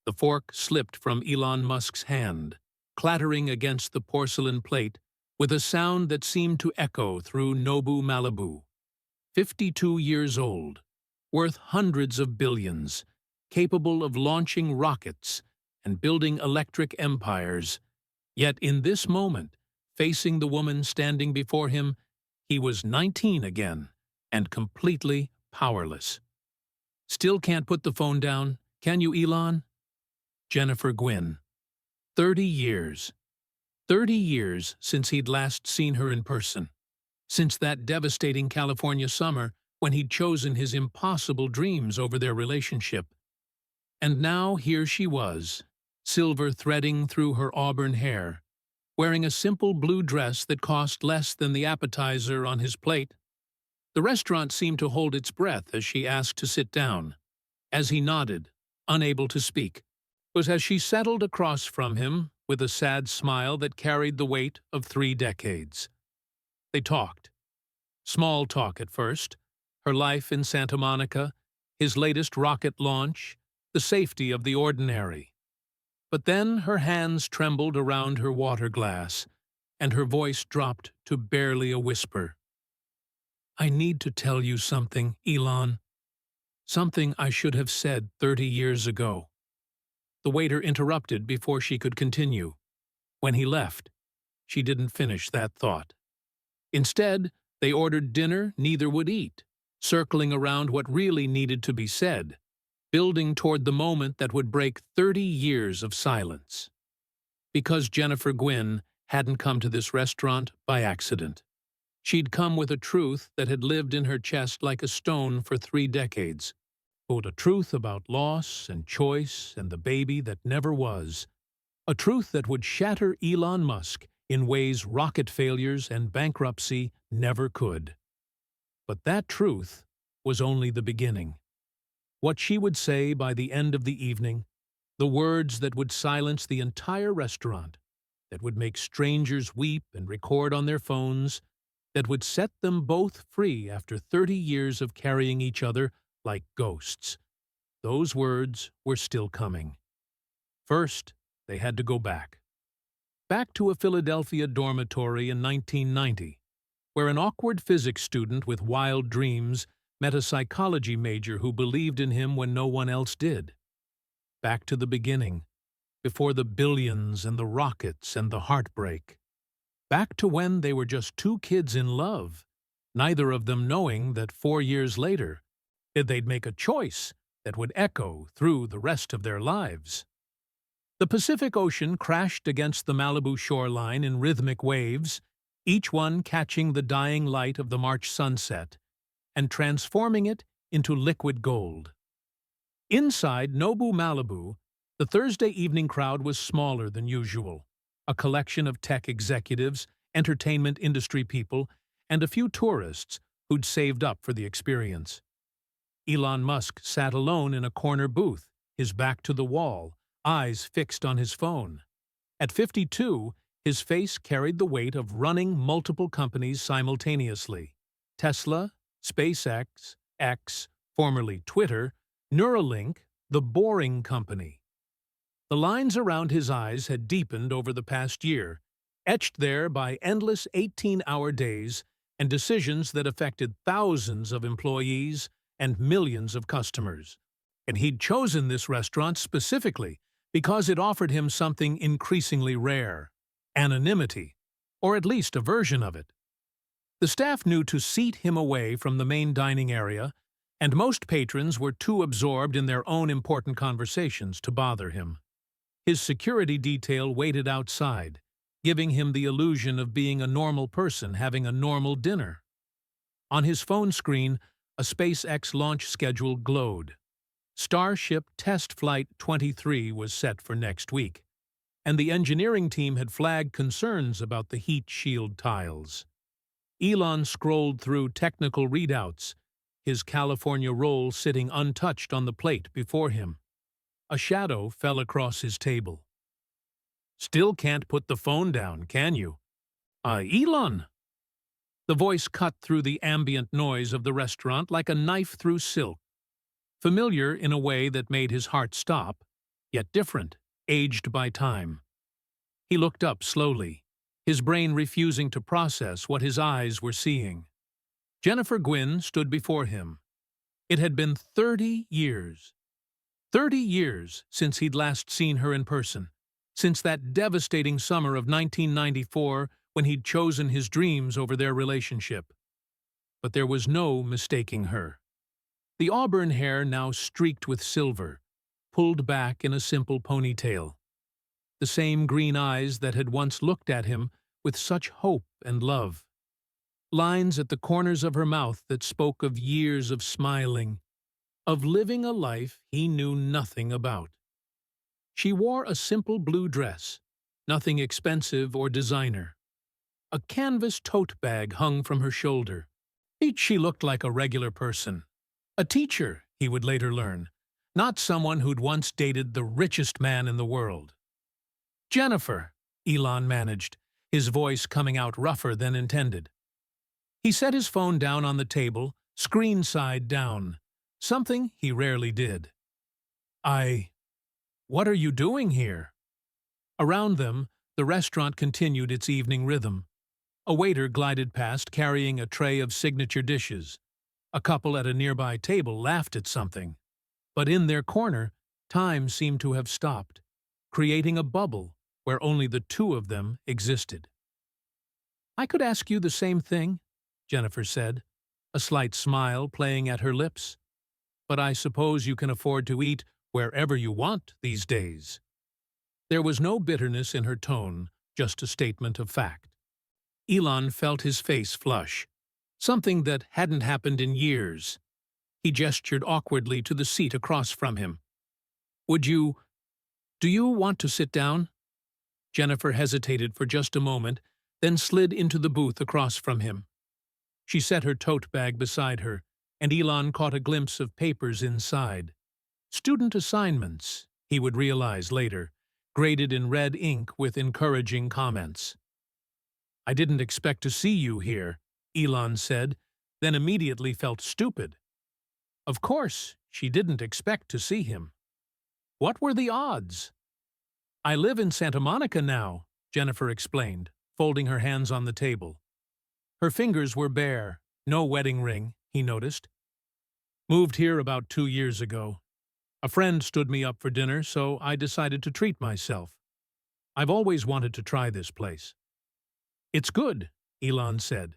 The fork slipped from Elon Musk's hand, clattering against the porcelain plate with a sound that seemed to echo through Nobu Malibu. 52 years old, worth hundreds of billions, capable of launching rockets and building electric empires. Yet in this moment, facing the woman standing before him, he was 19 again and completely powerless. Still can't put the phone down, can you, Elon? Jennifer Gwynne. 30 years. 30 years since he'd last seen her in person. Since that devastating California summer when he'd chosen his impossible dreams over their relationship. And now here she was, silver threading through her auburn hair, wearing a simple blue dress that cost less than the appetizer on his plate. The restaurant seemed to hold its breath as she asked to sit down. As he nodded, unable to speak, it was as she settled across from him with a sad smile that carried the weight of 3 decades. They talked. Small talk at first, her life in Santa Monica, his latest rocket launch, the safety of the ordinary. But then her hands trembled around her water glass, and her voice dropped to barely a whisper. "I need to tell you something, Elon. Something I should have said 30 years ago." The waiter interrupted before she could continue. When he left, she didn't finish that thought. Instead, they ordered dinner neither would eat, circling around what really needed to be said, building toward the moment that would break 30 years of silence. Because Jennifer Gwynne hadn't come to this restaurant by accident. She'd come with a truth that had lived in her chest like a stone for 3 decades. A truth about loss and choice and the baby that never was. A truth that would shatter Elon Musk in ways rocket failures and bankruptcy never could. But that truth was only the beginning. What she would say by the end of the evening, the words that would silence the entire restaurant, that would make strangers weep and record on their phones, that would set them both free after 30 years of carrying each other like ghosts. Those words were still coming. First, they had to go back. Back to a Philadelphia dormitory in 1990, where an awkward physics student with wild dreams met a psychology major who believed in him when no one else did. Back to the beginning, before the billions and the rockets and the heartbreak. Back to when they were just 2 kids in love, neither of them knowing that 4 years later, they'd make a choice that would echo through the rest of their lives. The Pacific Ocean crashed against the Malibu shoreline in rhythmic waves, each one catching the dying light of the March sunset and transforming it into liquid gold. Inside Nobu Malibu, the Thursday evening crowd was smaller than usual, a collection of tech executives, entertainment industry people, and a few tourists who'd saved up for the experience. Elon Musk sat alone in a corner booth, his back to the wall, eyes fixed on his phone. At 52, his face carried the weight of running multiple companies simultaneously: Tesla, SpaceX, X, formerly Twitter, Neuralink, the Boring Company. The lines around his eyes had deepened over the past year, etched there by endless 18-hour days and decisions that affected thousands of employees and millions of customers. And he'd chosen this restaurant specifically because it offered him something increasingly rare: anonymity, or at least a version of it. The staff knew to seat him away from the main dining area, and most patrons were too absorbed in their own important conversations to bother him. His security detail waited outside, giving him the illusion of being a normal person having a normal dinner. On his phone screen, a SpaceX launch schedule glowed. Starship Test Flight 23 was set for next week, and the engineering team had flagged concerns about the heat shield tiles. Elon scrolled through technical readouts, his California roll sitting untouched on the plate before him. A shadow fell across his table. "Still can't put the phone down, can you?" Elon!" The voice cut through the ambient noise of the restaurant like a knife through silk. Familiar in a way that made his heart stop, yet different, aged by time. He looked up slowly, his brain refusing to process what his eyes were seeing. Jennifer Gwynne stood before him. It had been 30 years. 30 years since he'd last seen her in person, since that devastating summer of 1994 when he'd chosen his dreams over their relationship. But there was no mistaking her. The auburn hair now streaked with silver, pulled back in a simple ponytail. The same green eyes that had once looked at him with such hope and love. Lines at the corners of her mouth that spoke of years of smiling, of living a life he knew nothing about. She wore a simple blue dress, nothing expensive or designer. A canvas tote bag hung from her shoulder. She looked like a regular person. A teacher, he would later learn, not someone who'd once dated the richest man in the world. "Jennifer," Elon managed, his voice coming out rougher than intended. He set his phone down on the table, screen side down, something he rarely did. What are you doing here?" Around them, the restaurant continued its evening rhythm. A waiter glided past carrying a tray of signature dishes. A couple at a nearby table laughed at something. But in their corner, time seemed to have stopped, creating a bubble where only the two of them existed. "I could ask you the same thing," Jennifer said, a slight smile playing at her lips. "But I suppose you can afford to eat wherever you want these days." There was no bitterness in her tone, just a statement of fact. Elon felt his face flush, something that hadn't happened in years. He gestured awkwardly to the seat across from him. Do you want to sit down?" Jennifer hesitated for just a moment, then slid into the booth across from him. She set her tote bag beside her, and Elon caught a glimpse of papers inside. Student assignments, he would realize later, graded in red ink with encouraging comments. "I didn't expect to see you here," Elon said, then immediately felt stupid. Of course, she didn't expect to see him. What were the odds? "I live in Santa Monica now," Jennifer explained, folding her hands on the table. Her fingers were bare, no wedding ring, he noticed. "Moved here about 2 years ago. A friend stood me up for dinner, so I decided to treat myself. I've always wanted to try this place." "It's good," Elon said.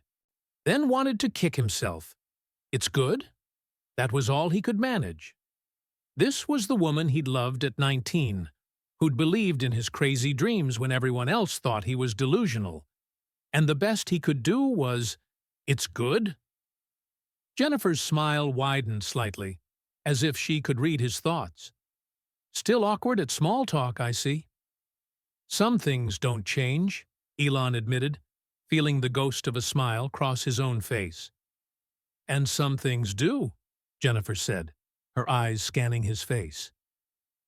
Then wanted to kick himself. "It's good?" That was all he could manage. This was the woman he'd loved at 19, who'd believed in his crazy dreams when everyone else thought he was delusional. And the best he could do was, "It's good?" Jennifer's smile widened slightly, as if she could read his thoughts. "Still awkward at small talk, I see." "Some things don't change," Elon admitted, feeling the ghost of a smile cross his own face. "And some things do," Jennifer said, her eyes scanning his face.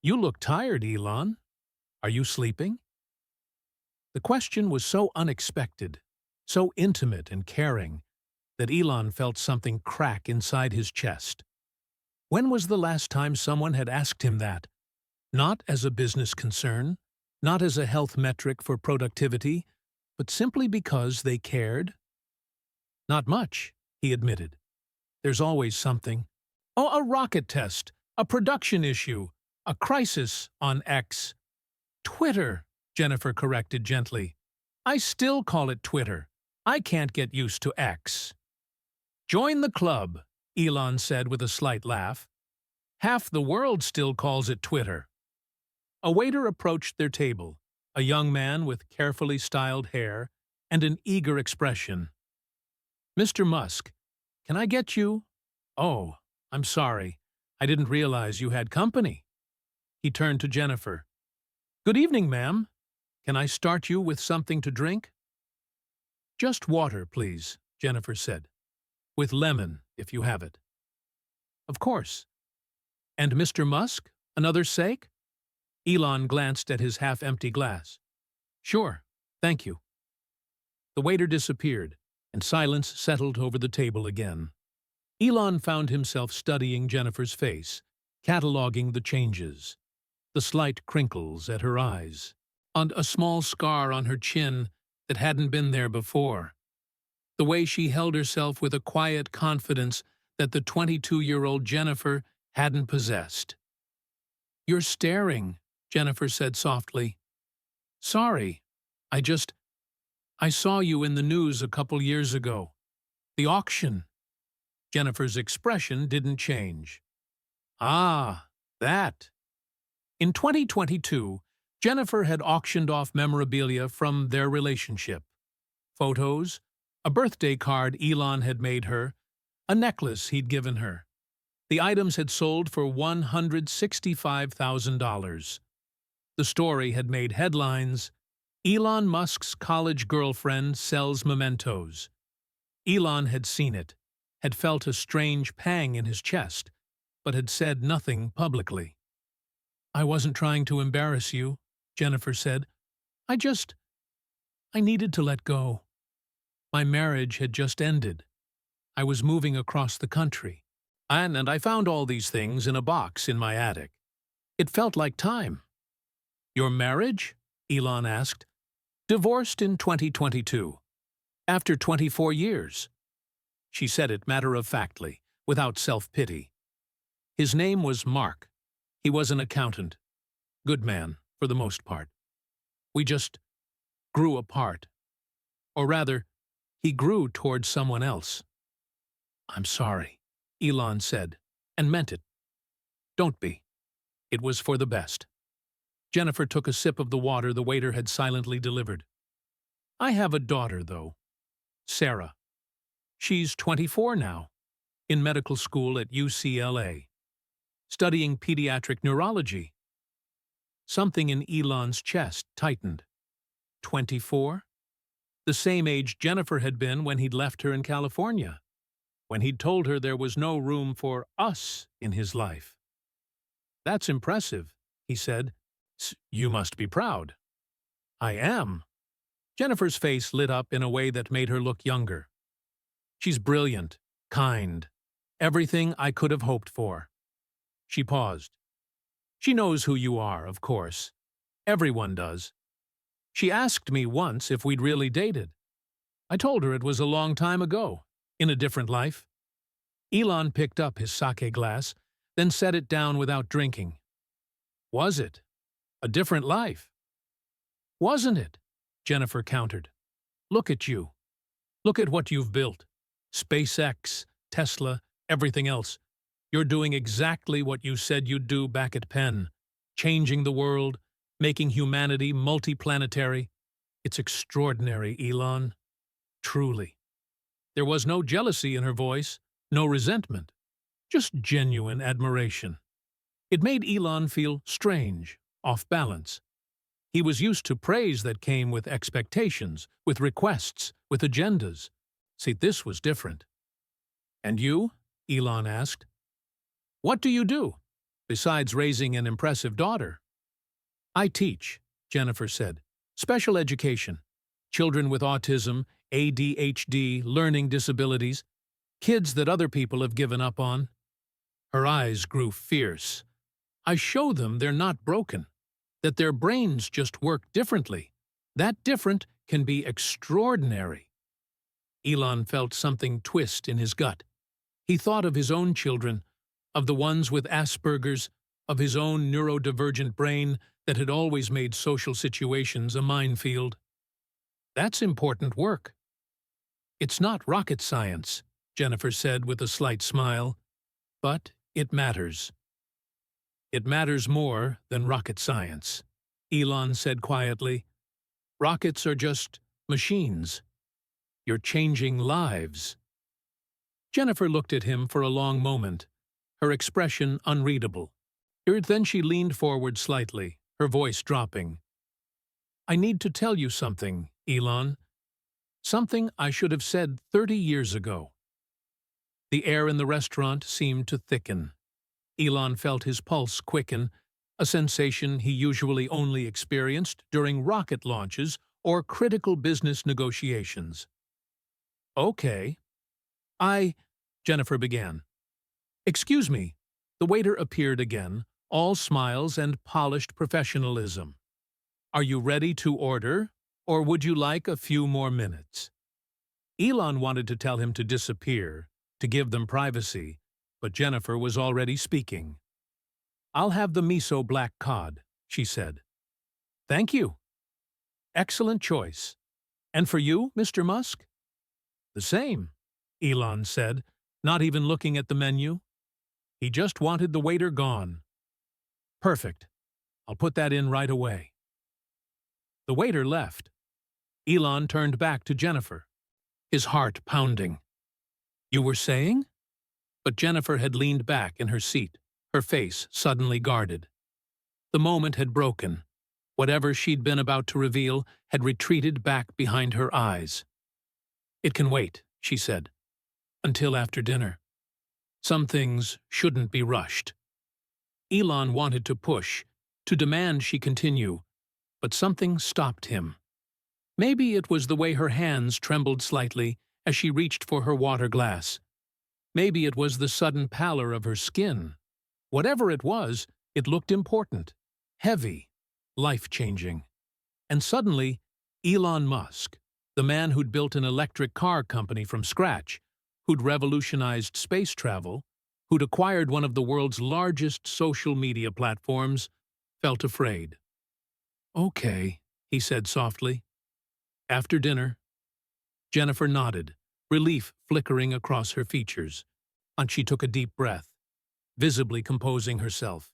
"You look tired, Elon. Are you sleeping?" The question was so unexpected, so intimate and caring, that Elon felt something crack inside his chest. When was the last time someone had asked him that? Not as a business concern, not as a health metric for productivity, but simply because they cared? "Not much," he admitted. "There's always something. Oh, a rocket test, a production issue, a crisis on X." "Twitter," Jennifer corrected gently. "I still call it Twitter. I can't get used to X." "Join the club," Elon said with a slight laugh. "Half the world still calls it Twitter." A waiter approached their table, a young man with carefully styled hair and an eager expression. "Mr. Musk, can I get you—" "Oh, I'm sorry. I didn't realize you had company." He turned to Jennifer. "Good evening, ma'am. Can I start you with something to drink?" "Just water, please," Jennifer said. "With lemon, if you have it." "Of course. And Mr. Musk, another sake?" Elon glanced at his half-empty glass. "Sure, thank you." The waiter disappeared, and silence settled over the table again. Elon found himself studying Jennifer's face, cataloging the changes. the slight crinkles at her eyes, and a small scar on her chin that hadn't been there before. The way she held herself with a quiet confidence that the 22-year-old Jennifer hadn't possessed. "You're staring," Jennifer said softly. "Sorry, I saw you in the news a couple years ago. The auction." Jennifer's expression didn't change. "Ah, that." In 2022, Jennifer had auctioned off memorabilia from their relationship. Photos, a birthday card Elon had made her, a necklace he'd given her. The items had sold for $165,000. The story had made headlines. Elon Musk's college girlfriend sells mementos. Elon had seen it, had felt a strange pang in his chest, but had said nothing publicly. "I wasn't trying to embarrass you," Jennifer said. I needed to let go. My marriage had just ended. I was moving across the country, and I found all these things in a box in my attic. It felt like time." "Your marriage?" Elon asked. "Divorced in 2022. After 24 years. She said it matter-of-factly, without self-pity. His name was Mark. He was an accountant. Good man, for the most part. We just grew apart. Or rather, he grew towards someone else." "I'm sorry," Elon said, and meant it. "Don't be. It was for the best." Jennifer took a sip of the water the waiter had silently delivered. "I have a daughter, though. Sarah. She's 24 now, in medical school at UCLA, studying pediatric neurology." Something in Elon's chest tightened. 24? The same age Jennifer had been when he'd left her in California, when he'd told her there was no room for us in his life. "That's impressive," he said. "You must be proud." "I am." Jennifer's face lit up in a way that made her look younger. "She's brilliant, kind, everything I could have hoped for." She paused. "She knows who you are, of course. Everyone does. She asked me once if we'd really dated. I told her it was a long time ago, in a different life." Elon picked up his sake glass, then set it down without drinking. "Was it? A different life?" "Wasn't it?" Jennifer countered. "Look at you. Look at what you've built. SpaceX, Tesla, everything else. You're doing exactly what you said you'd do back at Penn. Changing the world, making humanity multiplanetary. It's extraordinary, Elon. Truly." There was no jealousy in her voice, no resentment, just genuine admiration. It made Elon feel strange, off balance. He was used to praise that came with expectations, with requests, with agendas. See, this was different. "And you?" Elon asked. "What do you do, besides raising an impressive daughter?" "I teach," Jennifer said. "Special education. Children with autism, ADHD, learning disabilities. Kids that other people have given up on." Her eyes grew fierce. "I show them they're not broken, that their brains just work differently. That different can be extraordinary." Elon felt something twist in his gut. He thought of his own children, of the ones with Asperger's, of his own neurodivergent brain that had always made social situations a minefield. "That's important work." "It's not rocket science," Jennifer said with a slight smile, "but it matters." "It matters more than rocket science," Elon said quietly. "Rockets are just machines. You're changing lives." Jennifer looked at him for a long moment, her expression unreadable. Then she leaned forward slightly, her voice dropping. "I need to tell you something, Elon. Something I should have said 30 years ago." The air in the restaurant seemed to thicken. Elon felt his pulse quicken, a sensation he usually only experienced during rocket launches or critical business negotiations. "Okay. Jennifer began. "Excuse me." The waiter appeared again, all smiles and polished professionalism. "Are you ready to order, or would you like a few more minutes?" Elon wanted to tell him to disappear, to give them privacy, but Jennifer was already speaking. "I'll have the miso black cod," she said. "Thank you. Excellent choice. And for you, Mr. Musk?" "The same," Elon said, not even looking at the menu. He just wanted the waiter gone. "Perfect. I'll put that in right away." The waiter left. Elon turned back to Jennifer, his heart pounding. "You were saying?" But Jennifer had leaned back in her seat, her face suddenly guarded. The moment had broken. Whatever she'd been about to reveal had retreated back behind her eyes. "It can wait," she said, "until after dinner. Some things shouldn't be rushed." Elon wanted to push, to demand she continue, but something stopped him. Maybe it was the way her hands trembled slightly as she reached for her water glass. Maybe it was the sudden pallor of her skin. Whatever it was, it looked important, heavy, life-changing. And suddenly, Elon Musk, the man who'd built an electric car company from scratch, who'd revolutionized space travel, who'd acquired one of the world's largest social media platforms, felt afraid. "Okay," he said softly. "After dinner." Jennifer nodded, relief flickering across her features, and she took a deep breath, visibly composing herself.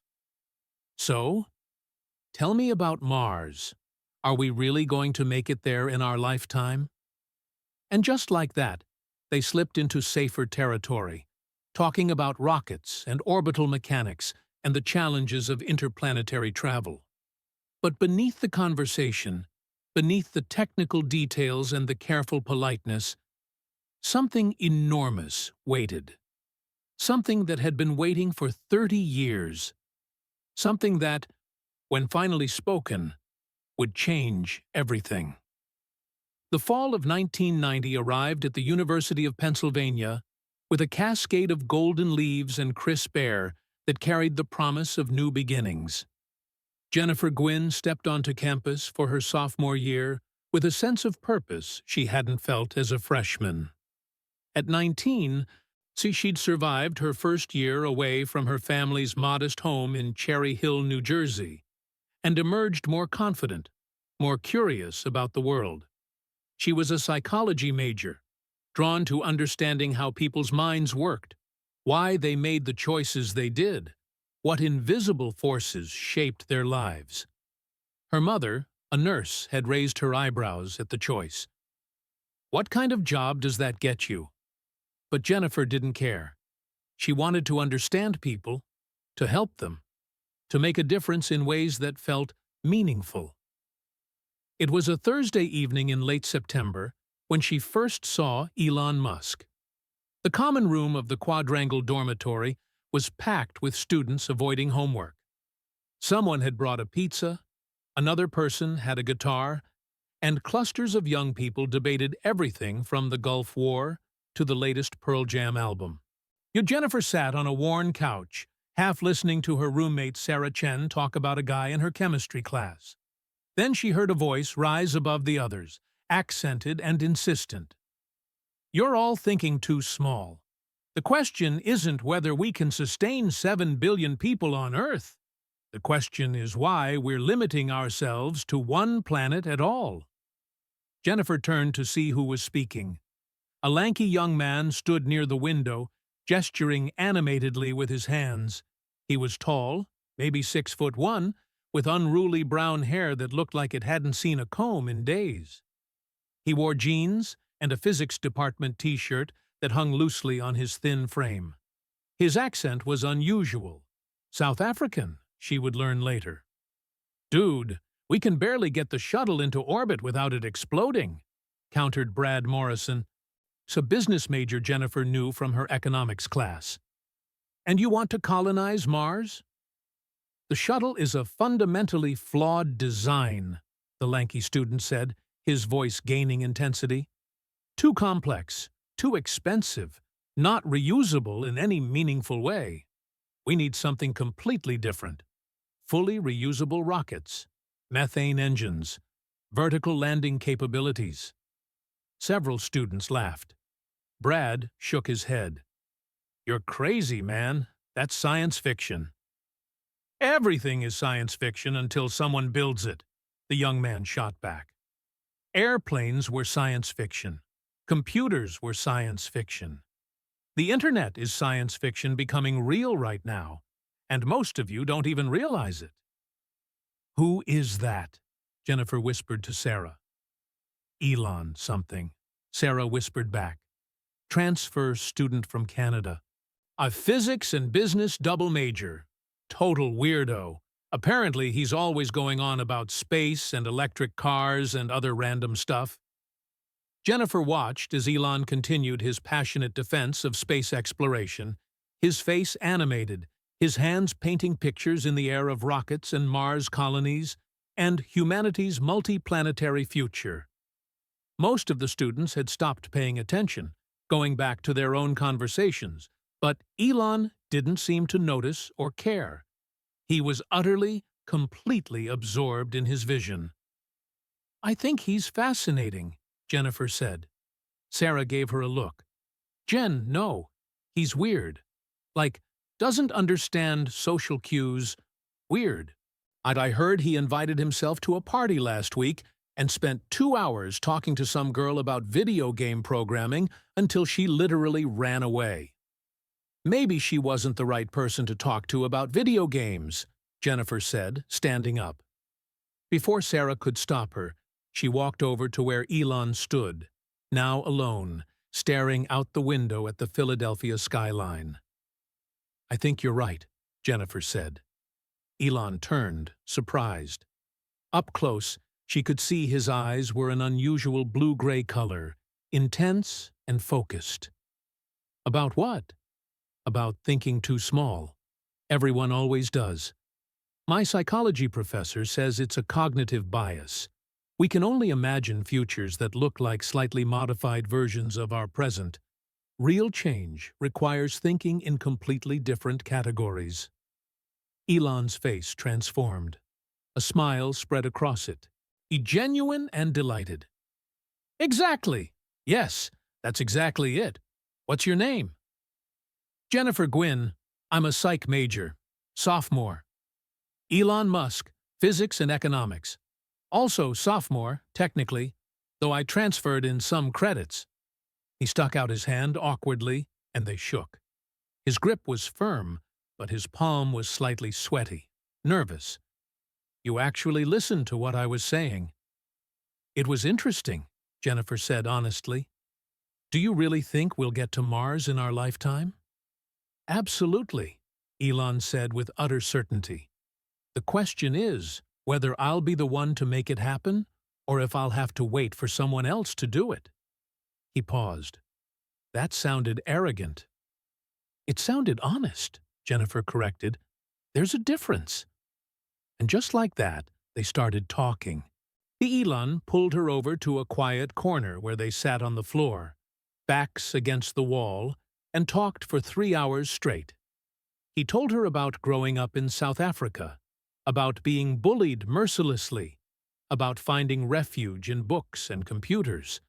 "So, tell me about Mars. Are we really going to make it there in our lifetime?" And just like that, they slipped into safer territory, talking about rockets and orbital mechanics and the challenges of interplanetary travel. But beneath the conversation, beneath the technical details and the careful politeness, something enormous waited. Something that had been waiting for 30 years. Something that, when finally spoken, would change everything. The fall of 1990 arrived at the University of Pennsylvania with a cascade of golden leaves and crisp air that carried the promise of new beginnings. Jennifer Gwynn stepped onto campus for her sophomore year with a sense of purpose she hadn't felt as a freshman. At 19, she'd survived her first year away from her family's modest home in Cherry Hill, New Jersey, and emerged more confident, more curious about the world. She was a psychology major, drawn to understanding how people's minds worked, why they made the choices they did, what invisible forces shaped their lives. Her mother, a nurse, had raised her eyebrows at the choice. "What kind of job does that get you?" But Jennifer didn't care. She wanted to understand people, to help them, to make a difference in ways that felt meaningful. It was a Thursday evening in late September when she first saw Elon Musk. The common room of the quadrangle dormitory was packed with students avoiding homework. Someone had brought a pizza, another person had a guitar, and clusters of young people debated everything from the Gulf War to the latest Pearl Jam album. Jennifer sat on a worn couch, half listening to her roommate Sarah Chen talk about a guy in her chemistry class. Then she heard a voice rise above the others, accented and insistent. "You're all thinking too small. The question isn't whether we can sustain 7 billion people on Earth. The question is why we're limiting ourselves to one planet at all." Jennifer turned to see who was speaking. A lanky young man stood near the window, gesturing animatedly with his hands. He was tall, maybe 6'1", with unruly brown hair that looked like it hadn't seen a comb in days. He wore jeans and a physics department t-shirt that hung loosely on his thin frame. His accent was unusual. South African, she would learn later. "Dude, we can barely get the shuttle into orbit without it exploding," countered Brad Morrison, a business major Jennifer knew from her economics class. "And you want to colonize Mars?" "The shuttle is a fundamentally flawed design," the lanky student said, his voice gaining intensity. "Too complex, too expensive, not reusable in any meaningful way." We need something completely different. Fully reusable rockets, methane engines, vertical landing capabilities. Several students laughed. Brad shook his head. You're crazy, man. That's science fiction. Everything is science fiction until someone builds it, the young man shot back. Airplanes were science fiction. Computers were science fiction. The internet is science fiction becoming real right now, and most of you don't even realize it. Who is that? Jennifer whispered to Sarah. Elon something, Sarah whispered back. Transfer student from Canada. A physics and business double major. Total weirdo. Apparently he's always going on about space and electric cars and other random stuff. Jennifer watched as Elon continued his passionate defense of space exploration, his face animated, his hands painting pictures in the air of rockets and Mars colonies, and humanity's multi-planetary future. Most of the students had stopped paying attention, going back to their own conversations, but Elon didn't seem to notice or care. He was utterly, completely absorbed in his vision. I think he's fascinating, Jennifer said. Sarah gave her a look. Jen, no. He's weird. Like, doesn't understand social cues. Weird. I heard he invited himself to a party last week and spent 2 hours talking to some girl about video game programming until she literally ran away. Maybe she wasn't the right person to talk to about video games, Jennifer said, standing up. Before Sarah could stop her, she walked over to where Elon stood, now alone, staring out the window at the Philadelphia skyline. I think you're right, Jennifer said. Elon turned, surprised. Up close, she could see his eyes were an unusual blue-gray color, intense and focused. About what? About thinking too small. Everyone always does. My psychology professor says it's a cognitive bias. We can only imagine futures that look like slightly modified versions of our present. Real change requires thinking in completely different categories. Elon's face transformed. A smile spread across it. He genuine and delighted. Exactly. Yes, that's exactly it. What's your name? Jennifer Gwynn. I'm a psych major. Sophomore. Elon Musk, physics and economics. Also sophomore, technically, though I transferred in some credits. He stuck out his hand awkwardly, and they shook. His grip was firm, but his palm was slightly sweaty, nervous. You actually listened to what I was saying. It was interesting, Jennifer said honestly. Do you really think we'll get to Mars in our lifetime? Absolutely, Elon said with utter certainty. The question is whether I'll be the one to make it happen, or if I'll have to wait for someone else to do it. He paused. That sounded arrogant. It sounded honest, Jennifer corrected. There's a difference. And just like that, they started talking. The Elon pulled her over to a quiet corner where they sat on the floor, backs against the wall, and talked for 3 hours straight. He told her about growing up in South Africa, about being bullied mercilessly, about finding refuge in books and computers,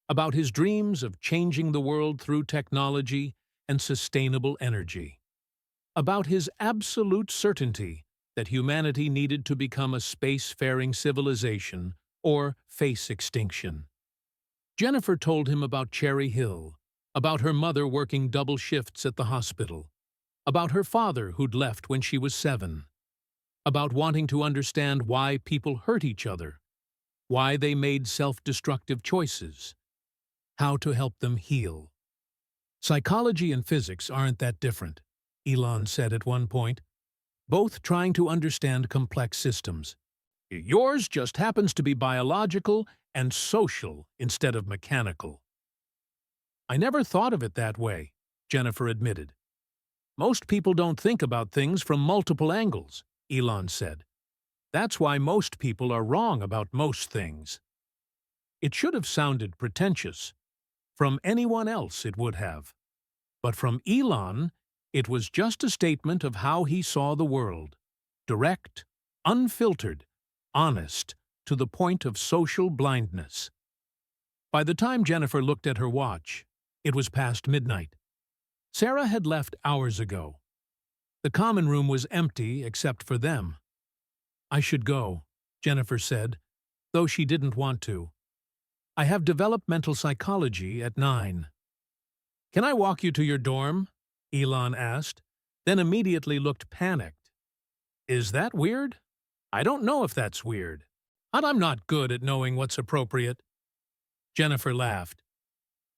about his dreams of changing the world through technology and sustainable energy, about his absolute certainty that humanity needed to become a space-faring civilization or face extinction. Jennifer told him about Cherry Hill, about her mother working double shifts at the hospital, about her father who'd left when she was 7, about wanting to understand why people hurt each other, why they made self-destructive choices, how to help them heal. Psychology and physics aren't that different, Elon said at one point, both trying to understand complex systems. Yours just happens to be biological and social instead of mechanical. I never thought of it that way, Jennifer admitted. Most people don't think about things from multiple angles, Elon said. That's why most people are wrong about most things. It should have sounded pretentious. From anyone else it would have. But from Elon, It was just a statement of how he saw the world. Direct, unfiltered, honest, to the point of social blindness. By the time Jennifer looked at her watch, it was past midnight. Sarah had left hours ago. The common room was empty except for them. "I should go," Jennifer said, though she didn't want to. "I have developmental psychology at 9. "Can I walk you to your dorm?" Elon asked, then immediately looked panicked. "Is that weird? I don't know if that's weird. But I'm not good at knowing what's appropriate." Jennifer laughed.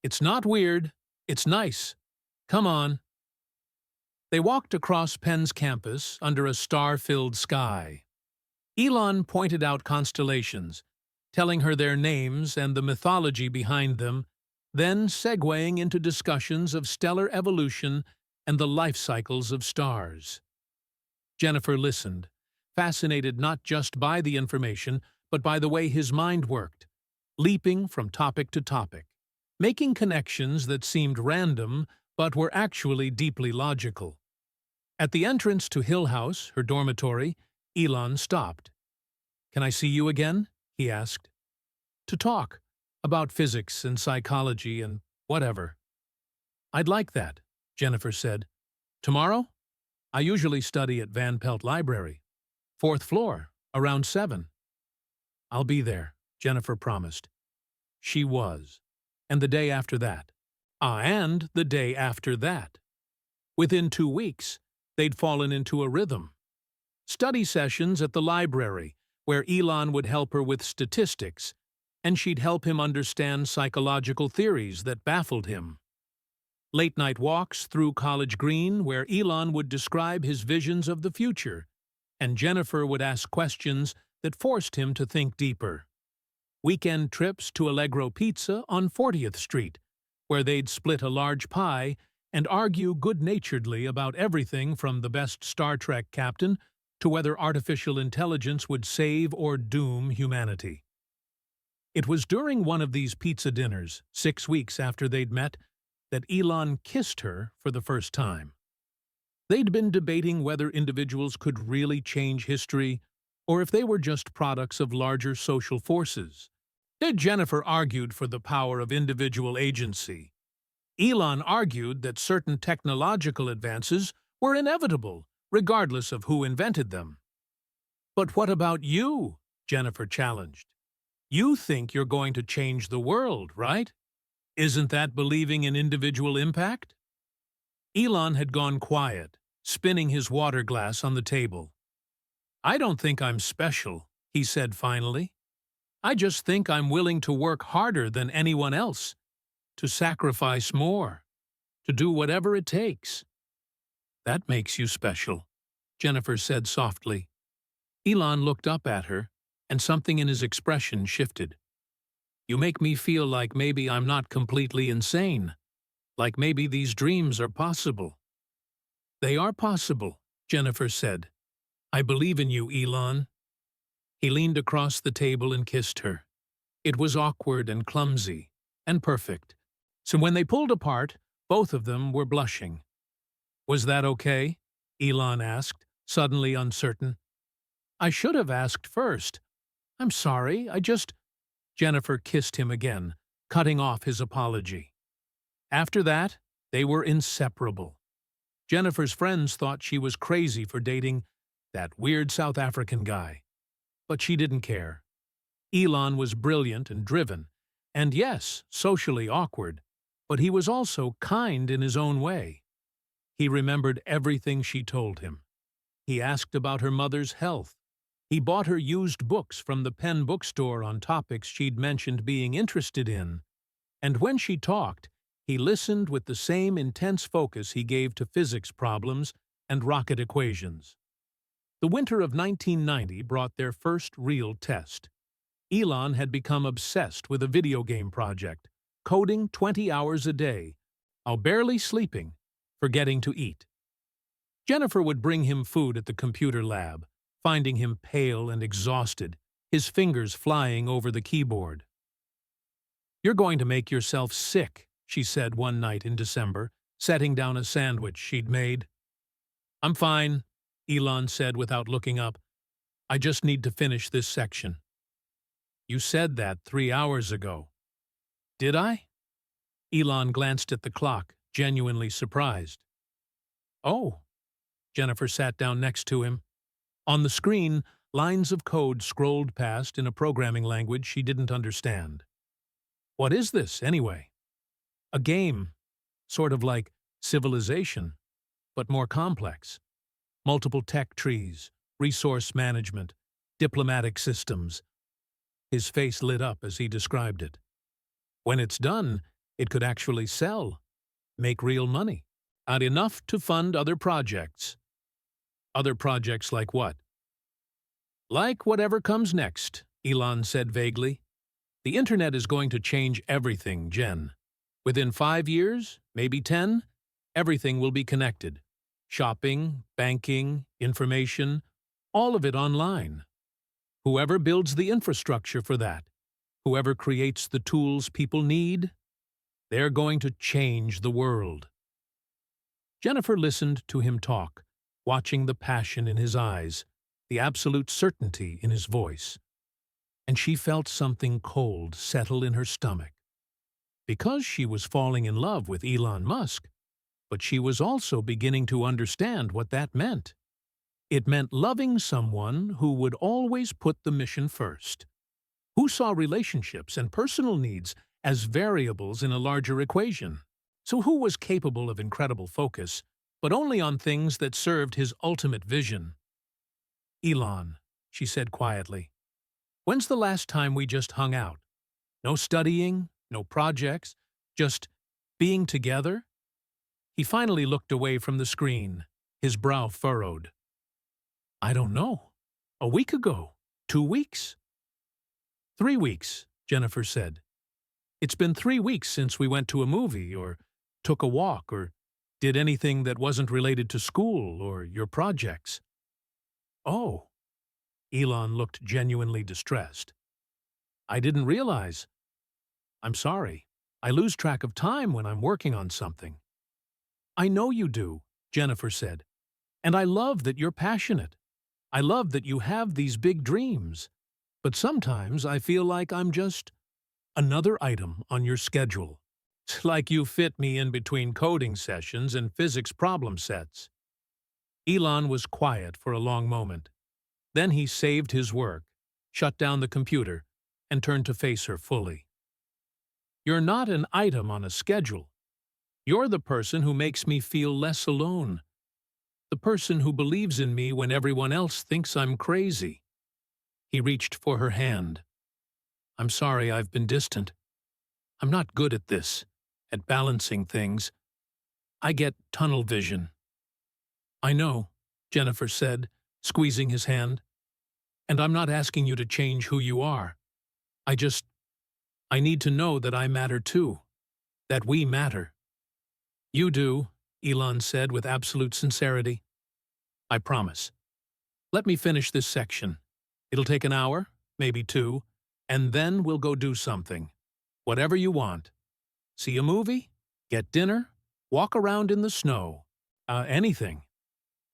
"It's not weird. It's nice. Come on." They walked across Penn's campus under a star-filled sky. Elon pointed out constellations, telling her their names and the mythology behind them, then segueing into discussions of stellar evolution and the life cycles of stars. Jennifer listened, fascinated not just by the information, but by the way his mind worked, leaping from topic to topic, making connections that seemed random but were actually deeply logical. At the entrance to Hill House, her dormitory, Elon stopped. "Can I see you again?" he asked. "To talk about physics and psychology and whatever." "I'd like that," Jennifer said. "Tomorrow? I usually study at Van Pelt Library. 4th floor, around 7. "I'll be there," Jennifer promised. She was. And the day after that. And the day after that. Within 2 weeks, they'd fallen into a rhythm. Study sessions at the library, where Elon would help her with statistics, and she'd help him understand psychological theories that baffled him. Late-night walks through College Green, where Elon would describe his visions of the future, and Jennifer would ask questions that forced him to think deeper. Weekend trips to Allegro Pizza on 40th Street, where they'd split a large pie and argue good-naturedly about everything from the best Star Trek captain to whether artificial intelligence would save or doom humanity. It was during one of these pizza dinners, 6 weeks after they'd met, that Elon kissed her for the first time. They'd been debating whether individuals could really change history or if they were just products of larger social forces. Jennifer argued for the power of individual agency. Elon argued that certain technological advances were inevitable, regardless of who invented them. "But what about you?" Jennifer challenged. "You think you're going to change the world, right? Isn't that believing in individual impact?" Elon had gone quiet, spinning his water glass on the table. "I don't think I'm special," he said finally. "I just think I'm willing to work harder than anyone else, to sacrifice more, to do whatever it takes." "That makes you special," Jennifer said softly. Elon looked up at her, and something in his expression shifted. "You make me feel like maybe I'm not completely insane, like maybe these dreams are possible." "They are possible," Jennifer said. "I believe in you, Elon." He leaned across the table and kissed her. It was awkward and clumsy, and perfect. So when they pulled apart, both of them were blushing. "Was that okay?" Elon asked, suddenly uncertain. "I should have asked first. I'm sorry, Jennifer kissed him again, cutting off his apology. After that, they were inseparable. Jennifer's friends thought she was crazy for dating that weird South African guy. But she didn't care. Elon was brilliant and driven, and yes, socially awkward, but he was also kind in his own way. He remembered everything she told him. He asked about her mother's health. He bought her used books from the Penn bookstore on topics she'd mentioned being interested in. And when she talked, he listened with the same intense focus he gave to physics problems and rocket equations. The winter of 1990 brought their first real test. Elon had become obsessed with a video game project, coding 20 hours a day, while barely sleeping, forgetting to eat. Jennifer would bring him food at the computer lab, finding him pale and exhausted, his fingers flying over the keyboard. "You're going to make yourself sick," she said one night in December, setting down a sandwich she'd made. "I'm fine," Elon said without looking up. "I just need to finish this section." "You said that 3 hours ago." "Did I?" Elon glanced at the clock, genuinely surprised. "Oh." Jennifer sat down next to him. On the screen, lines of code scrolled past in a programming language she didn't understand. "What is this, anyway?" "A game. Sort of like Civilization, but more complex. Multiple tech trees, resource management, diplomatic systems." His face lit up as he described it. "When it's done, it could actually sell, make real money, and enough to fund other projects." "Other projects like what?" "Like whatever comes next," Elon said vaguely. "The internet is going to change everything, Jen. Within 5 years, maybe 10, everything will be connected. Shopping, banking, information, all of it online. Whoever builds the infrastructure for that, whoever creates the tools people need, they're going to change the world." Jennifer listened to him talk, watching the passion in his eyes, the absolute certainty in his voice. And she felt something cold settle in her stomach. Because she was falling in love with Elon Musk, but she was also beginning to understand what that meant. It meant loving someone who would always put the mission first, who saw relationships and personal needs as variables in a larger equation. So who was capable of incredible focus, but only on things that served his ultimate vision? "Elon," she said quietly, "when's the last time we just hung out? No studying, no projects, just being together?" He finally looked away from the screen, his brow furrowed. "I don't know. A week ago. 2 weeks?" "3 weeks," Jennifer said. "It's been 3 weeks since we went to a movie, or took a walk, or did anything that wasn't related to school or your projects." "Oh." Elon looked genuinely distressed. "I didn't realize. I'm sorry. I lose track of time when I'm working on something." "I know you do," Jennifer said. "And I love that you're passionate. I love that you have these big dreams. But sometimes I feel like I'm just another item on your schedule. It's like you fit me in between coding sessions and physics problem sets." Elon was quiet for a long moment. Then he saved his work, shut down the computer, and turned to face her fully. "You're not an item on a schedule. You're the person who makes me feel less alone. The person who believes in me when everyone else thinks I'm crazy." He reached for her hand. "I'm sorry I've been distant. I'm not good at this, at balancing things. I get tunnel vision." "I know," Jennifer said, squeezing his hand. "And I'm not asking you to change who you are. I need to know that I matter too, that we matter." "You do," Elon said with absolute sincerity. "I promise. Let me finish this section. It'll take an hour, maybe 2, and then we'll go do something. Whatever you want. See a movie? Get dinner? Walk around in the snow? Anything."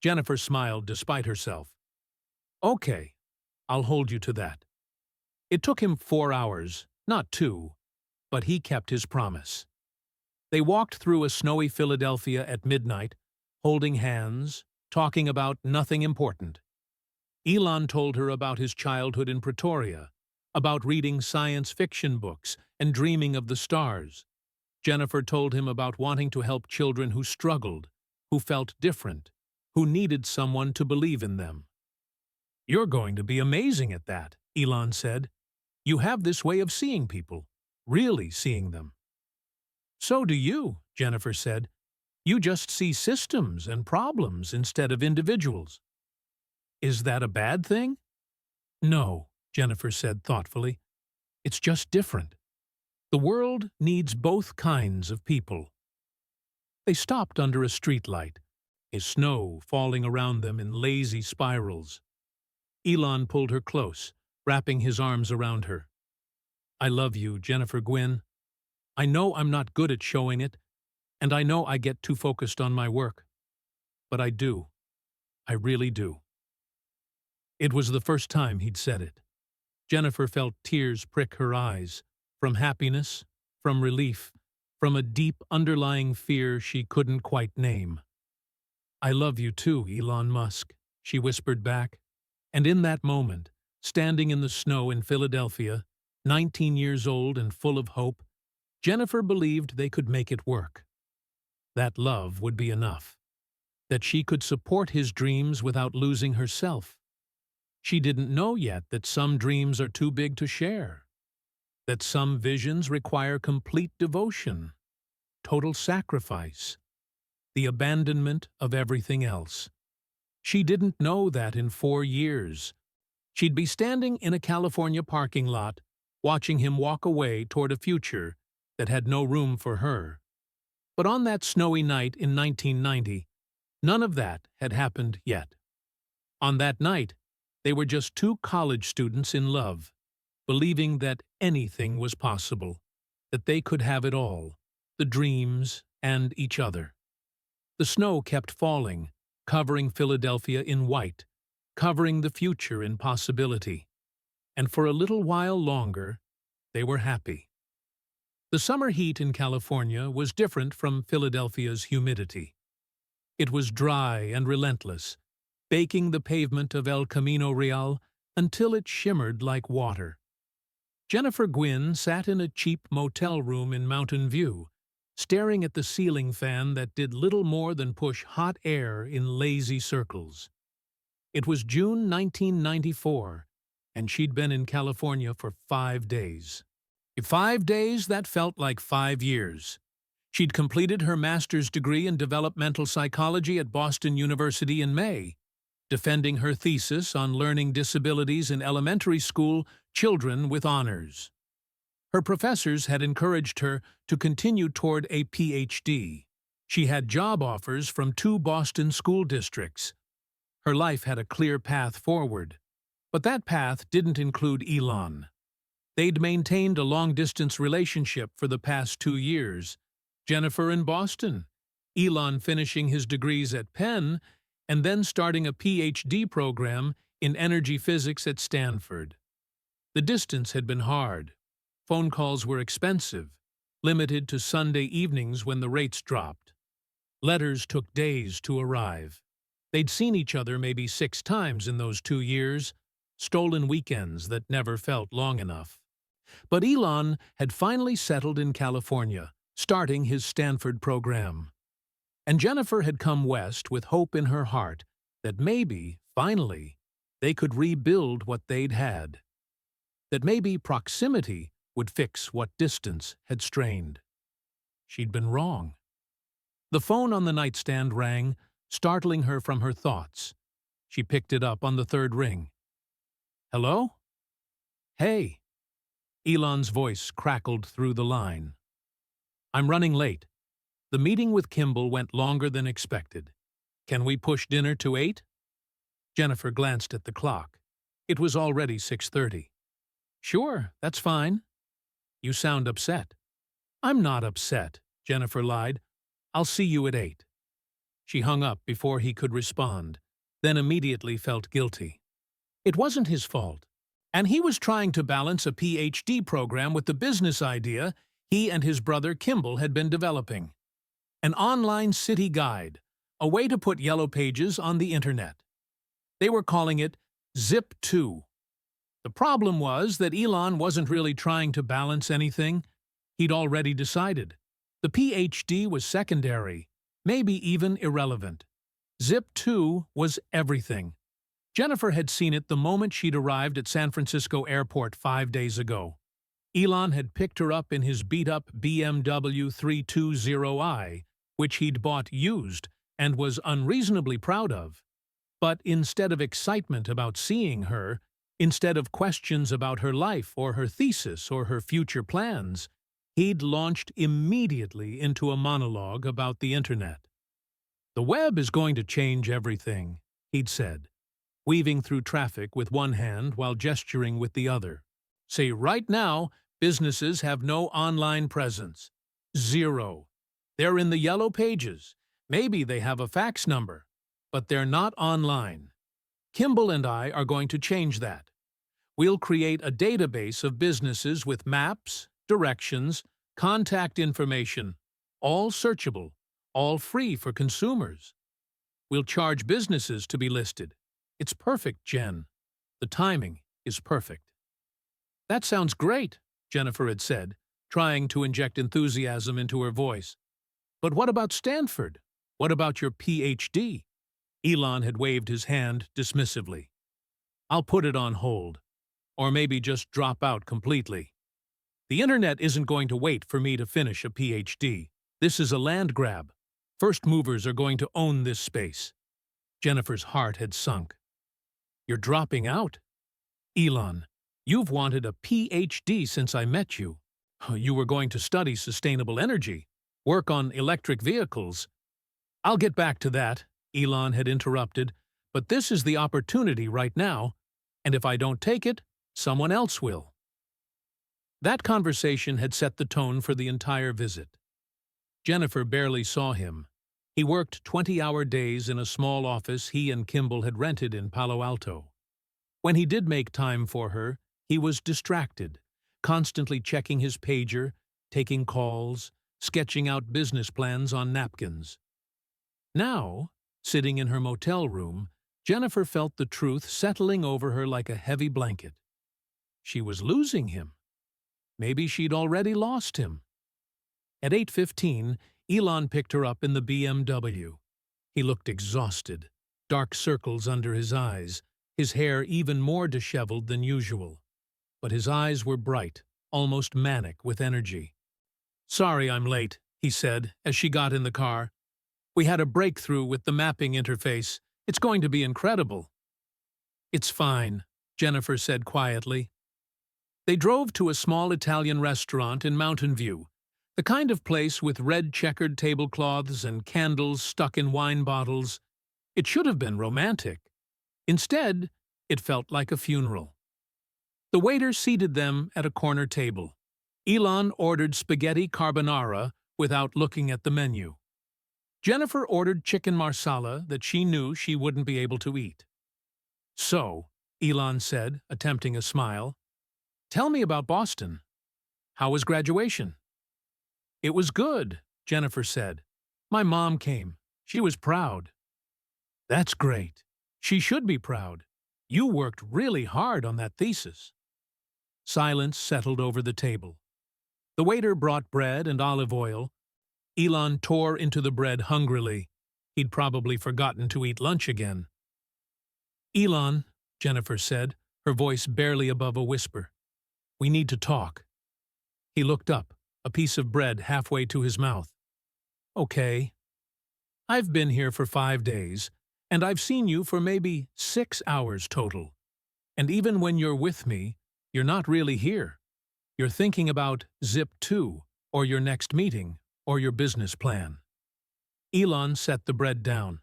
Jennifer smiled despite herself. "Okay, I'll hold you to that." It took him 4 hours, not 2, but he kept his promise. They walked through a snowy Philadelphia at midnight, holding hands, talking about nothing important. Elon told her about his childhood in Pretoria, about reading science fiction books and dreaming of the stars. Jennifer told him about wanting to help children who struggled, who felt different, who needed someone to believe in them. "You're going to be amazing at that," Elon said. "You have this way of seeing people, really seeing them." "So do you," Jennifer said. "You just see systems and problems instead of individuals." "Is that a bad thing?" "No," Jennifer said thoughtfully. "It's just different. The world needs both kinds of people." They stopped under a streetlight, his snow falling around them in lazy spirals. Elon pulled her close, wrapping his arms around her. "I love you, Jennifer Gwynne. I know I'm not good at showing it, And I know I get too focused on my work, but I do. I really do." It was the first time he'd said it. Jennifer felt tears prick her eyes, from happiness, from relief, from a deep underlying fear she couldn't quite name. "I love you too, Elon Musk," she whispered back. And in that moment, standing in the snow in Philadelphia, 19 years old and full of hope, Jennifer believed they could make it work. That love would be enough. That she could support his dreams without losing herself. She didn't know yet that some dreams are too big to share. That some visions require complete devotion, total sacrifice, the abandonment of everything else. She didn't know that in 4 years. She'd be standing in a California parking lot, watching him walk away toward a future that had no room for her. But on that snowy night in 1990, none of that had happened yet. On that night, they were just two college students in love, believing that anything was possible, that they could have it all, the dreams and each other. The snow kept falling, covering Philadelphia in white, covering the future in possibility. And for a little while longer, they were happy. The summer heat in California was different from Philadelphia's humidity. It was dry and relentless, baking the pavement of El Camino Real until it shimmered like water. Jennifer Gwynne sat in a cheap motel room in Mountain View, staring at the ceiling fan that did little more than push hot air in lazy circles. It was June 1994, and she'd been in California for 5 days. 5 days that felt like 5 years. She'd completed her master's degree in developmental psychology at Boston University in May, defending her thesis on learning disabilities in elementary school children with honors. Her professors had encouraged her to continue toward a PhD. She had job offers from 2 Boston school districts. Her life had a clear path forward, but that path didn't include Elon. They'd maintained a long-distance relationship for the past 2 years, Jennifer in Boston, Elon finishing his degrees at Penn, and then starting a PhD program in energy physics at Stanford. The distance had been hard. Phone calls were expensive, limited to Sunday evenings when the rates dropped. Letters took days to arrive. They'd seen each other maybe 6 times in those 2 years, stolen weekends that never felt long enough. But Elon had finally settled in California, starting his Stanford program. And Jennifer had come west with hope in her heart that maybe, finally, they could rebuild what they'd had. That maybe proximity would fix what distance had strained. She'd been wrong. The phone on the nightstand rang, startling her from her thoughts. She picked it up on the 3rd ring. "Hello?" "Hey." Elon's voice crackled through the line. "I'm running late. The meeting with Kimball went longer than expected. Can we push dinner to 8? Jennifer glanced at the clock. It was already 6:30. "Sure, that's fine." "You sound upset." "I'm not upset," Jennifer lied. "I'll see you at 8. She hung up before he could respond, then immediately felt guilty. It wasn't his fault, and he was trying to balance a PhD program with the business idea he and his brother Kimball had been developing. An online city guide, a way to put yellow pages on the internet. They were calling it Zip 2. The problem was that Elon wasn't really trying to balance anything. He'd already decided. The PhD was secondary, maybe even irrelevant. Zip 2 was everything. Jennifer had seen it the moment she'd arrived at San Francisco Airport 5 days ago. Elon had picked her up in his beat-up BMW 320i, which he'd bought used and was unreasonably proud of. But instead of excitement about seeing her, instead of questions about her life or her thesis or her future plans, he'd launched immediately into a monologue about the internet. "The web is going to change everything," he'd said, weaving through traffic with one hand while gesturing with the other. "Say, right now, businesses have no online presence. 0. They're in the yellow pages. Maybe they have a fax number, but they're not online. Kimball and I are going to change that. We'll create a database of businesses with maps, directions, contact information, all searchable, all free for consumers. We'll charge businesses to be listed. It's perfect, Jen. The timing is perfect. That sounds great, Jennifer had said, trying to inject enthusiasm into her voice. But what about Stanford? What about your PhD? Elon had waved his hand dismissively. I'll put it on hold. Or maybe just drop out completely. The internet isn't going to wait for me to finish a PhD. This is a land grab. First movers are going to own this space. Jennifer's heart had sunk. You're dropping out? Elon, you've wanted a PhD since I met you. You were going to study sustainable energy, work on electric vehicles. I'll get back to that, Elon had interrupted, but this is the opportunity right now, and if I don't take it, someone else will. That conversation had set the tone for the entire visit. Jennifer barely saw him. He worked 20-hour days in a small office he and Kimball had rented in Palo Alto. When he did make time for her, he was distracted, constantly checking his pager, taking calls, sketching out business plans on napkins. Now, sitting in her motel room, Jennifer felt the truth settling over her like a heavy blanket. She was losing him. Maybe she'd already lost him. At 8:15, Elon picked her up in the BMW. He looked exhausted, dark circles under his eyes, his hair even more disheveled than usual. But his eyes were bright, almost manic with energy. "Sorry I'm late," he said as she got in the car. "We had a breakthrough with the mapping interface. It's going to be incredible." "It's fine," Jennifer said quietly. They drove to a small Italian restaurant in Mountain View, the kind of place with red checkered tablecloths and candles stuck in wine bottles. It should have been romantic. Instead, it felt like a funeral. The waiter seated them at a corner table. Elon ordered spaghetti carbonara without looking at the menu. Jennifer ordered chicken marsala that she knew she wouldn't be able to eat. "So," Elon said, attempting a smile, "tell me about Boston. How was graduation?" "It was good," Jennifer said. "My mom came. She was proud." "That's great. She should be proud. You worked really hard on that thesis." Silence settled over the table. The waiter brought bread and olive oil. Elon tore into the bread hungrily. He'd probably forgotten to eat lunch again. "Elon," Jennifer said, her voice barely above a whisper, "we need to talk." He looked up, a piece of bread halfway to his mouth. "Okay. I've been here for 5 days, and I've seen you for maybe 6 hours total. And even when you're with me, you're not really here. You're thinking about Zip 2, or your next meeting, or your business plan." Elon set the bread down.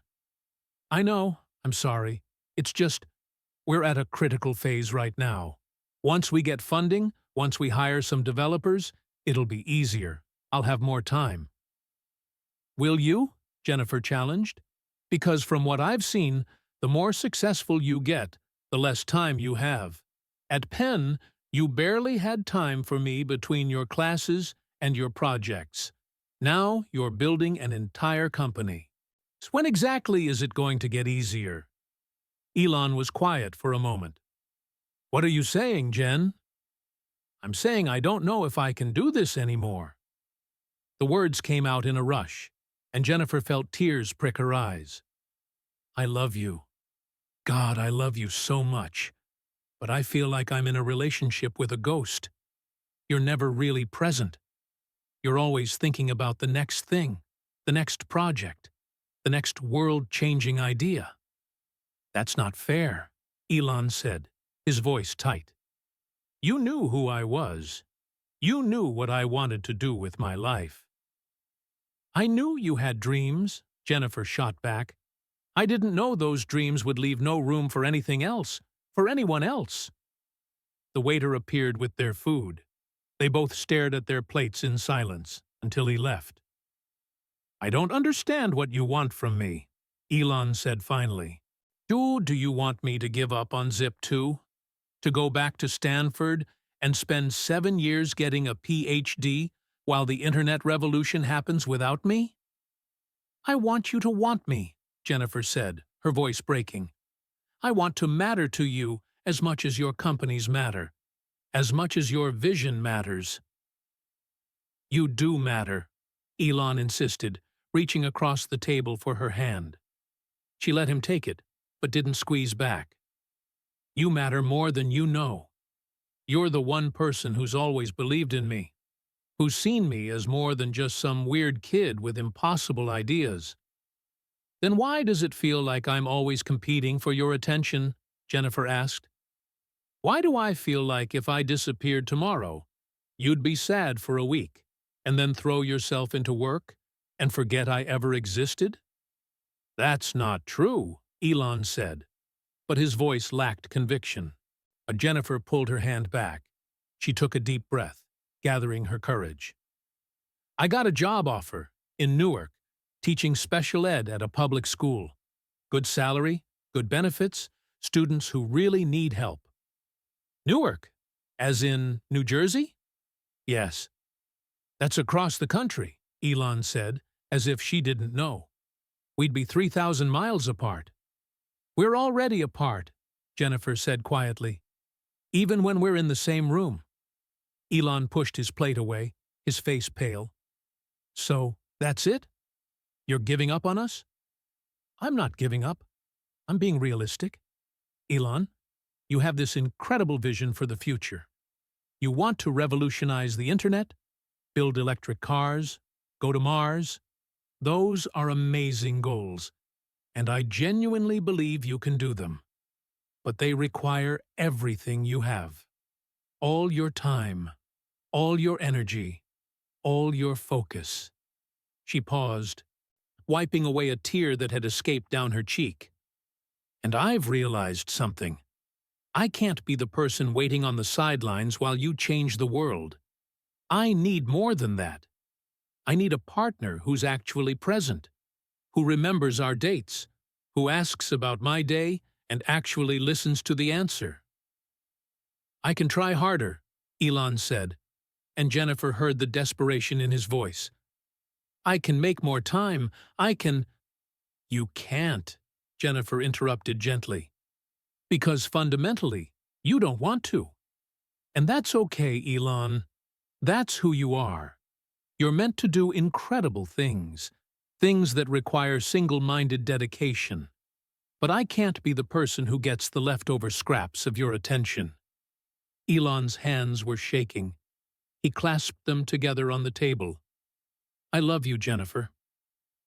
"I know, I'm sorry. It's just, we're at a critical phase right now. Once we get funding, once we hire some developers, it'll be easier. I'll have more time." "Will you?" Jennifer challenged. "Because from what I've seen, the more successful you get, the less time you have. At Penn, you barely had time for me between your classes and your projects. Now you're building an entire company. So when exactly is it going to get easier?" Elon was quiet for a moment. "What are you saying, Jen?" "I'm saying I don't know if I can do this anymore." The words came out in a rush, and Jennifer felt tears prick her eyes. "I love you. God, I love you so much. But I feel like I'm in a relationship with a ghost. You're never really present. You're always thinking about the next thing, the next project, the next world-changing idea." "That's not fair," Elon said, his voice tight. "You knew who I was. You knew what I wanted to do with my life." "I knew you had dreams," Jennifer shot back. "I didn't know those dreams would leave no room for anything else, for anyone else." The waiter appeared with their food. They both stared at their plates in silence until he left. I don't understand what you want from me, Elon said finally. Do you want me to give up on Zip too? To go back to Stanford and spend 7 years getting a PhD while the internet revolution happens without me? I want you to want me, Jennifer said, her voice breaking. I want to matter to you as much as your companies matter, as much as your vision matters. You do matter, Elon insisted, reaching across the table for her hand. She let him take it, but didn't squeeze back. You matter more than you know. You're the one person who's always believed in me, who's seen me as more than just some weird kid with impossible ideas. Then why does it feel like I'm always competing for your attention? Jennifer asked. Why do I feel like if I disappeared tomorrow, you'd be sad for a week, and then throw yourself into work and forget I ever existed? That's not true, Elon said, but his voice lacked conviction. Jennifer pulled her hand back. She took a deep breath, gathering her courage. I got a job offer in Newark, teaching special ed at a public school. Good salary, good benefits, students who really need help. Newark? As in New Jersey? Yes. That's across the country, Elon said, as if she didn't know. We'd be 3,000 miles apart. We're already apart, Jennifer said quietly. Even when we're in the same room. Elon pushed his plate away, his face pale. So, that's it? You're giving up on us? I'm not giving up. I'm being realistic. Elon, you have this incredible vision for the future. You want to revolutionize the internet, build electric cars, go to Mars. Those are amazing goals, and I genuinely believe you can do them. But they require everything you have. All your time, all your energy, all your focus. She paused, wiping away a tear that had escaped down her cheek. And I've realized something. I can't be the person waiting on the sidelines while you change the world. I need more than that. I need a partner who's actually present, who remembers our dates, who asks about my day and actually listens to the answer. I can try harder, Elon said, and Jennifer heard the desperation in his voice. I can make more time. I can… You can't, Jennifer interrupted gently. Because fundamentally, you don't want to. And that's okay, Elon. That's who you are. You're meant to do incredible things, things that require single-minded dedication. But I can't be the person who gets the leftover scraps of your attention. Elon's hands were shaking. He clasped them together on the table. I love you, Jennifer.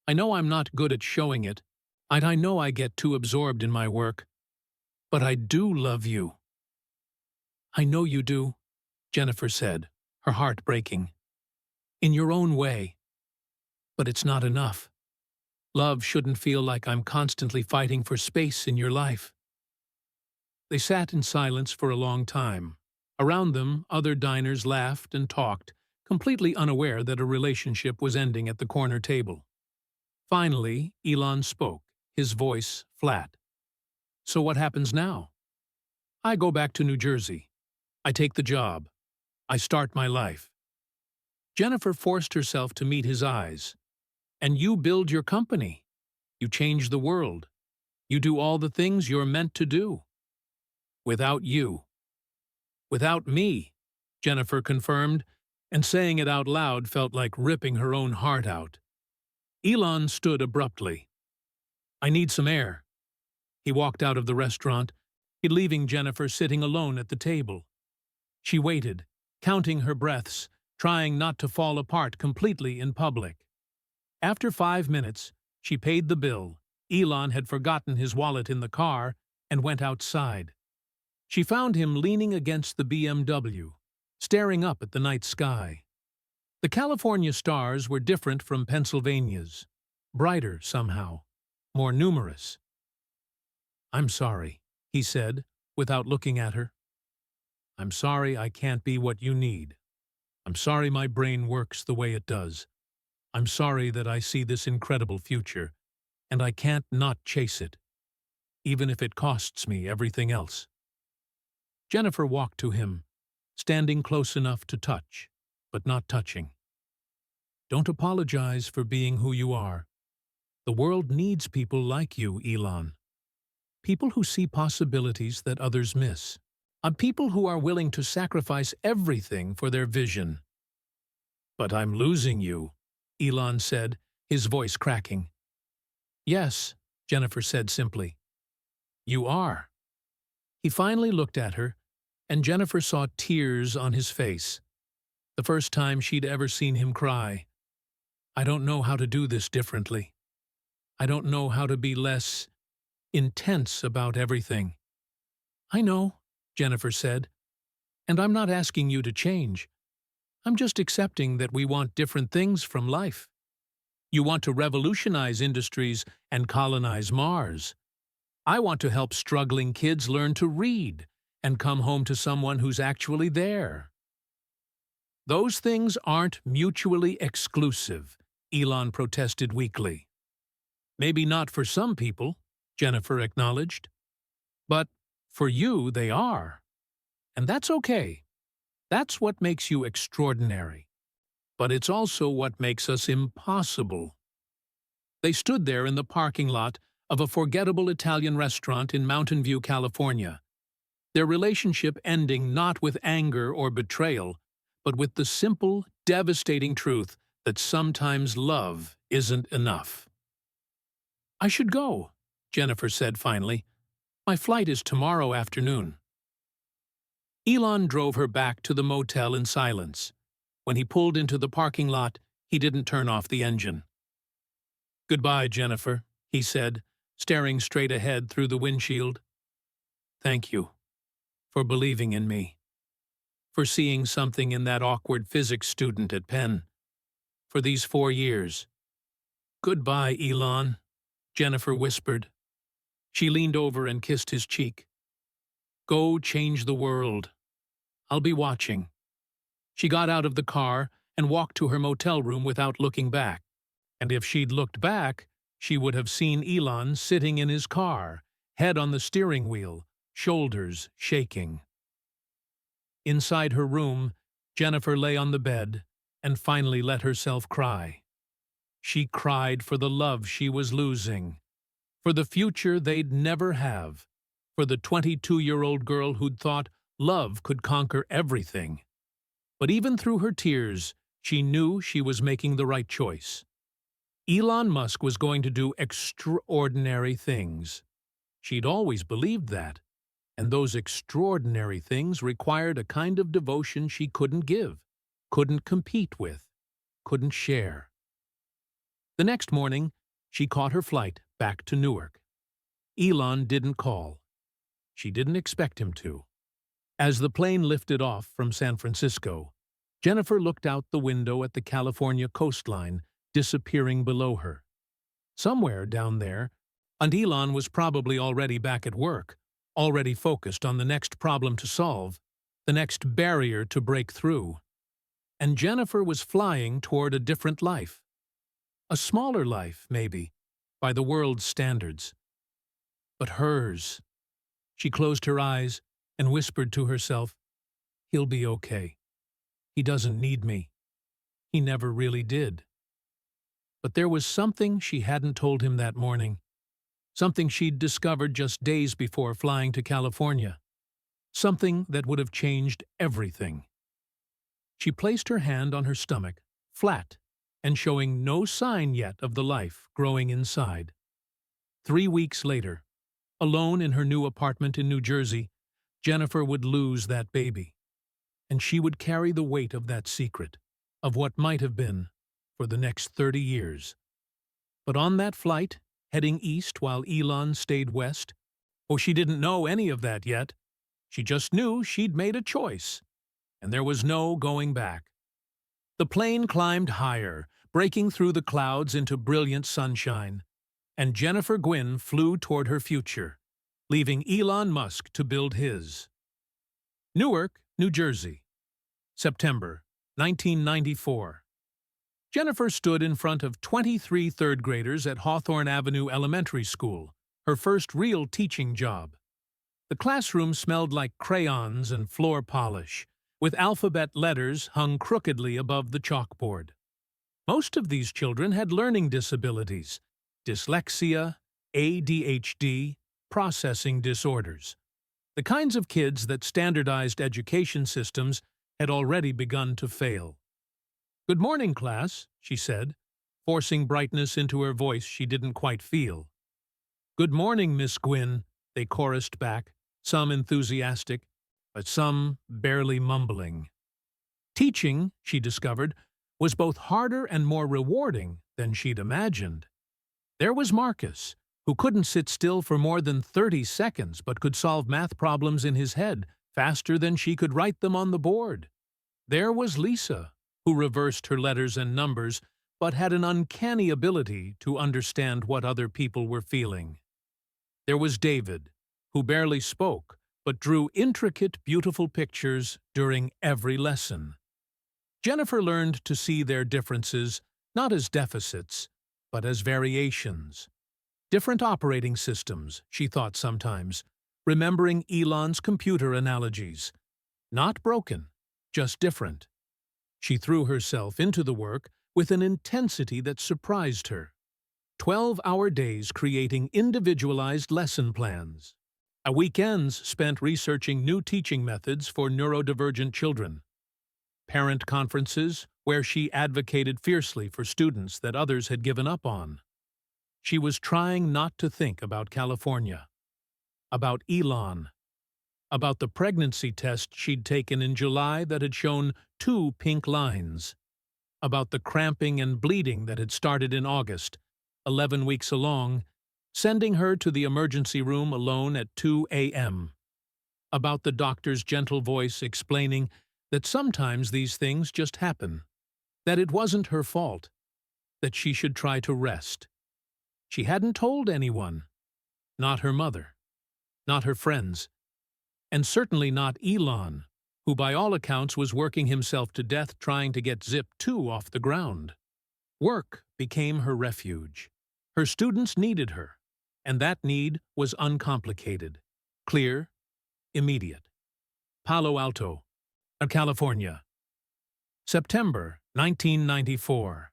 I know I'm not good at showing it, and I know I get too absorbed in my work. But I do love you. I know you do, Jennifer said, her heart breaking. In your own way. But it's not enough. Love shouldn't feel like I'm constantly fighting for space in your life. They sat in silence for a long time. Around them, other diners laughed and talked, completely unaware that a relationship was ending at the corner table. Finally, Elon spoke, his voice flat. So what happens now? I go back to New Jersey. I take the job. I start my life. Jennifer forced herself to meet his eyes. And you build your company. You change the world. You do all the things you're meant to do. Without you. Without me, Jennifer confirmed, and saying it out loud felt like ripping her own heart out. Elon stood abruptly. I need some air. He walked out of the restaurant, leaving Jennifer sitting alone at the table. She waited, counting her breaths, trying not to fall apart completely in public. After 5 minutes, she paid the bill. Elon had forgotten his wallet in the car and went outside. She found him leaning against the BMW, staring up at the night sky. The California stars were different from Pennsylvania's, brighter somehow, more numerous. I'm sorry, he said, without looking at her. I'm sorry I can't be what you need. I'm sorry my brain works the way it does. I'm sorry that I see this incredible future, and I can't not chase it, even if it costs me everything else. Jennifer walked to him, standing close enough to touch, but not touching. Don't apologize for being who you are. The world needs people like you, Elon. People who see possibilities that others miss. People who are willing to sacrifice everything for their vision. But I'm losing you, Elon said, his voice cracking. Yes, Jennifer said simply. You are. He finally looked at her, and Jennifer saw tears on his face. The first time she'd ever seen him cry. I don't know how to do this differently. I don't know how to be less intense about everything. I know, Jennifer said, and I'm not asking you to change. I'm just accepting that we want different things from life. You want to revolutionize industries and colonize Mars. I want to help struggling kids learn to read and come home to someone who's actually there. Those things aren't mutually exclusive, Elon protested weakly. Maybe not for some people, Jennifer acknowledged. But for you, they are. And that's okay. That's what makes you extraordinary. But it's also what makes us impossible. They stood there in the parking lot of a forgettable Italian restaurant in Mountain View, California, their relationship ending not with anger or betrayal, but with the simple, devastating truth that sometimes love isn't enough. I should go, Jennifer said finally. My flight is tomorrow afternoon. Elon drove her back to the motel in silence. When he pulled into the parking lot, he didn't turn off the engine. Goodbye, Jennifer, he said, staring straight ahead through the windshield. Thank you for believing in me, for seeing something in that awkward physics student at Penn, for these 4 years. Goodbye, Elon, Jennifer whispered. She leaned over and kissed his cheek. Go change the world. I'll be watching. She got out of the car and walked to her motel room without looking back. And if she'd looked back, she would have seen Elon sitting in his car, head on the steering wheel, shoulders shaking. Inside her room, Jennifer lay on the bed and finally let herself cry. She cried for the love she was losing, for the future they'd never have, for the 22-year-old girl who'd thought love could conquer everything. But even through her tears, she knew she was making the right choice. Elon Musk was going to do extraordinary things. She'd always believed that, and those extraordinary things required a kind of devotion she couldn't give, couldn't compete with, couldn't share. The next morning, she caught her flight back to Newark. Elon didn't call. She didn't expect him to. As the plane lifted off from San Francisco, Jennifer looked out the window at the California coastline disappearing below her. Somewhere down there, and Elon was probably already back at work, already focused on the next problem to solve, the next barrier to break through. And Jennifer was flying toward a different life. A smaller life, maybe, by the world's standards. But hers. She closed her eyes and whispered to herself, he'll be okay. He doesn't need me. He never really did. But there was something she hadn't told him that morning, something she'd discovered just days before flying to California, something that would have changed everything. She placed her hand on her stomach, flat, and showing no sign yet of the life growing inside. 3 weeks later, alone in her new apartment in New Jersey, Jennifer would lose that baby, and she would carry the weight of that secret, of what might have been, for the next 30 years. But on that flight, heading east while Elon stayed west, she didn't know any of that yet. She just knew she'd made a choice, and there was no going back. The plane climbed higher, breaking through the clouds into brilliant sunshine, and Jennifer Gwynne flew toward her future, leaving Elon Musk to build his. Newark, New Jersey, September 1994. Jennifer stood in front of 23 third graders at Hawthorne Avenue Elementary School, her first real teaching job. The classroom smelled like crayons and floor polish, with alphabet letters hung crookedly above the chalkboard. Most of these children had learning disabilities, dyslexia, ADHD, processing disorders. The kinds of kids that standardized education systems had already begun to fail. "Good morning, class," she said, forcing brightness into her voice she didn't quite feel. "Good morning, Miss Gwynn," they chorused back, some enthusiastic, but some barely mumbling. Teaching, she discovered, was both harder and more rewarding than she'd imagined. There was Marcus, who couldn't sit still for more than 30 seconds but could solve math problems in his head faster than she could write them on the board. There was Lisa, who reversed her letters and numbers but had an uncanny ability to understand what other people were feeling. There was David, who barely spoke but drew intricate, beautiful pictures during every lesson. Jennifer learned to see their differences not as deficits, but as variations. Different operating systems, she thought sometimes, remembering Elon's computer analogies. Not broken, just different. She threw herself into the work with an intensity that surprised her. 12-hour days creating individualized lesson plans. Weekends spent researching new teaching methods for neurodivergent children. Parent conferences where she advocated fiercely for students that others had given up on. She was trying not to think about California, about Elon, about the pregnancy test she'd taken in July that had shown 2 pink lines, about the cramping and bleeding that had started in August, 11 weeks along, sending her to the emergency room alone at 2 a.m., about the doctor's gentle voice explaining that sometimes these things just happen, that it wasn't her fault, that she should try to rest. She hadn't told anyone, not her mother, not her friends, and certainly not Elon, who by all accounts was working himself to death trying to get Zip 2 off the ground. Work became her refuge. Her students needed her, and that need was uncomplicated, clear, immediate. Palo Alto, California. September 1994.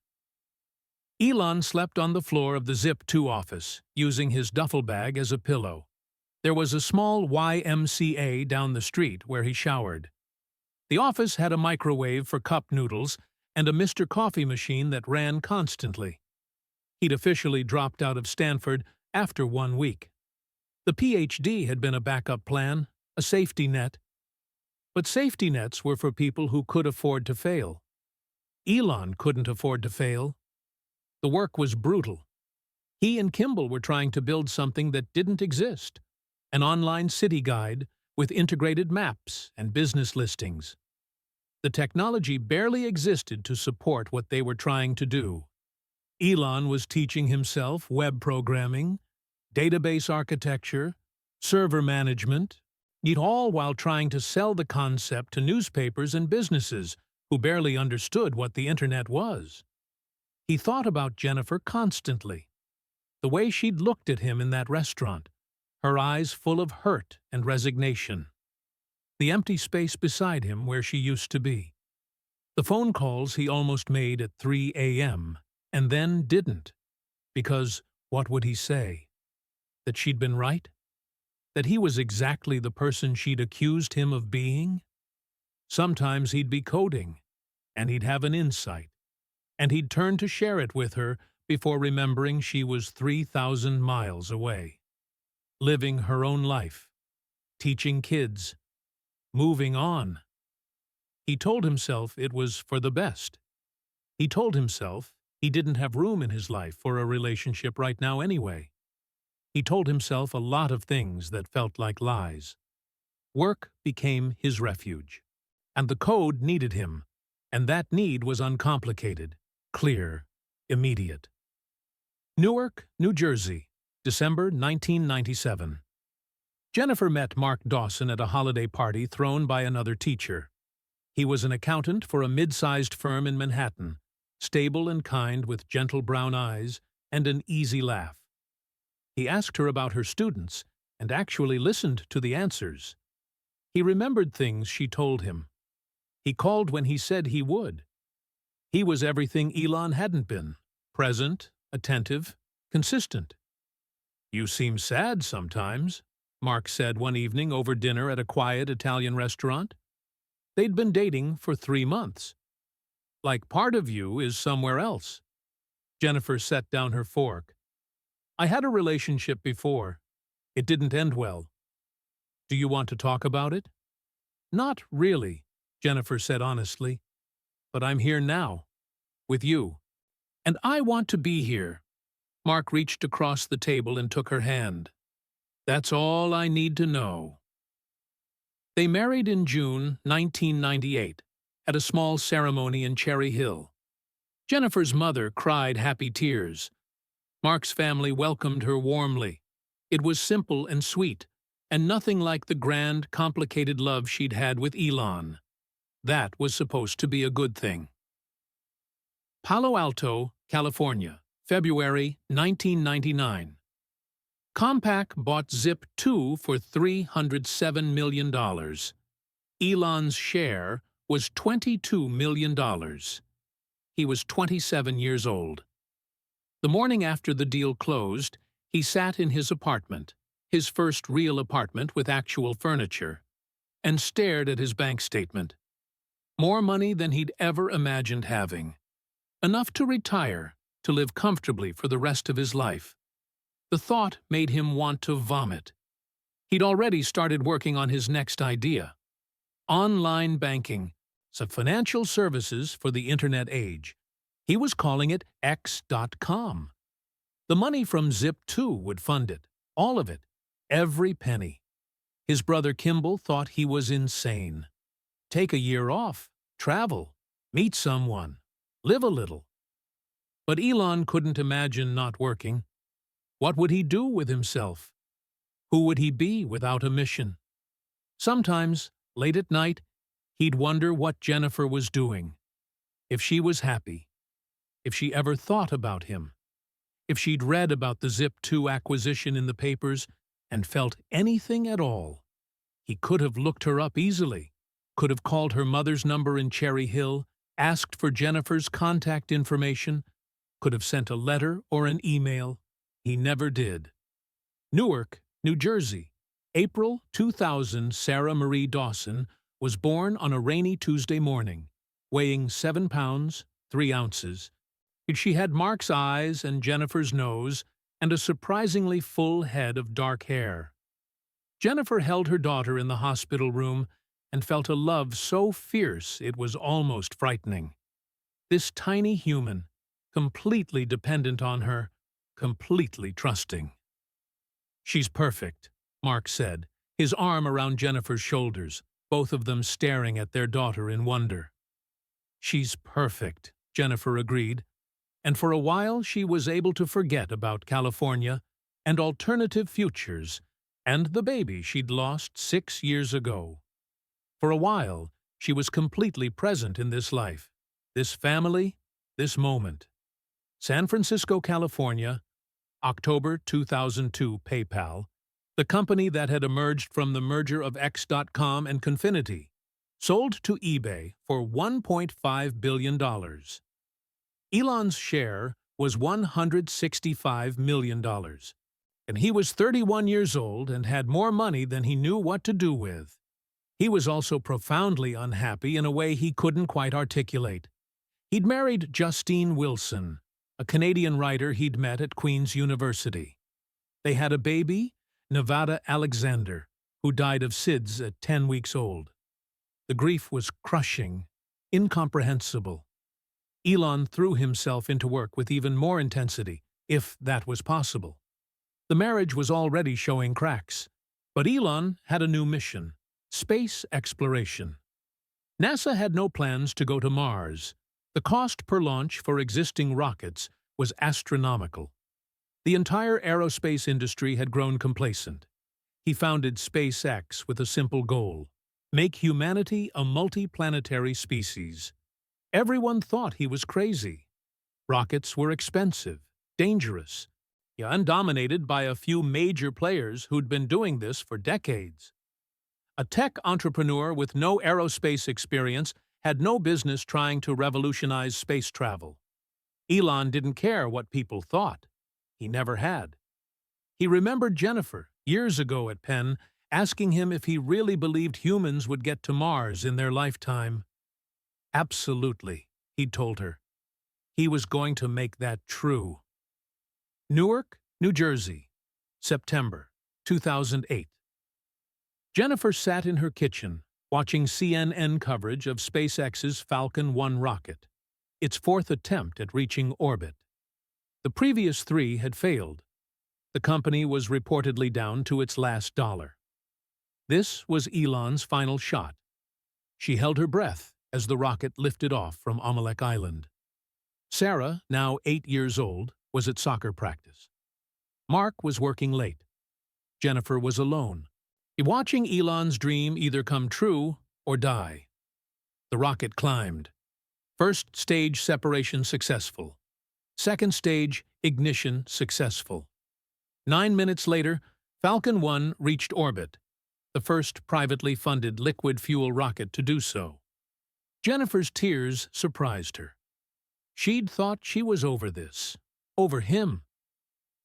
Elon slept on the floor of the Zip 2 office, using his duffel bag as a pillow. There was a small YMCA down the street where he showered. The office had a microwave for cup noodles and a Mr. Coffee machine that ran constantly. He'd officially dropped out of Stanford after 1 week. The PhD had been a backup plan, a safety net. But safety nets were for people who could afford to fail. Elon couldn't afford to fail. The work was brutal. He and Kimball were trying to build something that didn't exist, an online city guide with integrated maps and business listings. The technology barely existed to support what they were trying to do. Elon was teaching himself web programming, database architecture, server management, all while trying to sell the concept to newspapers and businesses who barely understood what the internet was. He thought about Jennifer constantly, the way she'd looked at him in that restaurant, her eyes full of hurt and resignation, the empty space beside him where she used to be, the phone calls he almost made at 3 a.m. and then didn't, because what would he say? That she'd been right? That he was exactly the person she'd accused him of being? Sometimes he'd be coding, and he'd have an insight, and he'd turn to share it with her before remembering she was 3,000 miles away, living her own life, teaching kids, moving on. He told himself it was for the best. He told himself he didn't have room in his life for a relationship right now anyway. He told himself a lot of things that felt like lies. Work became his refuge, and the code needed him, and that need was uncomplicated, clear, immediate. Newark, New Jersey, December 1997. Jennifer met Mark Dawson at a holiday party thrown by another teacher. He was an accountant for a mid-sized firm in Manhattan, stable and kind with gentle brown eyes and an easy laugh. He asked her about her students and actually listened to the answers. He remembered things she told him. He called when he said he would. He was everything Elon hadn't been: present, attentive, consistent. "You seem sad sometimes," Mark said one evening over dinner at a quiet Italian restaurant. They'd been dating for 3 months. "Like part of you is somewhere else." Jennifer set down her fork. "I had a relationship before. It didn't end well. Do you want to talk about it?" "Not really," Jennifer said honestly. "But I'm here now, with you. And I want to be here." Mark reached across the table and took her hand. "That's all I need to know." They married in June 1998 at a small ceremony in Cherry Hill. Jennifer's mother cried happy tears. Mark's family welcomed her warmly. It was simple and sweet, and nothing like the grand, complicated love she'd had with Elon. That was supposed to be a good thing. Palo Alto, California, February 1999. Compaq bought Zip2 for $307 million. Elon's share was $22 million. He was 27 years old. The morning after the deal closed, he sat in his apartment, his first real apartment with actual furniture, and stared at his bank statement. More money than he'd ever imagined having. Enough to retire, to live comfortably for the rest of his life. The thought made him want to vomit. He'd already started working on his next idea. Online banking, some financial services for the internet age. He was calling it X.com. The money from Zip2 would fund it, all of it, every penny. His brother Kimball thought he was insane. Take a year off, travel, meet someone, live a little. But Elon couldn't imagine not working. What would he do with himself? Who would he be without a mission? Sometimes, late at night, he'd wonder what Jennifer was doing. If she was happy. If she ever thought about him. If she'd read about the Zip2 acquisition in the papers and felt anything at all. He could have looked her up easily, could have called her mother's number in Cherry Hill, asked for Jennifer's contact information, could have sent a letter or an email. He never did. Newark, New Jersey, April 2000. Sarah Marie Dawson was born on a rainy Tuesday morning, weighing 7 pounds, 3 ounces. She had Mark's eyes and Jennifer's nose and a surprisingly full head of dark hair. Jennifer held her daughter in the hospital room and felt a love so fierce it was almost frightening. This tiny human, completely dependent on her, completely trusting. "She's perfect," Mark said, his arm around Jennifer's shoulders, both of them staring at their daughter in wonder. "She's perfect," Jennifer agreed, and for a while she was able to forget about California and alternative futures and the baby she'd lost 6 years ago. For a while, she was completely present in this life, this family, this moment. San Francisco, California, October 2002. PayPal, the company that had emerged from the merger of X.com and Confinity, sold to eBay for $1.5 billion. Elon's share was $165 million, and he was 31 years old and had more money than he knew what to do with. He was also profoundly unhappy in a way he couldn't quite articulate. He'd married Justine Wilson, a Canadian writer he'd met at Queen's University. They had a baby, Nevada Alexander, who died of SIDS at 10 weeks old. The grief was crushing, incomprehensible. Elon threw himself into work with even more intensity, if that was possible. The marriage was already showing cracks, but Elon had a new mission: space exploration. NASA had no plans to go to Mars. The cost per launch for existing rockets was astronomical. The entire aerospace industry had grown complacent. He founded SpaceX with a simple goal: make humanity a multi-planetary species. Everyone thought he was crazy. Rockets were expensive, dangerous, yeah, and dominated by a few major players who'd been doing this for decades. A tech entrepreneur with no aerospace experience had no business trying to revolutionize space travel. Elon didn't care what people thought. He never had. He remembered Jennifer, years ago at Penn, asking him if he really believed humans would get to Mars in their lifetime. Absolutely, he'd told her. He was going to make that true. Newark, New Jersey, September 2008. Jennifer sat in her kitchen, watching CNN coverage of SpaceX's Falcon 1 rocket, its fourth attempt at reaching orbit. The previous three had failed. The company was reportedly down to its last dollar. This was Elon's final shot. She held her breath as the rocket lifted off from Amalek Island. Sarah, now 8 years old, was at soccer practice. Mark was working late. Jennifer was alone, watching Elon's dream either come true or die. The rocket climbed. First stage separation successful. Second stage ignition successful. 9 minutes later, Falcon 1 reached orbit, the first privately funded liquid fuel rocket to do so. Jennifer's tears surprised her. She'd thought she was over this, over him.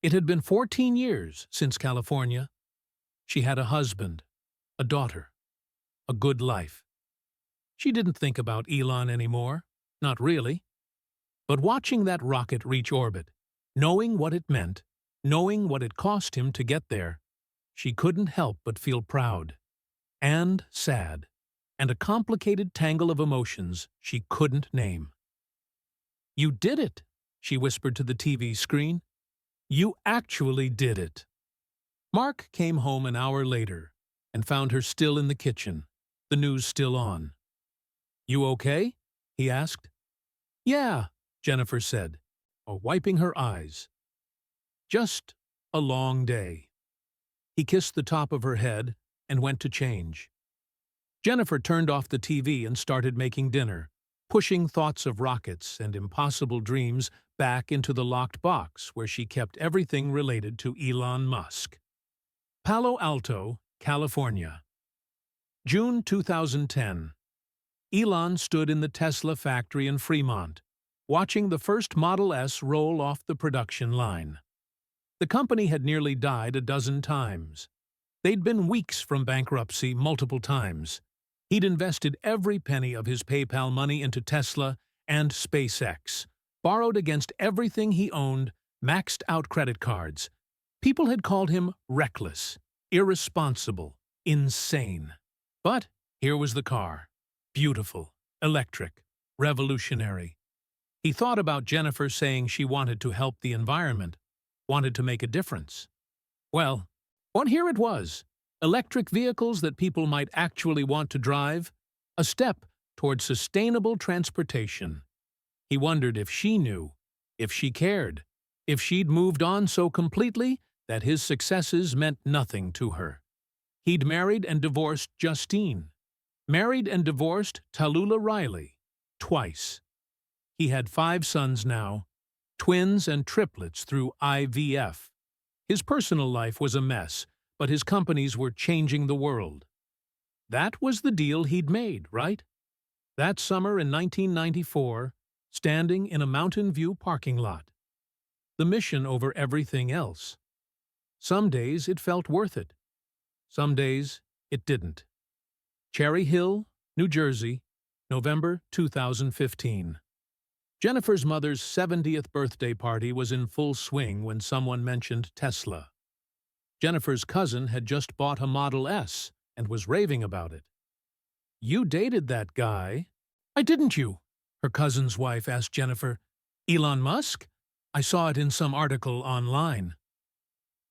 It had been 14 years since California. She had a husband, a daughter, a good life. She didn't think about Elon anymore, not really. But watching that rocket reach orbit, knowing what it meant, knowing what it cost him to get there, she couldn't help but feel proud and sad, and a complicated tangle of emotions she couldn't name. "You did it," she whispered to the TV screen. "You actually did it." Mark came home an hour later and found her still in the kitchen, the news still on. "You okay?" he asked. "Yeah," Jennifer said, wiping her eyes. "Just a long day." He kissed the top of her head and went to change. Jennifer turned off the TV and started making dinner, pushing thoughts of rockets and impossible dreams back into the locked box where she kept everything related to Elon Musk. Palo Alto, California. June 2010. Elon stood in the Tesla factory in Fremont, watching the first Model S roll off the production line. The company had nearly died a dozen times. They'd been weeks from bankruptcy multiple times. He'd invested every penny of his PayPal money into Tesla and SpaceX, borrowed against everything he owned, maxed out credit cards. People had called him reckless, irresponsible, insane. But here was the car. Beautiful, electric, revolutionary. He thought about Jennifer saying she wanted to help the environment, wanted to make a difference. Well, here it was. Electric vehicles that people might actually want to drive, a step toward sustainable transportation. He wondered if she knew, if she cared, if she'd moved on so completely that his successes meant nothing to her. He'd married and divorced Justine, married and divorced Tallulah Riley, twice. He had 5 sons now, twins and triplets through IVF. His personal life was a mess, but his companies were changing the world. That was the deal he'd made, right? That summer in 1994, standing in a Mountain View parking lot. The mission over everything else. Some days it felt worth it. Some days it didn't. Cherry Hill, New Jersey, November 2015. Jennifer's mother's 70th birthday party was in full swing when someone mentioned Tesla. Jennifer's cousin had just bought a Model S and was raving about it. "You dated that guy." "I didn't you?" her cousin's wife asked Jennifer. "Elon Musk? I saw it in some article online."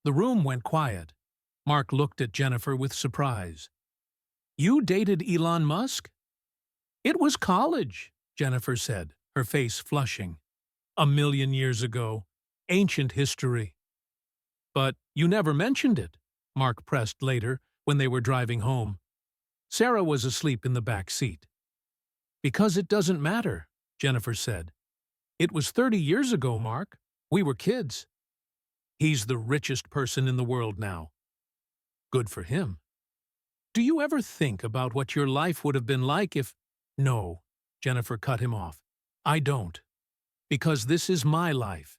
The room went quiet. Mark looked at Jennifer with surprise. "You dated Elon Musk?" "It was college," Jennifer said, her face flushing. "A million years ago. Ancient history." "But you never mentioned it," Mark pressed later when they were driving home. Sarah was asleep in the back seat. "Because it doesn't matter," Jennifer said. It was 30 years ago, Mark. We were kids. He's the richest person in the world now. Good for him. Do you ever think about what your life would have been like if— No, Jennifer cut him off. I don't. Because this is my life.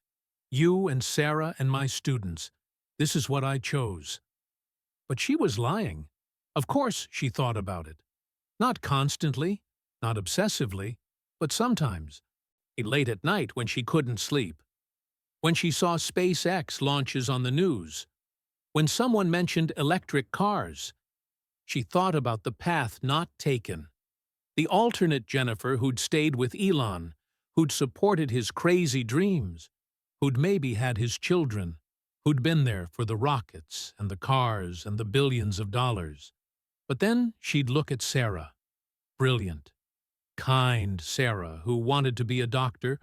You and Sarah and my students. This is what I chose. But she was lying. Of course she thought about it. Not constantly, not obsessively, but sometimes. Late at night when she couldn't sleep. When she saw SpaceX launches on the news. When someone mentioned electric cars. She thought about the path not taken. The alternate Jennifer who'd stayed with Elon, who'd supported his crazy dreams, who'd maybe had his children, who'd been there for the rockets and the cars and the billions of dollars. But then she'd look at Sarah. Brilliant, kind Sarah who wanted to be a doctor,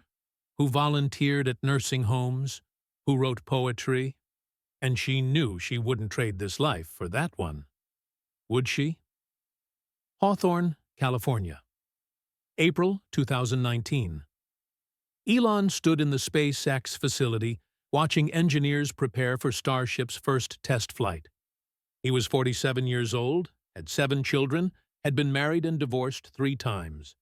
who volunteered at nursing homes, who wrote poetry, and she knew she wouldn't trade this life for that one. Would she? Hawthorne, California. April 2019. Elon stood in the SpaceX facility watching engineers prepare for Starship's first test flight. He was 47 years old, had 7 children, had been married and divorced 3 times,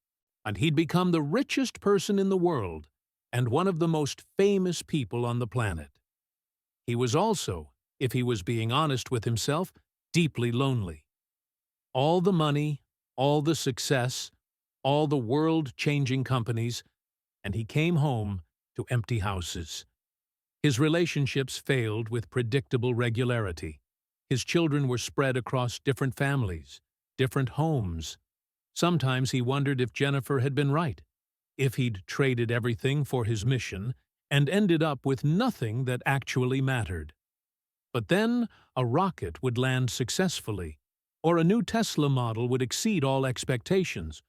and he'd become the richest person in the world and one of the most famous people on the planet. He was also, if he was being honest with himself, deeply lonely. All the money, all the success, all the world-changing companies, and he came home to empty houses. His relationships failed with predictable regularity. His children were spread across different families, different homes. Sometimes he wondered if Jennifer had been right, if he'd traded everything for his mission and ended up with nothing that actually mattered. But then a rocket would land successfully, or a new Tesla model would exceed all expectations,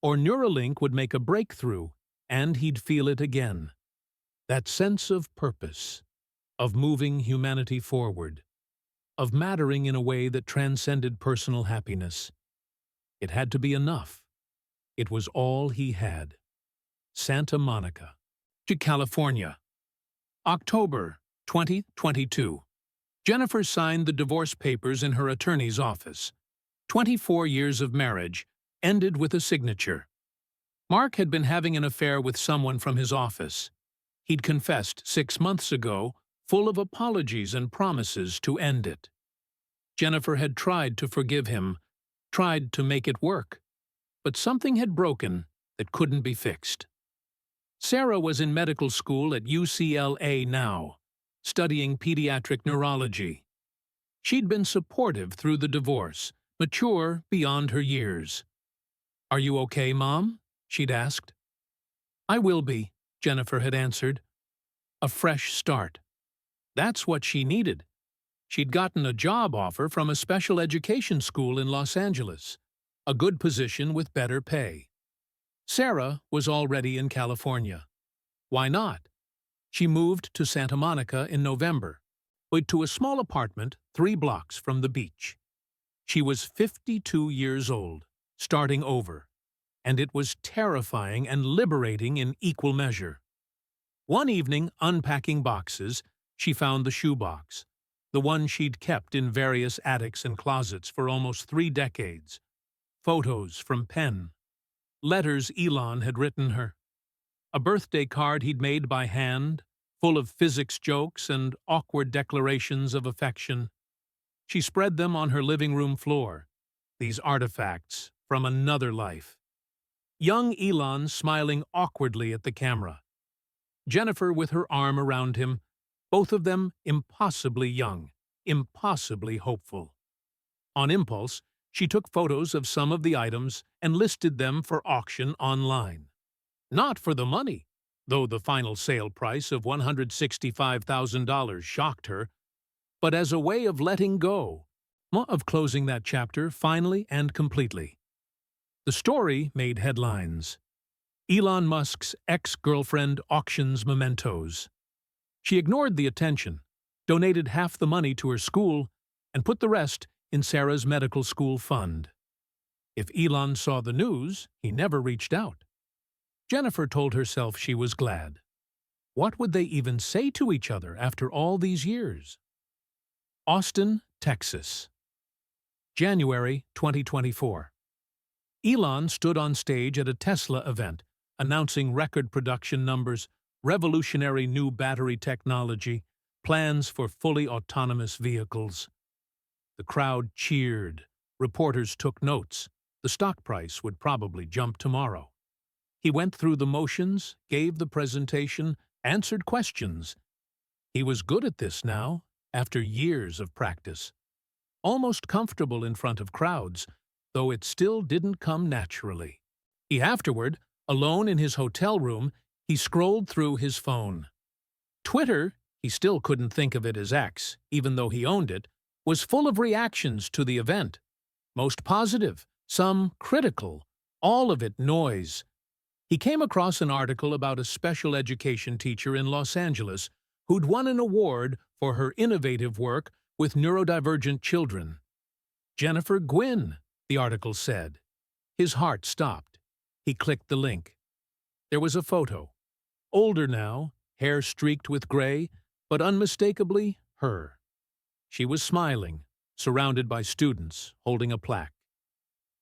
or Neuralink would make a breakthrough, and he'd feel it again. That sense of purpose, of moving humanity forward, of mattering in a way that transcended personal happiness. It had to be enough. It was all he had. Santa Monica, to California. October 2022. Jennifer signed the divorce papers in her attorney's office. 24 years of marriage ended with a signature. Mark had been having an affair with someone from his office. He'd confessed 6 months ago, full of apologies and promises to end it. Jennifer had tried to forgive him, tried to make it work, but something had broken that couldn't be fixed. Sarah was in medical school at UCLA now, studying pediatric neurology. She'd been supportive through the divorce, mature beyond her years. "Are you okay, Mom?" she'd asked. "I will be," Jennifer had answered. A fresh start. That's what she needed. She'd gotten a job offer from a special education school in Los Angeles, a good position with better pay. Sarah was already in California. Why not? She moved to Santa Monica in November, but to a small apartment 3 blocks from the beach. She was 52 years old, starting over, and it was terrifying and liberating in equal measure. One evening, unpacking boxes, she found the shoebox, the one she'd kept in various attics and closets for almost 3 decades. Photos from Penn. Letters Elon had written her. A birthday card he'd made by hand, full of physics jokes and awkward declarations of affection. She spread them on her living room floor, these artifacts from another life. Young Elon smiling awkwardly at the camera. Jennifer with her arm around him, both of them impossibly young, impossibly hopeful. On impulse, she took photos of some of the items and listed them for auction online. Not for the money, though the final sale price of $165,000 shocked her, but as a way of letting go, of closing that chapter finally and completely. The story made headlines. Elon Musk's ex-girlfriend auctions mementos. She ignored the attention, donated half the money to her school, and put the rest in Sarah's medical school fund. If Elon saw the news, he never reached out. Jennifer told herself she was glad. What would they even say to each other after all these years? Austin, Texas. January 2024. Elon stood on stage at a Tesla event, announcing record production numbers, revolutionary new battery technology, plans for fully autonomous vehicles. The crowd cheered. Reporters took notes. The stock price would probably jump tomorrow. He went through the motions, gave the presentation, answered questions. He was good at this now, after years of practice. Almost comfortable in front of crowds, though it still didn't come naturally. Afterward, alone in his hotel room, he scrolled through his phone. Twitter, he still couldn't think of it as X, even though he owned it, was full of reactions to the event. Most positive, some critical, all of it noise. He came across an article about a special education teacher in Los Angeles who'd won an award for her innovative work with neurodivergent children. Jennifer Gwynn, the article said. His heart stopped. He clicked the link. There was a photo. Older now, hair streaked with gray, but unmistakably her. She was smiling, surrounded by students, holding a plaque.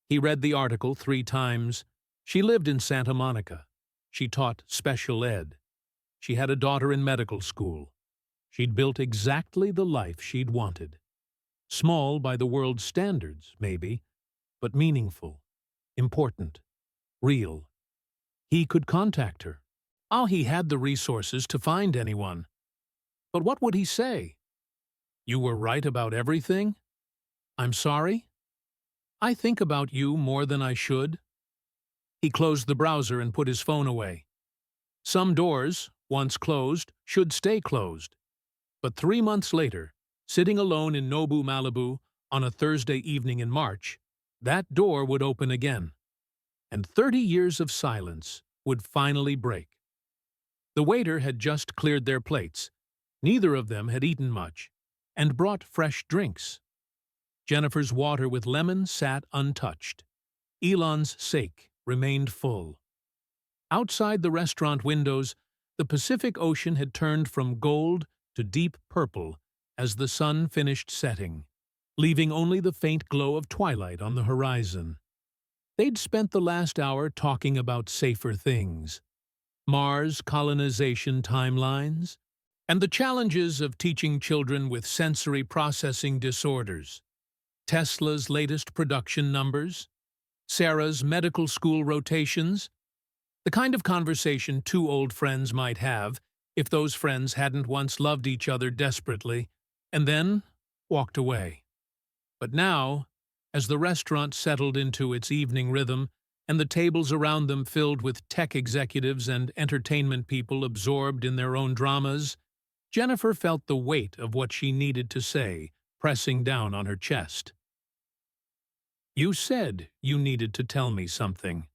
He read the article 3 times. She lived in Santa Monica. She taught special ed. She had a daughter in medical school. She'd built exactly the life she'd wanted. Small by the world's standards, maybe, but meaningful, important, real. He could contact her. He had the resources to find anyone. But what would he say? You were right about everything? I'm sorry? I think about you more than I should. He closed the browser and put his phone away. Some doors, once closed, should stay closed. But 3 months later, sitting alone in Nobu, Malibu, on a Thursday evening in March, that door would open again. And 30 years of silence would finally break. The waiter had just cleared their plates. Neither of them had eaten much, and brought fresh drinks. Jennifer's water with lemon sat untouched. Elon's sake remained full. Outside the restaurant windows, the Pacific Ocean had turned from gold to deep purple as the sun finished setting, leaving only the faint glow of twilight on the horizon. They'd spent the last hour talking about safer things, Mars colonization timelines, and the challenges of teaching children with sensory processing disorders, Tesla's latest production numbers, Sarah's medical school rotations, the kind of conversation 2 old friends might have if those friends hadn't once loved each other desperately and then walked away. But now, as the restaurant settled into its evening rhythm and the tables around them filled with tech executives and entertainment people absorbed in their own dramas, Jennifer felt the weight of what she needed to say pressing down on her chest. You said you needed to tell me something,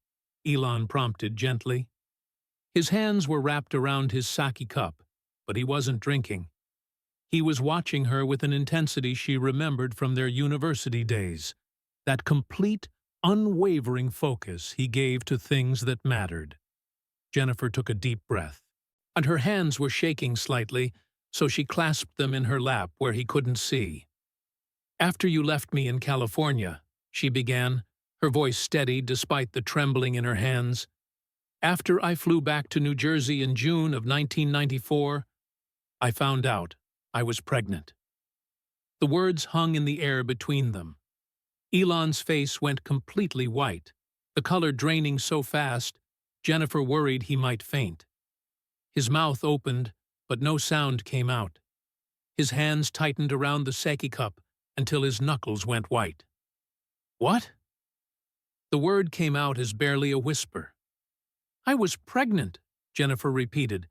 Elon prompted gently. His hands were wrapped around his sake cup, but he wasn't drinking. He was watching her with an intensity she remembered from their university days, that complete, unwavering focus he gave to things that mattered. Jennifer took a deep breath, and her hands were shaking slightly, so she clasped them in her lap where he couldn't see. After you left me in California, she began, her voice steady despite the trembling in her hands. After I flew back to New Jersey in June of 1994, I found out I was pregnant. The words hung in the air between them. Elon's face went completely white, the color draining so fast, Jennifer worried he might faint. His mouth opened, but no sound came out. His hands tightened around the sake cup until his knuckles went white. What? The word came out as barely a whisper. I was pregnant, Jennifer repeated,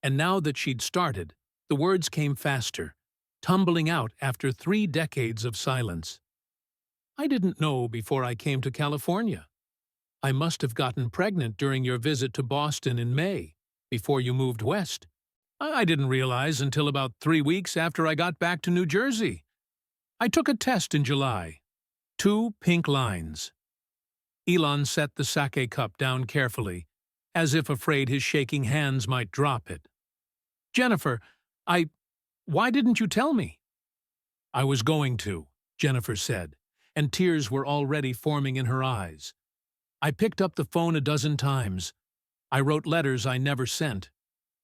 and now that she'd started, the words came faster, tumbling out after 3 decades of silence. I didn't know before I came to California. I must have gotten pregnant during your visit to Boston in May, before you moved west. I didn't realize until about 3 weeks after I got back to New Jersey. I took a test in July. 2 pink lines. Elon set the sake cup down carefully, as if afraid his shaking hands might drop it. "Jennifer, why didn't you tell me?" "I was going to," Jennifer said, and tears were already forming in her eyes. "I picked up the phone a dozen times. I wrote letters I never sent.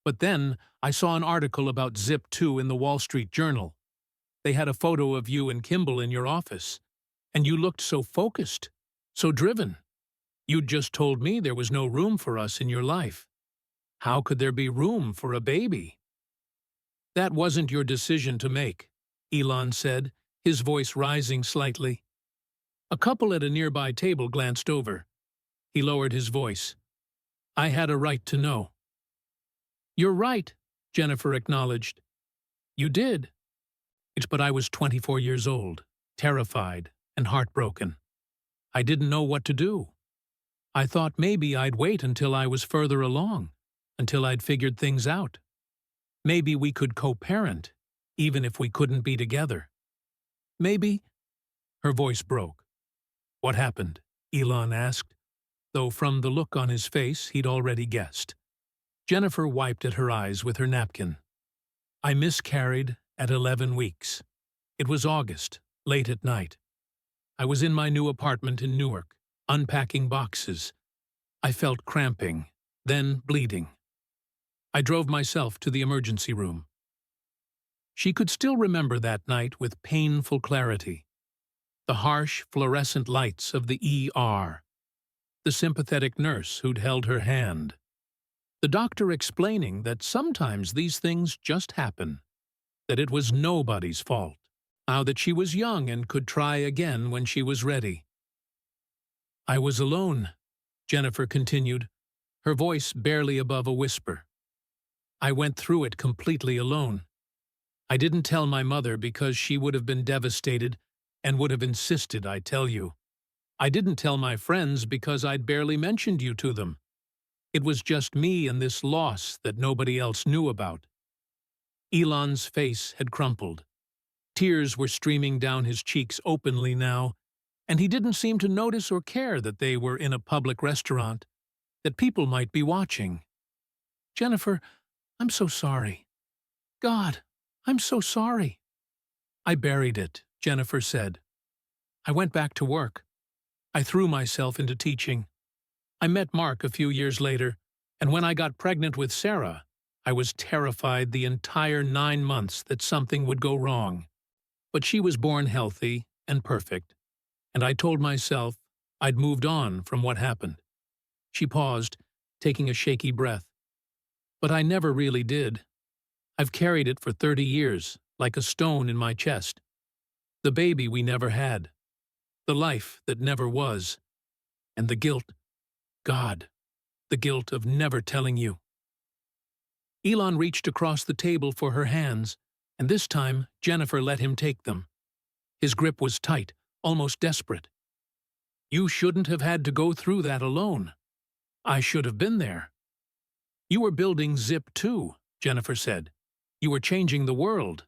But then I saw an article about Zip 2 in the Wall Street Journal. They had a photo of you and Kimball in your office, and you looked so focused, so driven. You'd just told me there was no room for us in your life. How could there be room for a baby?" "That wasn't your decision to make," Elon said, his voice rising slightly. A couple at a nearby table glanced over. He lowered his voice. "I had a right to know." "You're right," Jennifer acknowledged. "You did. But I was 24 years old, terrified and heartbroken. I didn't know what to do. I thought maybe I'd wait until I was further along, until I'd figured things out. Maybe we could co-parent, even if we couldn't be together. Maybe—" Her voice broke. "What happened?" Elon asked, though from the look on his face he'd already guessed. Jennifer wiped at her eyes with her napkin. "I miscarried at 11 weeks. It was August, late at night. I was in my new apartment in Newark, unpacking boxes. I felt cramping, then bleeding. I drove myself to the emergency room." She could still remember that night with painful clarity. The harsh, fluorescent lights of the ER. The sympathetic nurse who'd held her hand. The doctor explaining that sometimes these things just happen, that it was nobody's fault, now that she was young and could try again when she was ready. "I was alone," Jennifer continued, her voice barely above a whisper. "I went through it completely alone. I didn't tell my mother because she would have been devastated and would have insisted I tell you. I didn't tell my friends because I'd barely mentioned you to them. It was just me and this loss that nobody else knew about." Elon's face had crumpled. Tears were streaming down his cheeks openly now, and he didn't seem to notice or care that they were in a public restaurant, that people might be watching. "Jennifer, I'm so sorry. God, I'm so sorry." "I buried it," Jennifer said. "I went back to work. I threw myself into teaching. I met Mark a few years later, and when I got pregnant with Sarah, I was terrified the entire 9 months that something would go wrong. But she was born healthy and perfect, and I told myself I'd moved on from what happened." She paused, taking a shaky breath. "But I never really did. I've carried it for 30 years, like a stone in my chest. The baby we never had. The life that never was. And the guilt. God, the guilt of never telling you." Elon reached across the table for her hands, and this time Jennifer let him take them. His grip was tight, almost desperate. "You shouldn't have had to go through that alone. I should have been there." "You were building Zip 2, Jennifer said. "You were changing the world."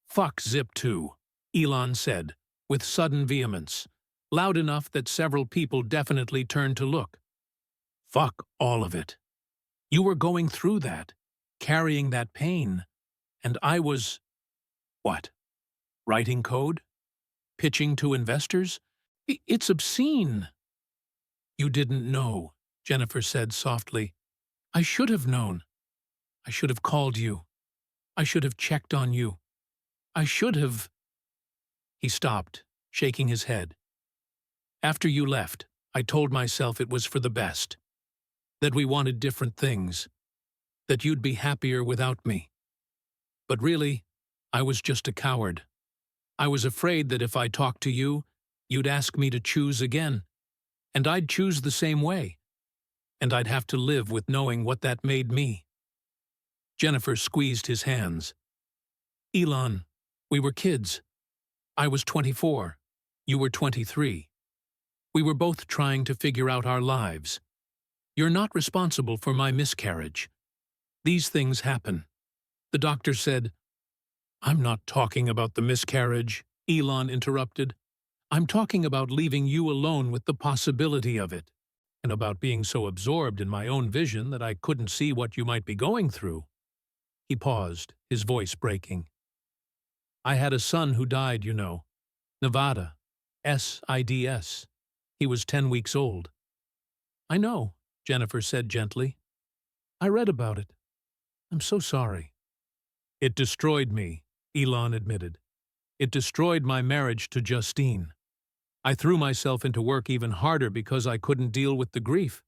"Fuck Zip 2, Elon said, with sudden vehemence, loud enough that several people definitely turned to look. "Fuck all of it. You were going through that, carrying that pain, and I was—" "What? Writing code? Pitching to investors? It's obscene." "You didn't know," Jennifer said softly. "I should have known. I should have called you. I should have checked on you. I should have—" He stopped, shaking his head. "After you left, I told myself it was for the best. That we wanted different things. That you'd be happier without me. But really, I was just a coward. I was afraid that if I talked to you, you'd ask me to choose again. And I'd choose the same way. And I'd have to live with knowing what that made me." Jennifer squeezed his hands. "Elon, we were kids. I was 24. You were 23. We were both trying to figure out our lives. You're not responsible for my miscarriage. These things happen." The doctor said. "I'm not talking about the miscarriage," Elon interrupted. "I'm talking about leaving you alone with the possibility of it. and about being so absorbed in my own vision that I couldn't see what you might be going through." He paused, his voice breaking. "I had a son who died, you know. Nevada. SIDS. He was 10 weeks old." "I know," Jennifer said gently. "I read about it. I'm so sorry." "It destroyed me," Elon admitted. "It destroyed my marriage to Justine. I threw myself into work even harder because I couldn't deal with the grief.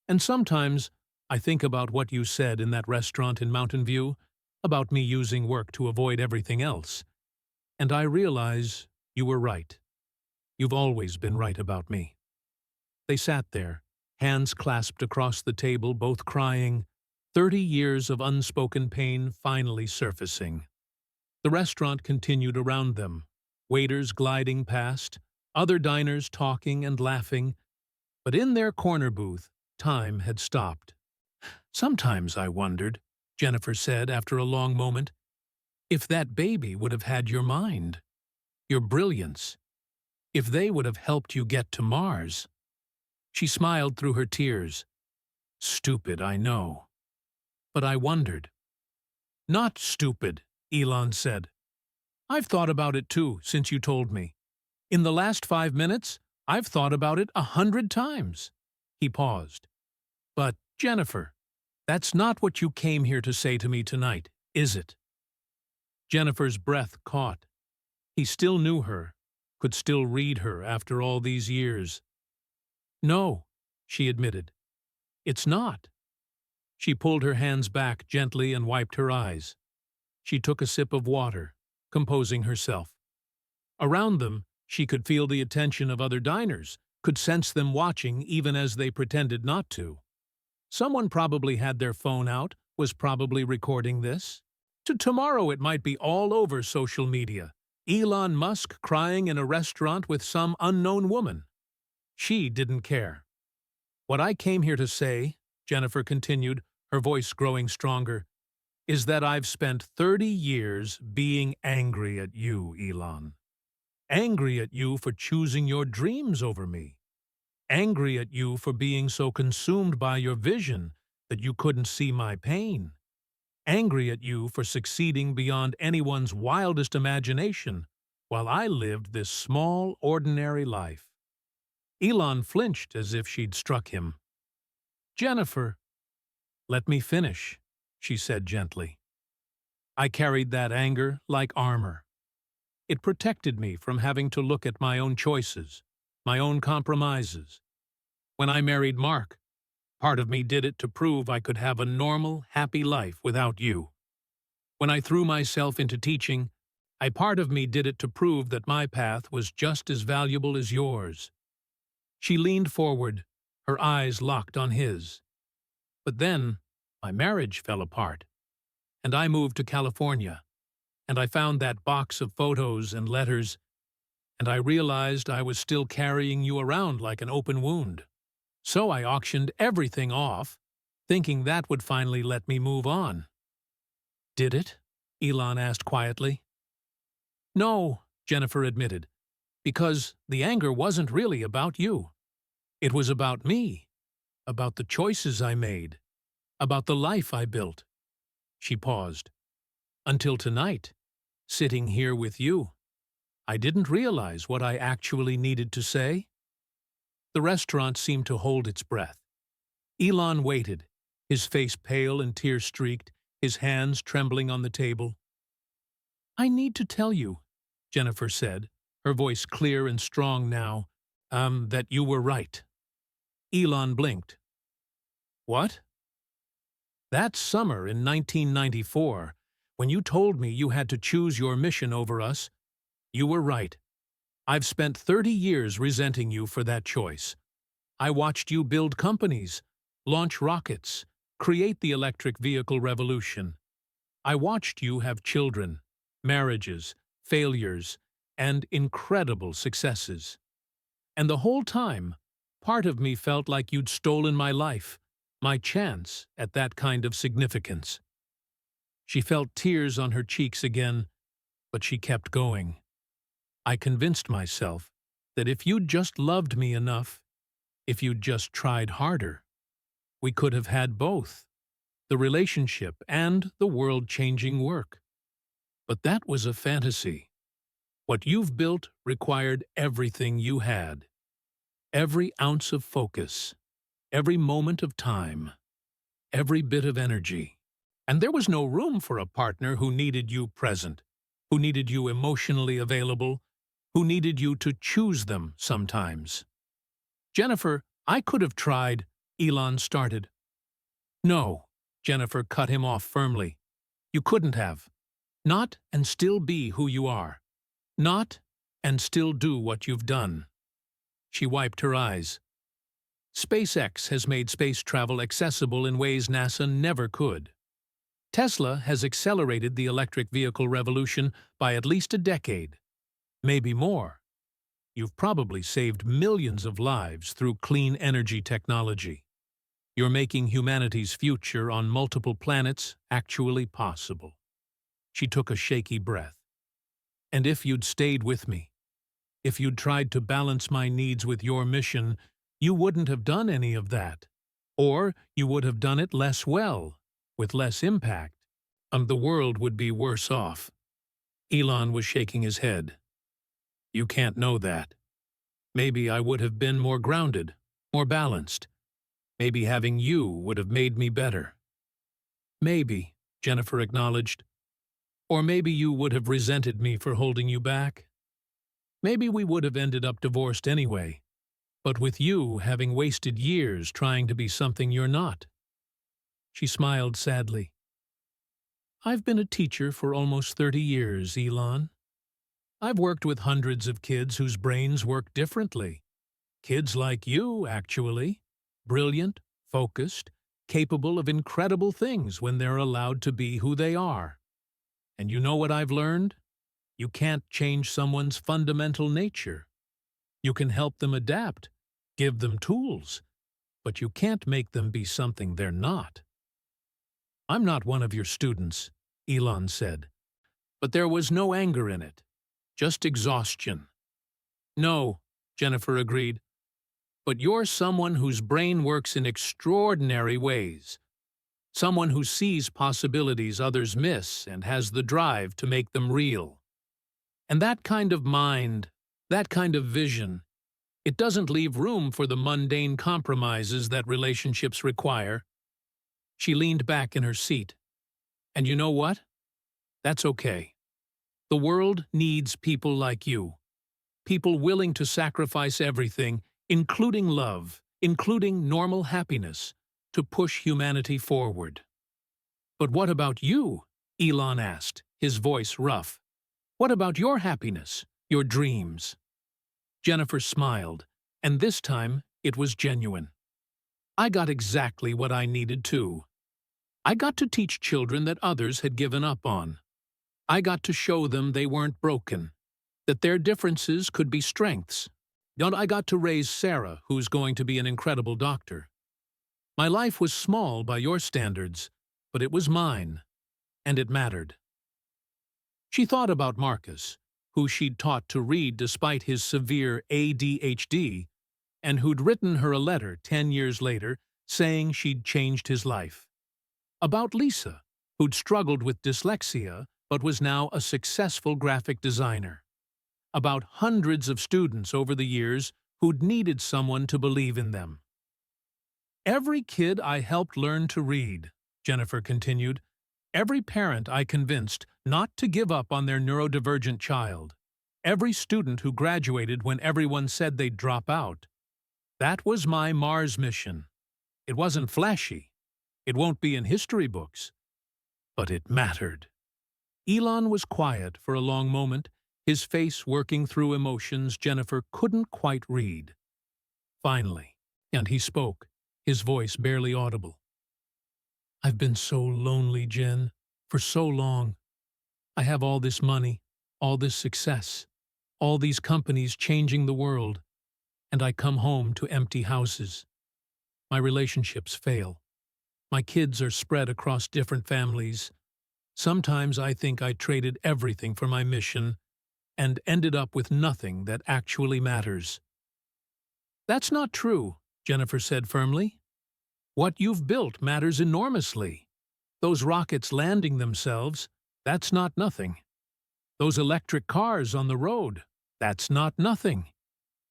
And sometimes I think about what you said in that restaurant in Mountain View, about me using work to avoid everything else. And I realize you were right. You've always been right about me." They sat there, hands clasped across the table, both crying, 30 years of unspoken pain finally surfacing. The restaurant continued around them, waiters gliding past, other diners talking and laughing, but in their corner booth, time had stopped. "Sometimes I wondered," Jennifer said after a long moment, "if that baby would have had your mind, your brilliance, if they would have helped you get to Mars." She smiled through her tears. "Stupid, I know. But I wondered." "Not stupid," Elon said. "I've thought about it too, since you told me. In the last 5 minutes, I've thought about it 100 times." He paused. "But, Jennifer, that's not what you came here to say to me tonight, is it?" Jennifer's breath caught. He still knew her, could still read her after all these years. "No," she admitted. "It's not." She pulled her hands back gently and wiped her eyes. She took a sip of water, composing herself. Around them, she could feel the attention of other diners, could sense them watching even as they pretended not to. Someone probably had their phone out, was probably recording this. Tomorrow it might be all over social media. Elon Musk crying in a restaurant with some unknown woman. She didn't care. "What I came here to say," Jennifer continued, her voice growing stronger, "is that I've spent 30 years being angry at you, Elon. Angry at you for choosing your dreams over me. Angry at you for being so consumed by your vision that you couldn't see my pain. Angry at you for succeeding beyond anyone's wildest imagination while I lived this small, ordinary life." Elon flinched as if she'd struck him. "Jennifer." "Let me finish," she said gently. "I carried that anger like armor. It protected me from having to look at my own choices, my own compromises. When I married Mark, part of me did it to prove I could have a normal, happy life without you. When I threw myself into teaching, part of me did it to prove that my path was just as valuable as yours." She leaned forward, her eyes locked on his. "But then, my marriage fell apart, and I moved to California, and I found that box of photos and letters, and I realized I was still carrying you around like an open wound. So I auctioned everything off, thinking that would finally let me move on." "Did it?" Elon asked quietly. "No," Jennifer admitted, "because the anger wasn't really about you. It was about me, about the choices I made, about the life I built." She paused. "Until tonight, sitting here with you, I didn't realize what I actually needed to say." The restaurant seemed to hold its breath. Elon waited, his face pale and tear-streaked, his hands trembling on the table. "I need to tell you," Jennifer said, her voice clear and strong now, "that you were right." Elon blinked. "What?" "That summer in 1994, when you told me you had to choose your mission over us, you were right. I've spent 30 years resenting you for that choice. I watched you build companies, launch rockets, create the electric vehicle revolution. I watched you have children, marriages, failures, and incredible successes. And the whole time, part of me felt like you'd stolen my life, my chance at that kind of significance." She felt tears on her cheeks again, but she kept going. "I convinced myself that if you'd just loved me enough, If you'd just tried harder, we could have had both, the relationship and the world-changing work. But that was a fantasy. What you've built required everything you had. Every ounce of focus, every moment of time, every bit of energy. And there was no room for a partner who needed you present, who needed you emotionally available, who needed you to choose them sometimes. Jennifer, I could have tried, Elon started. No, Jennifer cut him off firmly. You couldn't have. Not and still be who you are. Not and still do what you've done. She wiped her eyes. SpaceX has made space travel accessible in ways NASA never could. Tesla has accelerated the electric vehicle revolution by at least a decade, maybe more. You've probably saved millions of lives through clean energy technology. You're making humanity's future on multiple planets actually possible. She took a shaky breath. And if you'd stayed with me, if you'd tried to balance my needs with your mission, you wouldn't have done any of that. Or you would have done it less well, with less impact, and the world would be worse off. Elon was shaking his head. You can't know that. Maybe I would have been more grounded, more balanced. Maybe having you would have made me better. Maybe, Jennifer acknowledged. Or maybe you would have resented me for holding you back. Maybe we would have ended up divorced anyway, but with you having wasted years trying to be something you're not. She smiled sadly. I've been a teacher for almost 30 years, Elon. I've worked with hundreds of kids whose brains work differently. Kids like you, actually. Brilliant, focused, capable of incredible things when they're allowed to be who they are. And you know what I've learned? You can't change someone's fundamental nature. You can help them adapt, give them tools, but you can't make them be something they're not. I'm not one of your students, Elon said, but there was no anger in it, just exhaustion. No, Jennifer agreed, but you're someone whose brain works in extraordinary ways, someone who sees possibilities others miss and has the drive to make them real. And that kind of mind, that kind of vision, it doesn't leave room for the mundane compromises that relationships require. She leaned back in her seat. And you know what? That's okay. The world needs people like you. People willing to sacrifice everything, including love, including normal happiness, to push humanity forward. But what about you? Elon asked, his voice rough. What about your happiness, your dreams? Jennifer smiled, and this time it was genuine. I got exactly what I needed too. I got to teach children that others had given up on. I got to show them they weren't broken, that their differences could be strengths. And I got to raise Sarah, who's going to be an incredible doctor. My life was small by your standards, but it was mine, and it mattered. She thought about Marcus, who she'd taught to read despite his severe ADHD, and who'd written her a letter 10 years later saying she'd changed his life. About Lisa, who'd struggled with dyslexia but was now a successful graphic designer. About hundreds of students over the years who'd needed someone to believe in them. Every kid I helped learn to read, Jennifer continued, every parent I convinced not to give up on their neurodivergent child, every student who graduated when everyone said they'd drop out. That was my Mars mission. It wasn't flashy. It won't be in history books. But it mattered. Elon was quiet for a long moment, his face working through emotions Jennifer couldn't quite read. Finally, and he spoke, his voice barely audible. I've been so lonely, Jen, for so long. I have all this money, all this success, all these companies changing the world, and I come home to empty houses. My relationships fail. My kids are spread across different families. Sometimes I think I traded everything for my mission and ended up with nothing that actually matters. That's not true, Jennifer said firmly. What you've built matters enormously. Those rockets landing themselves, that's not nothing. Those electric cars on the road, that's not nothing.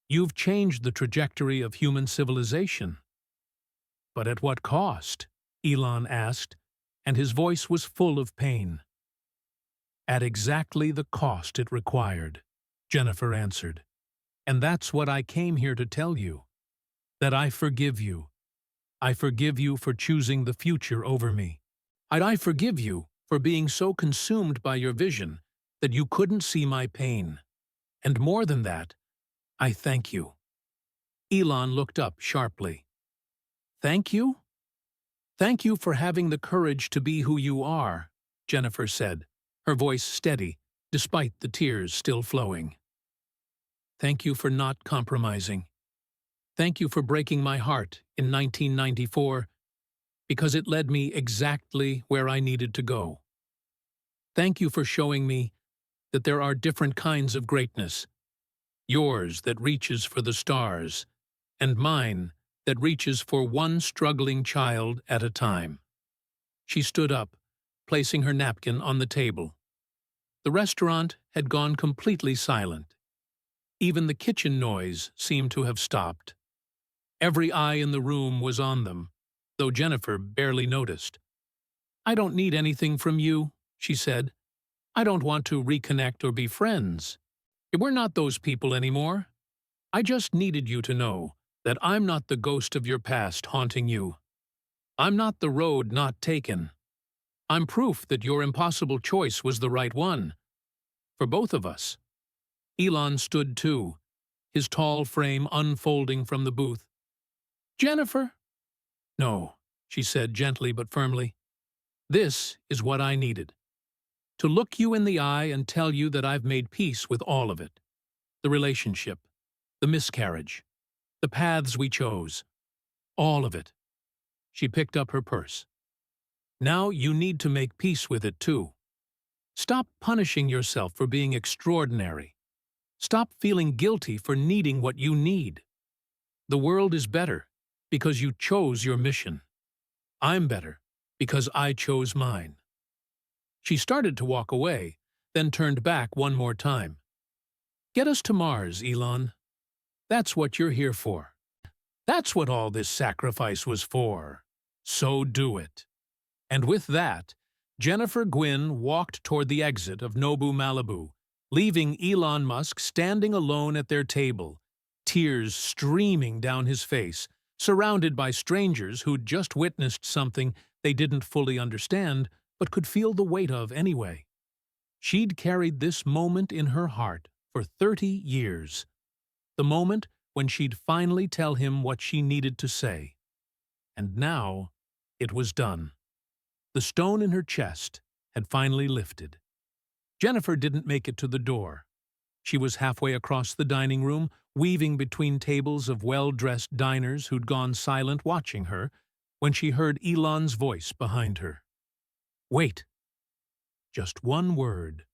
You've changed the trajectory of human civilization. But at what cost? Elon asked, and his voice was full of pain. At exactly the cost it required, Jennifer answered. And that's what I came here to tell you. That I forgive you. I forgive you for choosing the future over me. I forgive you for being so consumed by your vision that you couldn't see my pain. And more than that, I thank you. Elon looked up sharply. Thank you? Thank you for having the courage to be who you are, Jennifer said, her voice steady, despite the tears still flowing. Thank you for not compromising. Thank you for breaking my heart in 1994, because it led me exactly where I needed to go. Thank you for showing me that there are different kinds of greatness. Yours that reaches for the stars, and mine that reaches for one struggling child at a time. She stood up, placing her napkin on the table. The restaurant had gone completely silent. Even the kitchen noise seemed to have stopped. Every eye in the room was on them, though Jennifer barely noticed. I don't need anything from you, she said. I don't want to reconnect or be friends. We're not those people anymore. I just needed you to know that I'm not the ghost of your past haunting you. I'm not the road not taken. I'm proof that your impossible choice was the right one. For both of us. Elon stood too, his tall frame unfolding from the booth. Jennifer? No, she said gently but firmly. This is what I needed. To look you in the eye and tell you that I've made peace with all of it. The relationship, the miscarriage, the paths we chose, all of it. She picked up her purse. Now you need to make peace with it too. Stop punishing yourself for being extraordinary. Stop feeling guilty for needing what you need. The world is better because you chose your mission. I'm better because I chose mine. She started to walk away, then turned back one more time. Get us to Mars, Elon. That's what you're here for. That's what all this sacrifice was for. So do it. And with that, Jennifer Gwynne walked toward the exit of Nobu Malibu, leaving Elon Musk standing alone at their table, tears streaming down his face, surrounded by strangers who'd just witnessed something they didn't fully understand but could feel the weight of anyway. She'd carried this moment in her heart for 30 years, the moment when she'd finally tell him what she needed to say. And now it was done. The stone in her chest had finally lifted. Jennifer didn't make it to the door. She was halfway across the dining room, weaving between tables of well-dressed diners who'd gone silent watching her, when she heard Elon's voice behind her. Wait. Just one word,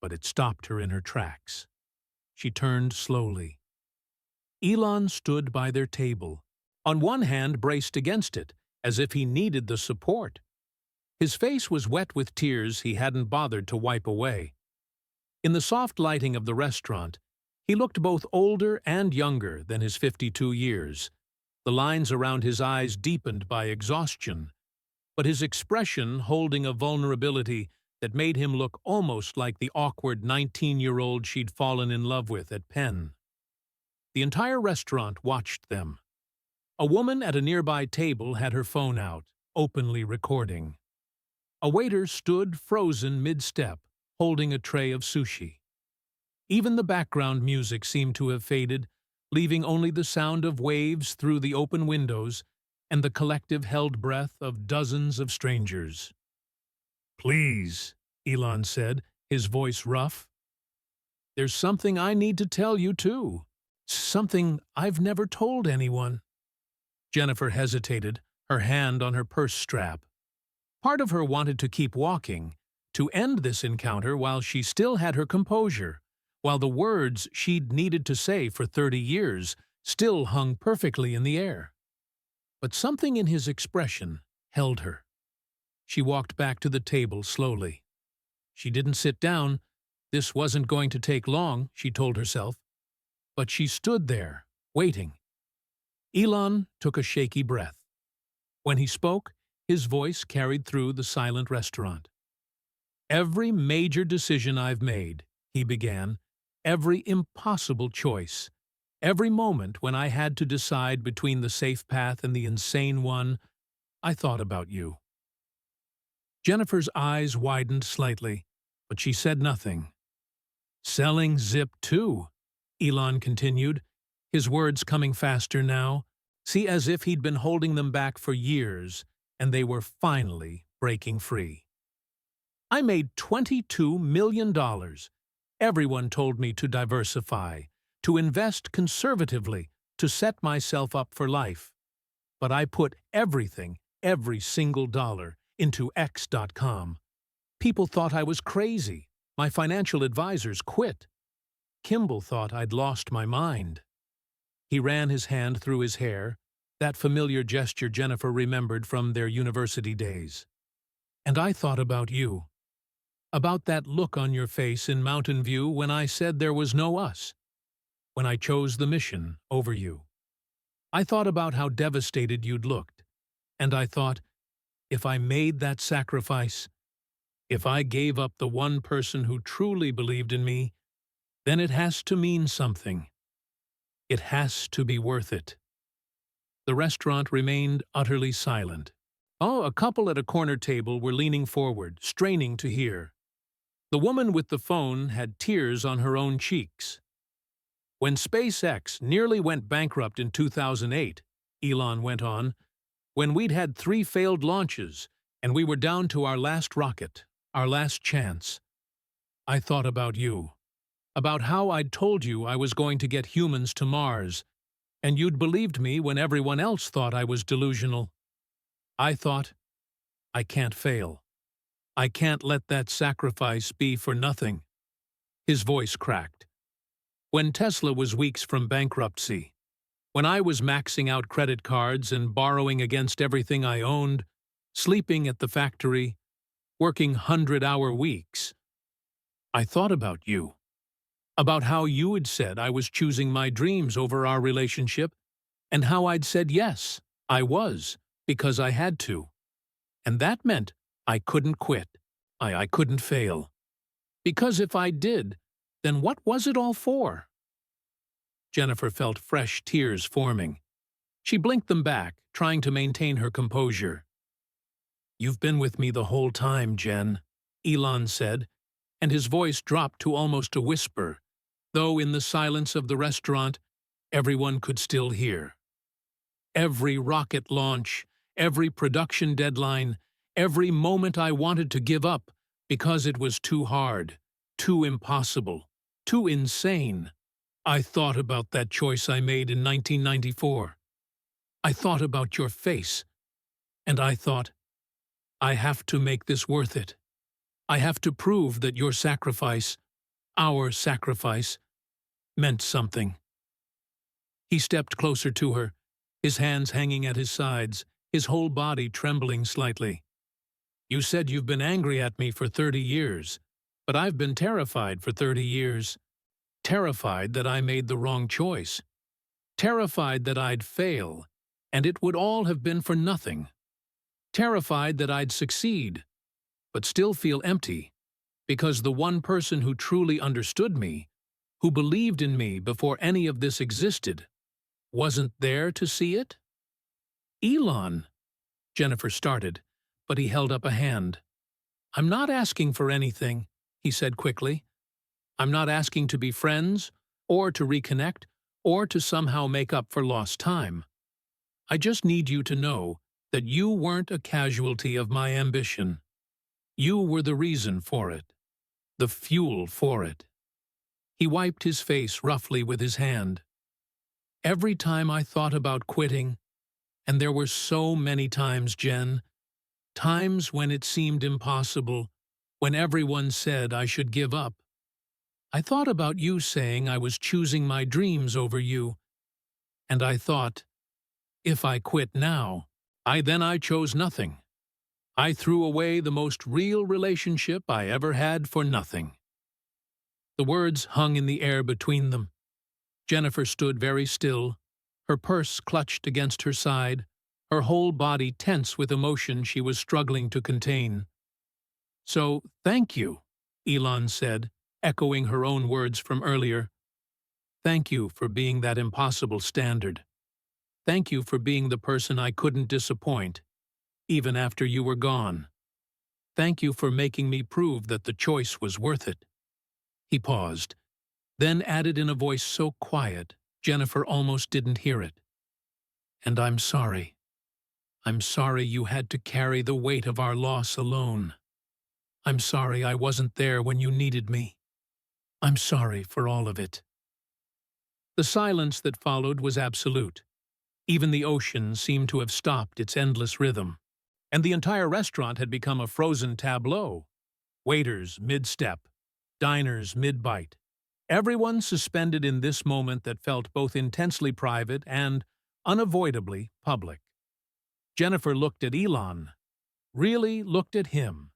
but it stopped her in her tracks. She turned slowly. Elon stood by their table, on one hand braced against it, as if he needed the support. His face was wet with tears he hadn't bothered to wipe away. In the soft lighting of the restaurant, he looked both older and younger than his 52 years. The lines around his eyes deepened by exhaustion, but his expression holding a vulnerability that made him look almost like the awkward 19-year-old she'd fallen in love with at Penn. The entire restaurant watched them. A woman at a nearby table had her phone out, openly recording. A waiter stood frozen mid-step, holding a tray of sushi. Even the background music seemed to have faded, leaving only the sound of waves through the open windows and the collective held breath of dozens of strangers. Please, Elon said, his voice rough. There's something I need to tell you, too. Something I've never told anyone. Jennifer hesitated, her hand on her purse strap. Part of her wanted to keep walking, to end this encounter while she still had her composure, while the words she'd needed to say for 30 years still hung perfectly in the air. but something in his expression held her. She walked back to the table slowly. She didn't sit down. This wasn't going to take long, she told herself. But she stood there, waiting. Elon took a shaky breath. When he spoke, his voice carried through the silent restaurant. "Every major decision I've made," he began, "every impossible choice, every moment when I had to decide between the safe path and the insane one, I thought about you." Jennifer's eyes widened slightly, but she said nothing. "Selling Zip too," Elon continued, his words coming faster now, see as if he'd been holding them back for years, and they were finally breaking free. "I made $22 million. Everyone told me to diversify, to invest conservatively, to set myself up for life. But I put everything, every single dollar, into X.com. People thought I was crazy. My financial advisors quit. Kimball thought I'd lost my mind." He ran his hand through his hair, that familiar gesture Jennifer remembered from their university days. "And I thought about you. About that look on your face in Mountain View when I said there was no us. When I chose the mission over you. I thought about how devastated you'd looked. And I thought, if I made that sacrifice, if I gave up the one person who truly believed in me, then it has to mean something. It has to be worth it." The restaurant remained utterly silent. Oh, a couple at a corner table were leaning forward, straining to hear. The woman with the phone had tears on her own cheeks. "When SpaceX nearly went bankrupt in 2008, Elon went on, when we'd had 3 failed launches and we were down to our last rocket, our last chance, I thought about you, about how I'd told you I was going to get humans to Mars, and you'd believed me when everyone else thought I was delusional. I thought, I can't fail. I can't let that sacrifice be for nothing." His voice cracked. "When Tesla was weeks from bankruptcy, when I was maxing out credit cards and borrowing against everything I owned, sleeping at the factory, working 100-hour weeks, I thought about you. About how you had said I was choosing my dreams over our relationship, and how I'd said yes, I was, because I had to. And that meant I couldn't quit. I couldn't fail. Because if I did, then what was it all for?" Jennifer felt fresh tears forming. She blinked them back, trying to maintain her composure. "You've been with me the whole time, Jen," Elon said, and his voice dropped to almost a whisper, though in the silence of the restaurant, everyone could still hear. "Every rocket launch, every production deadline, every moment I wanted to give up because it was too hard, too impossible, too insane. I thought about that choice I made in 1994. I thought about your face, and I thought, I have to make this worth it. I have to prove that your sacrifice, our sacrifice, meant something." He stepped closer to her, his hands hanging at his sides, his whole body trembling slightly. "You said you've been angry at me for 30 years, but I've been terrified for 30 years. Terrified that I made the wrong choice. Terrified that I'd fail, and it would all have been for nothing. Terrified that I'd succeed, but still feel empty, because the one person who truly understood me, who believed in me before any of this existed, wasn't there to see it?" "Elon," Jennifer started, but he held up a hand. "I'm not asking for anything," he said quickly. "I'm not asking to be friends, or to reconnect, or to somehow make up for lost time. I just need you to know that you weren't a casualty of my ambition. You were the reason for it, the fuel for it." He wiped his face roughly with his hand. "Every time I thought about quitting, and there were so many times, Jen, times when it seemed impossible, when everyone said I should give up, I thought about you saying I was choosing my dreams over you, and I thought, If I quit now, I chose nothing. I threw away the most real relationship I ever had for nothing." The words hung in the air between them. Jennifer stood very still, her purse clutched against her side, her whole body tense with emotion she was struggling to contain. "So, thank you," Elon said, echoing her own words from earlier. "Thank you for being that impossible standard. Thank you for being the person I couldn't disappoint, even after you were gone. Thank you for making me prove that the choice was worth it." He paused, then added in a voice so quiet Jennifer almost didn't hear it. "And I'm sorry. I'm sorry you had to carry the weight of our loss alone. I'm sorry I wasn't there when you needed me. I'm sorry for all of it." The silence that followed was absolute. Even the ocean seemed to have stopped its endless rhythm, and the entire restaurant had become a frozen tableau. Waiters mid-step, diners mid-bite. Everyone suspended in this moment that felt both intensely private and unavoidably public. Jennifer looked at Elon, really looked at him,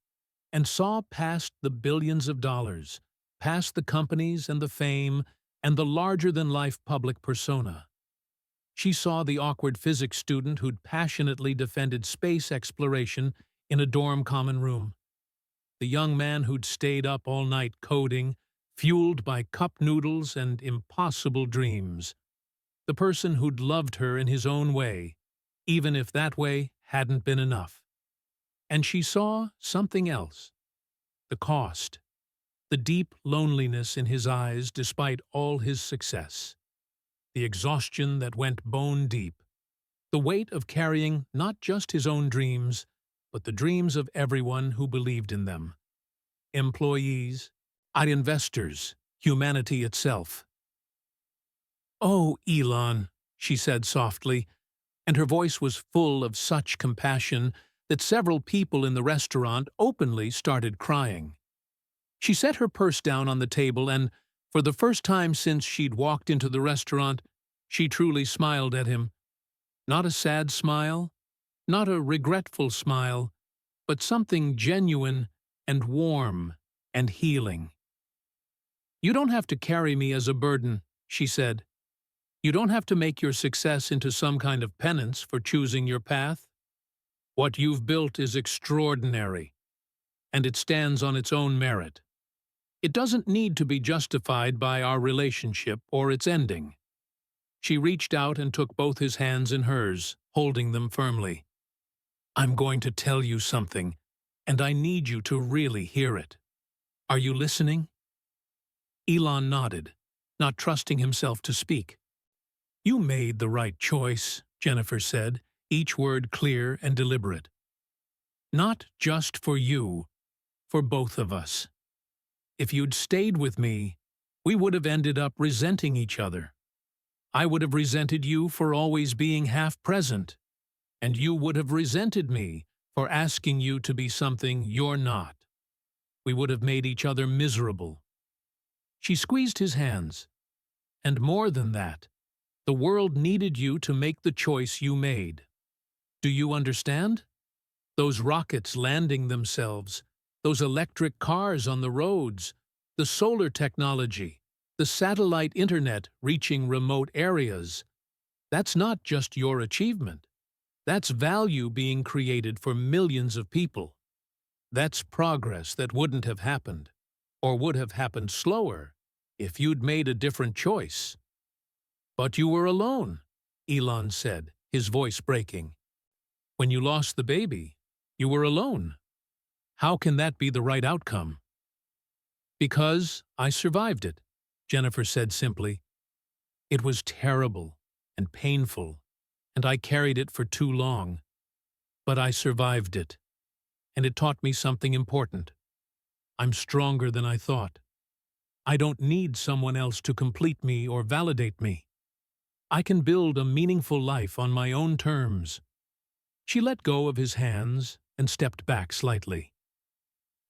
and saw past the billions of dollars, past the companies and the fame and the larger-than-life public persona. She saw the awkward physics student who'd passionately defended space exploration in a dorm common room, the young man who'd stayed up all night coding, fueled by cup noodles and impossible dreams, the person who'd loved her in his own way, even if that way hadn't been enough. And she saw something else: the cost, the deep loneliness in his eyes despite all his success, the exhaustion that went bone deep, the weight of carrying not just his own dreams, but the dreams of everyone who believed in them. Employees, investors, humanity itself. "Oh, Elon," she said softly, and her voice was full of such compassion that several people in the restaurant openly started crying. She set her purse down on the table and, for the first time since she'd walked into the restaurant, she truly smiled at him. Not a sad smile, not a regretful smile, but something genuine and warm and healing. "You don't have to carry me as a burden," she said. "You don't have to make your success into some kind of penance for choosing your path. What you've built is extraordinary, and it stands on its own merit. It doesn't need to be justified by our relationship or its ending." She reached out and took both his hands in hers, holding them firmly. "I'm going to tell you something, and I need you to really hear it. Are you listening?" Elon nodded, not trusting himself to speak. "You made the right choice," Jennifer said, each word clear and deliberate. "Not just for you, for both of us. If you'd stayed with me, we would have ended up resenting each other. I would have resented you for always being half present, and you would have resented me for asking you to be something you're not. We would have made each other miserable." She squeezed his hands. "And more than that, the world needed you to make the choice you made. Do you understand? Those rockets landing themselves, those electric cars on the roads, the solar technology, the satellite internet reaching remote areas. That's not just your achievement. That's value being created for millions of people. That's progress that wouldn't have happened, or would have happened slower, if you'd made a different choice." "But you were alone," Elon said, his voice breaking. "When you lost the baby, you were alone. How can that be the right outcome?" "Because I survived it," Jennifer said simply. "It was terrible and painful, and I carried it for too long. But I survived it, and it taught me something important. I'm stronger than I thought. I don't need someone else to complete me or validate me. I can build a meaningful life on my own terms." She let go of his hands and stepped back slightly.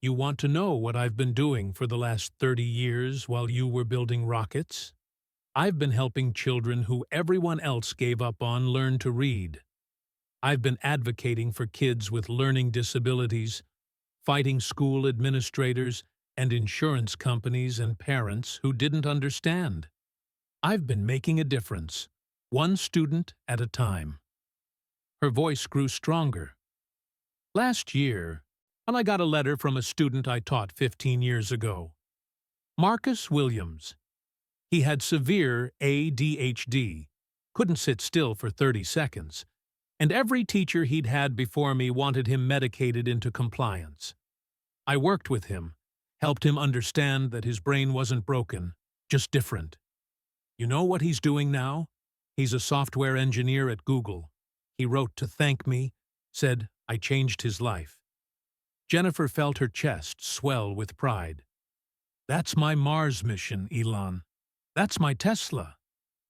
"You want to know what I've been doing for the last 30 years while you were building rockets? I've been helping children who everyone else gave up on learn to read. I've been advocating for kids with learning disabilities, fighting school administrators and insurance companies and parents who didn't understand. I've been making a difference, one student at a time. Her voice grew stronger. Last year, when I got a letter from a student I taught 15 years ago, Marcus Williams. He had severe ADHD, couldn't sit still for 30 seconds, and every teacher he'd had before me wanted him medicated into compliance. I worked with him, helped him understand that his brain wasn't broken, just different. You know what he's doing now? He's a software engineer at Google. He wrote to thank me, said I changed his life. Jennifer felt her chest swell with pride. That's my Mars mission, Elon. That's my Tesla.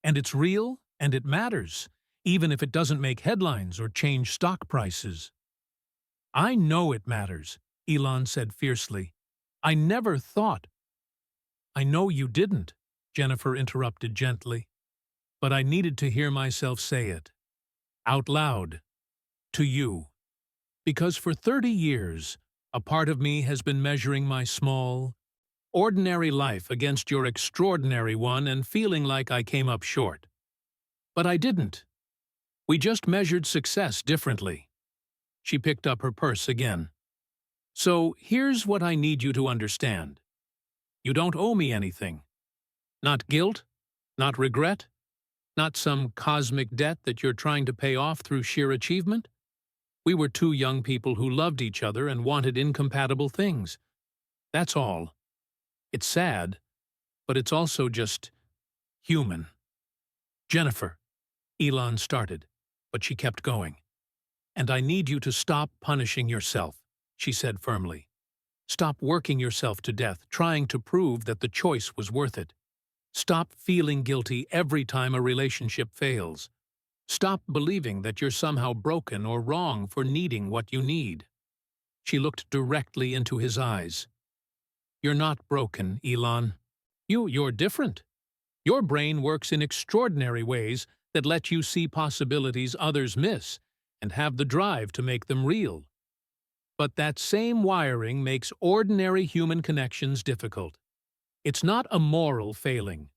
And it's real, and it matters, even if it doesn't make headlines or change stock prices. I know it matters, Elon said fiercely. I never thought. I know you didn't, Jennifer interrupted gently. But I needed to hear myself say it. Out loud. To you. Because for 30 years, a part of me has been measuring my small, ordinary life against your extraordinary one and feeling like I came up short. But I didn't. We just measured success differently. She picked up her purse again. So here's what I need you to understand. You don't owe me anything. Not guilt, not regret, not some cosmic debt that you're trying to pay off through sheer achievement. We were two young people who loved each other and wanted incompatible things. That's all. It's sad, but it's also just human. Jennifer, Elon started, but she kept going. And I need you to stop punishing yourself, she said firmly. Stop working yourself to death, trying to prove that the choice was worth it. Stop feeling guilty every time a relationship fails. Stop believing that you're somehow broken or wrong for needing what you need. She looked directly into his eyes. You're not broken, Elon. You're different. Your brain works in extraordinary ways that let you see possibilities others miss and have the drive to make them real. But that same wiring makes ordinary human connections difficult. It's not a moral failing.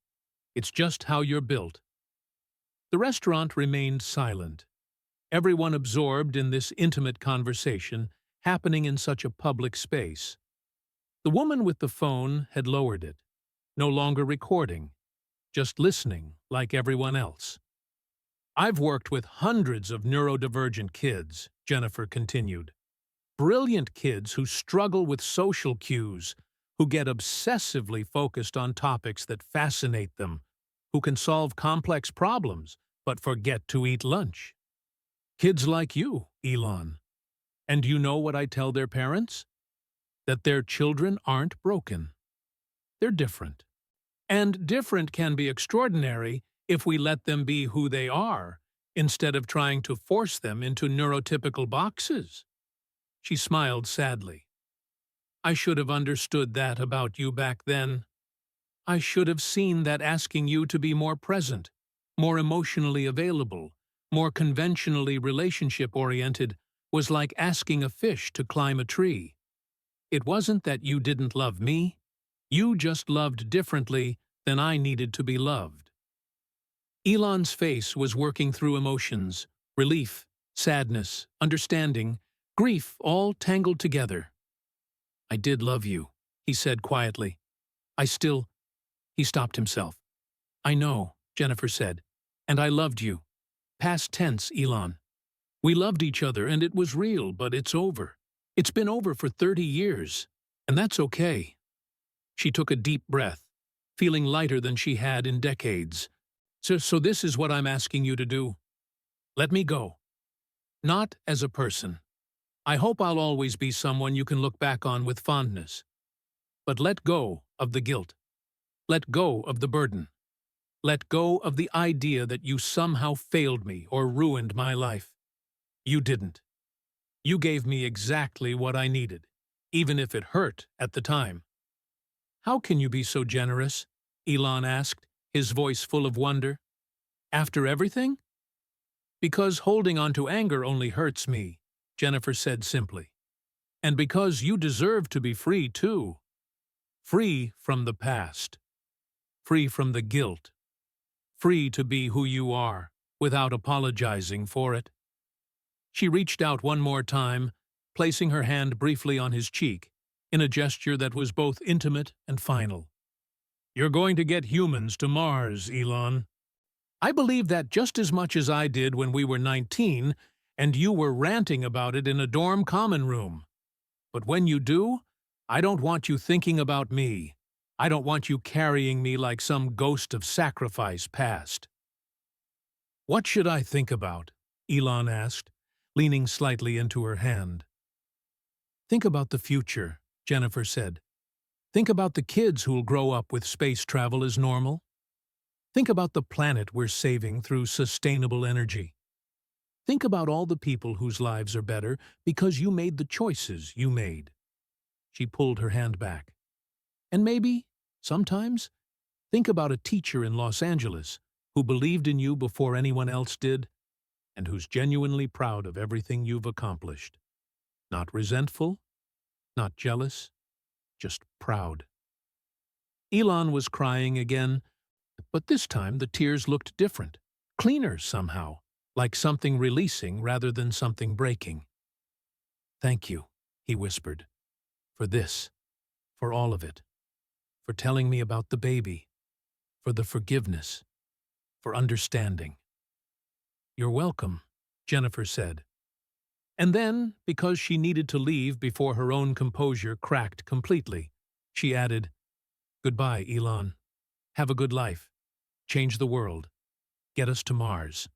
It's just how you're built. The restaurant remained silent, everyone absorbed in this intimate conversation happening in such a public space. The woman with the phone had lowered it, no longer recording, just listening like everyone else. I've worked with hundreds of neurodivergent kids, Jennifer continued. Brilliant kids who struggle with social cues, who get obsessively focused on topics that fascinate them, who can solve complex problems but forget to eat lunch. Kids like you, Elon. And you know what I tell their parents? That their children aren't broken. They're different. And different can be extraordinary if we let them be who they are, instead of trying to force them into neurotypical boxes. She smiled sadly. I should have understood that about you back then. I should have seen that asking you to be more present, more emotionally available, more conventionally relationship-oriented was like asking a fish to climb a tree. It wasn't that you didn't love me. You just loved differently than I needed to be loved. Elon's face was working through emotions, relief, sadness, understanding, grief all tangled together. I did love you, he said quietly. He stopped himself. I know, Jennifer said, and I loved you. Past tense, Elon. We loved each other and it was real, but it's over. It's been over for 30 years, and that's okay. She took a deep breath, feeling lighter than she had in decades. So this is what I'm asking you to do. Let me go. Not as a person. I hope I'll always be someone you can look back on with fondness. But let go of the guilt. Let go of the burden. Let go of the idea that you somehow failed me or ruined my life. You didn't. You gave me exactly what I needed, even if it hurt at the time. How can you be so generous? Elon asked, his voice full of wonder. After everything? Because holding on to anger only hurts me, Jennifer said simply. And because you deserve to be free, too. Free from the past. Free from the guilt. Free to be who you are, without apologizing for it. She reached out one more time, placing her hand briefly on his cheek, in a gesture that was both intimate and final. You're going to get humans to Mars, Elon. I believe that just as much as I did when we were 19, and you were ranting about it in a dorm common room. But when you do, I don't want you thinking about me. I don't want you carrying me like some ghost of sacrifice past. What should I think about? Elon asked, leaning slightly into her hand. Think about the future, Jennifer said. Think about the kids who'll grow up with space travel as normal. Think about the planet we're saving through sustainable energy. Think about all the people whose lives are better because you made the choices you made. She pulled her hand back. And maybe, sometimes, think about a teacher in Los Angeles who believed in you before anyone else did and who's genuinely proud of everything you've accomplished. Not resentful, not jealous, just proud. Elon was crying again, but this time the tears looked different, cleaner somehow, like something releasing rather than something breaking. Thank you, he whispered, for this, for all of it, for telling me about the baby, for the forgiveness, for understanding. You're welcome, Jennifer said. And then, because she needed to leave before her own composure cracked completely, she added, Goodbye, Elon. Have a good life. Change the world. Get us to Mars.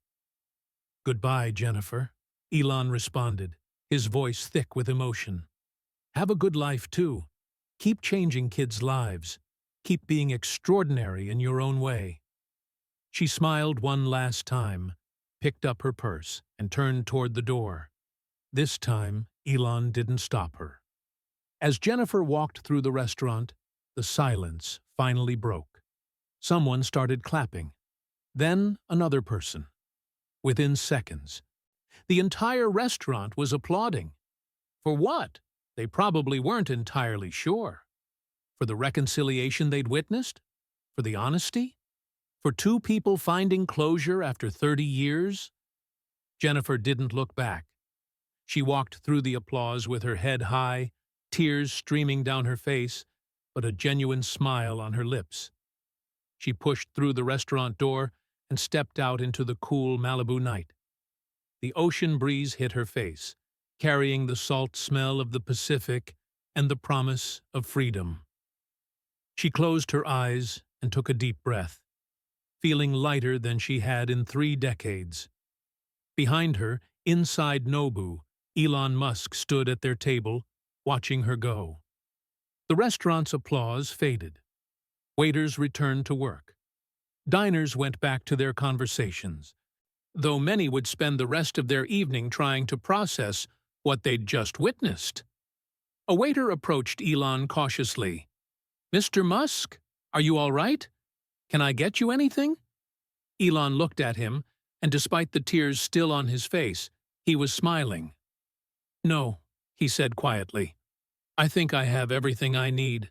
Goodbye, Jennifer, Elon responded, his voice thick with emotion. Have a good life, too. Keep changing kids' lives. Keep being extraordinary in your own way. She smiled one last time, picked up her purse, and turned toward the door. This time, Elon didn't stop her. As Jennifer walked through the restaurant, the silence finally broke. Someone started clapping. Then another person. Within seconds, the entire restaurant was applauding. For what? They probably weren't entirely sure. For the reconciliation they'd witnessed? For the honesty? For two people finding closure after 30 years? Jennifer didn't look back. She walked through the applause with her head high, tears streaming down her face, but a genuine smile on her lips. She pushed through the restaurant door and stepped out into the cool Malibu night. The ocean breeze hit her face, carrying the salt smell of the Pacific and the promise of freedom. She closed her eyes and took a deep breath, feeling lighter than she had in 3 decades. Behind her, inside Nobu, Elon Musk stood at their table, watching her go. The restaurant's applause faded. Waiters returned to work. Diners went back to their conversations, though many would spend the rest of their evening trying to process what they'd just witnessed. A waiter approached Elon cautiously. "Mr. Musk, are you all right? Can I get you anything?" Elon looked at him, and despite the tears still on his face, he was smiling. "No," he said quietly. "I think I have everything I need."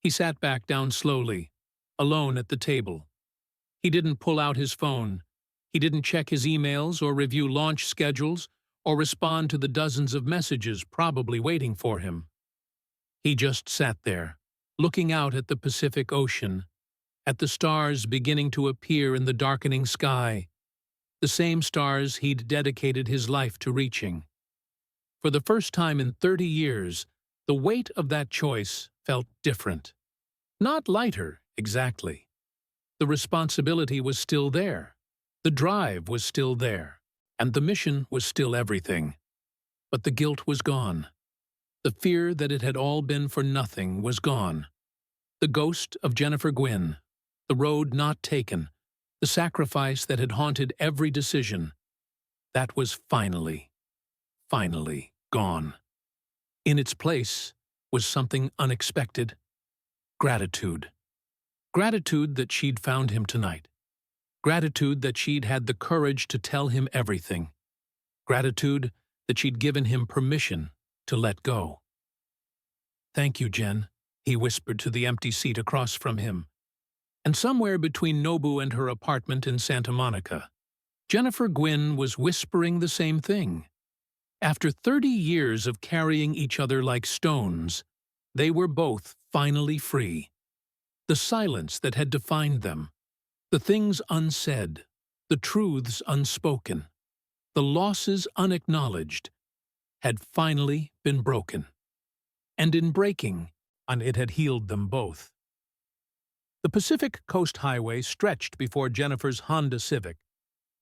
He sat back down slowly, alone at the table. He didn't pull out his phone. He didn't check his emails or review launch schedules or respond to the dozens of messages probably waiting for him. He just sat there, looking out at the Pacific Ocean, at the stars beginning to appear in the darkening sky, the same stars he'd dedicated his life to reaching. For the first time in 30 years, the weight of that choice felt different. Not lighter, exactly. The responsibility was still there, the drive was still there, and the mission was still everything. But the guilt was gone. The fear that it had all been for nothing was gone. The ghost of Jennifer Gwynne, the road not taken, the sacrifice that had haunted every decision, that was finally gone. In its place was something unexpected: gratitude. Gratitude that she'd found him tonight. Gratitude that she'd had the courage to tell him everything. Gratitude that she'd given him permission to let go. "Thank you, Jen," he whispered to the empty seat across from him. And somewhere between Nobu and her apartment in Santa Monica, Jennifer Gwynne was whispering the same thing. After 30 years of carrying each other like stones, they were both finally free. The silence that had defined them, the things unsaid, the truths unspoken, the losses unacknowledged, had finally been broken. And in breaking, it had healed them both. The Pacific Coast Highway stretched before Jennifer's Honda Civic,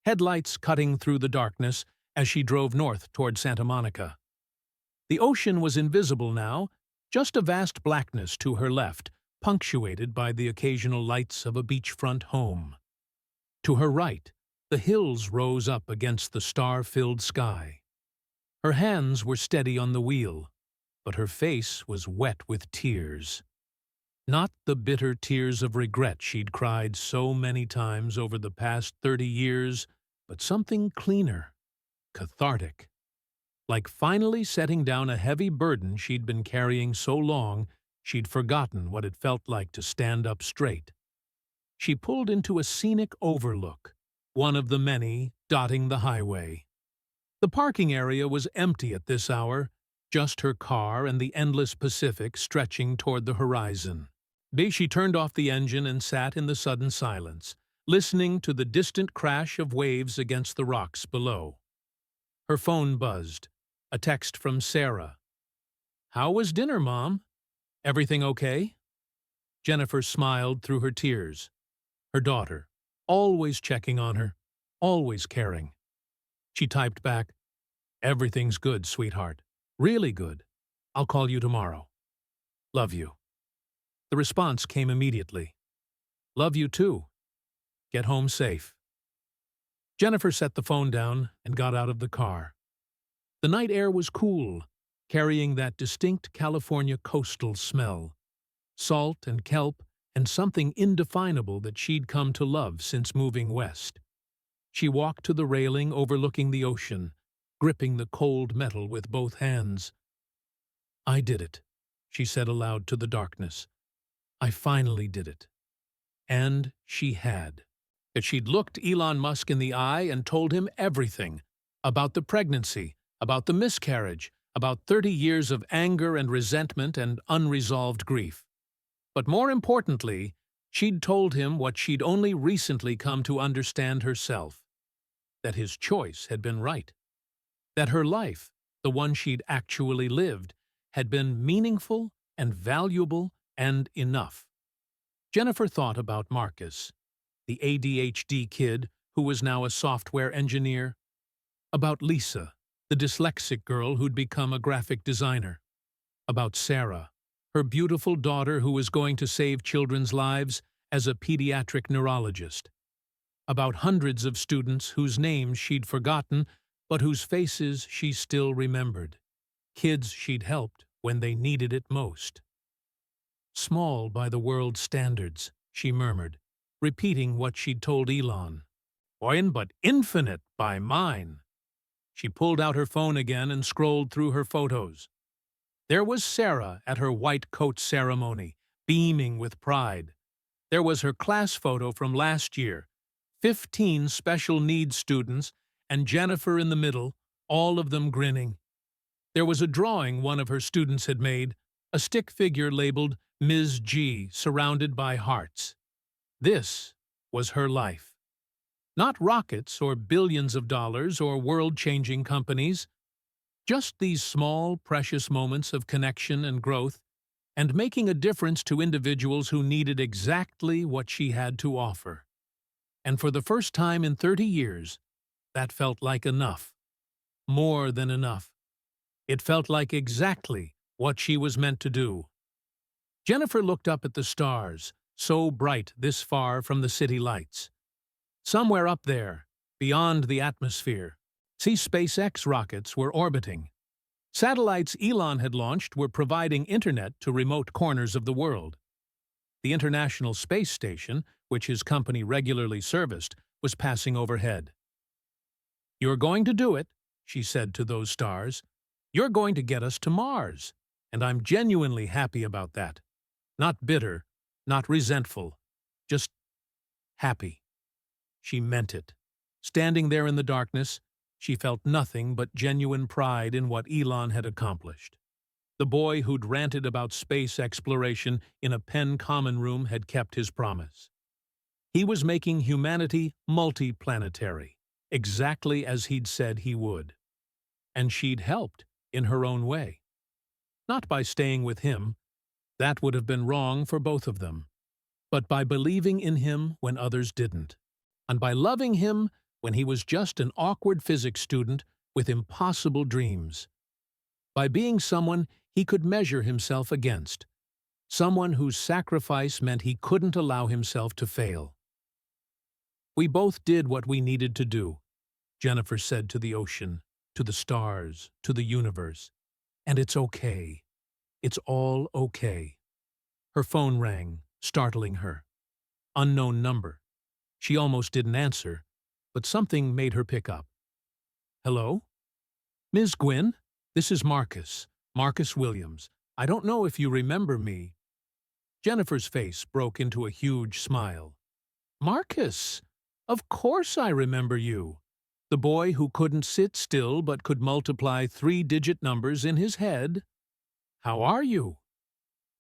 headlights cutting through the darkness as she drove north toward Santa Monica. The ocean was invisible now, just a vast blackness to her left, punctuated by the occasional lights of a beachfront home. To her right, the hills rose up against the star-filled sky. Her hands were steady on the wheel, but her face was wet with tears. Not the bitter tears of regret she'd cried so many times over the past 30 years, but something cleaner, cathartic. Like finally setting down a heavy burden she'd been carrying so long, she'd forgotten what it felt like to stand up straight. She pulled into a scenic overlook, one of the many dotting the highway. The parking area was empty at this hour, just her car and the endless Pacific stretching toward the horizon. She turned off the engine and sat in the sudden silence, listening to the distant crash of waves against the rocks below. Her phone buzzed, a text from Sarah. "How was dinner, Mom? Everything okay?" Jennifer smiled through her tears. Her daughter, always checking on her, always caring. She typed back, "Everything's good, sweetheart. Really good. I'll call you tomorrow. Love you." The response came immediately. "Love you too. Get home safe." Jennifer set the phone down and got out of the car. The night air was cool, carrying that distinct California coastal smell. Salt and kelp and something indefinable that she'd come to love since moving west. She walked to the railing overlooking the ocean, gripping the cold metal with both hands. "I did it," she said aloud to the darkness. "I finally did it." And she had. That she'd looked Elon Musk in the eye and told him everything about the pregnancy, about the miscarriage, about 30 years of anger and resentment and unresolved grief. But more importantly, she'd told him what she'd only recently come to understand herself, that his choice had been right, that her life, the one she'd actually lived, had been meaningful and valuable and enough. Jennifer thought about Marcus, the ADHD kid who was now a software engineer, about Lisa, the dyslexic girl who'd become a graphic designer, about Sarah, her beautiful daughter who was going to save children's lives as a pediatric neurologist, about hundreds of students whose names she'd forgotten but whose faces she still remembered, kids she'd helped when they needed it most. "Small by the world's standards," she murmured, repeating what she'd told Elon. But infinite by mine." She pulled out her phone again and scrolled through her photos. There was Sarah at her white coat ceremony, beaming with pride. There was her class photo from last year, 15 special needs students, and Jennifer in the middle, all of them grinning. There was a drawing one of her students had made, a stick figure labeled Ms. G, surrounded by hearts. This was her life. Not rockets or billions of dollars or world-changing companies, just these small, precious moments of connection and growth, and making a difference to individuals who needed exactly what she had to offer. And for the first time in 30 years, that felt like enough. More than enough. It felt like exactly what she was meant to do. Jennifer looked up at the stars, so bright this far from the city lights. Somewhere up there, beyond the atmosphere, SpaceX rockets were orbiting. Satellites Elon had launched were providing internet to remote corners of the world. The International Space Station, which his company regularly serviced, was passing overhead. "You're going to do it," she said to those stars. "You're going to get us to Mars, and I'm genuinely happy about that. Not bitter, not resentful, just happy." She meant it. Standing there in the darkness, she felt nothing but genuine pride in what Elon had accomplished. The boy who'd ranted about space exploration in a Penn common room had kept his promise. He was making humanity multiplanetary, exactly as he'd said he would. And she'd helped, in her own way. Not by staying with him, that would have been wrong for both of them, but by believing in him when others didn't, and by loving him when he was just an awkward physics student with impossible dreams. By being someone he could measure himself against, someone whose sacrifice meant he couldn't allow himself to fail. "We both did what we needed to do," Jennifer said to the ocean, to the stars, to the universe. "And it's okay. It's all okay." Her phone rang, startling her. Unknown number. She almost didn't answer, but something made her pick up. "Hello? Ms. Gwynn? This is Marcus Williams. I don't know if you remember me." Jennifer's face broke into a huge smile. "Marcus, of course I remember you. The boy who couldn't sit still but could multiply 3-digit numbers in his head. How are you?"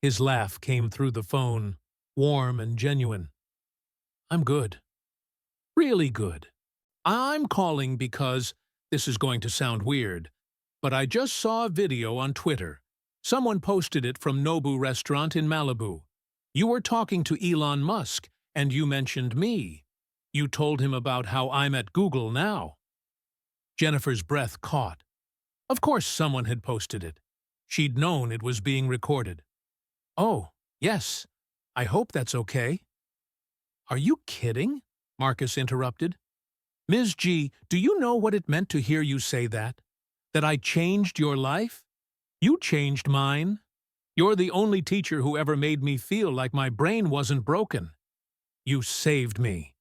His laugh came through the phone, warm and genuine. "I'm good. Really good. I'm calling because, this is going to sound weird, but I just saw a video on Twitter. Someone posted it from Nobu Restaurant in Malibu. You were talking to Elon Musk, and you mentioned me. You told him about how I'm at Google now." Jennifer's breath caught. Of course someone had posted it. She'd known it was being recorded. "Oh, yes. I hope that's okay." "Are you kidding?" Marcus interrupted. "Ms. G, do you know what it meant to hear you say that? That I changed your life? You changed mine. You're the only teacher who ever made me feel like my brain wasn't broken. You saved me."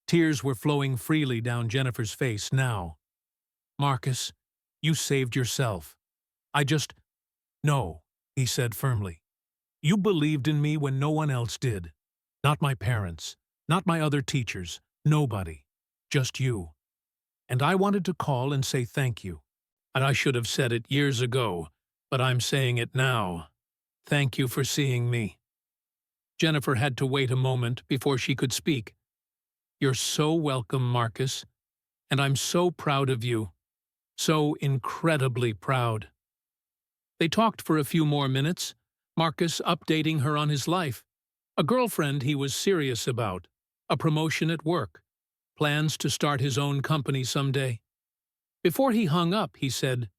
Tears were flowing freely down Jennifer's face now. "Marcus, you saved yourself. No," he said firmly. "You believed in me when no one else did. Not my parents, not my other teachers, nobody. Just you. And I wanted to call and say thank you. And I should have said it years ago, but I'm saying it now. Thank you for seeing me." Jennifer had to wait a moment before she could speak. "You're so welcome, Marcus. And I'm so proud of you. So incredibly proud." They talked for a few more minutes, Marcus updating her on his life. A girlfriend he was serious about, a promotion at work, plans to start his own company someday. Before he hung up, he said,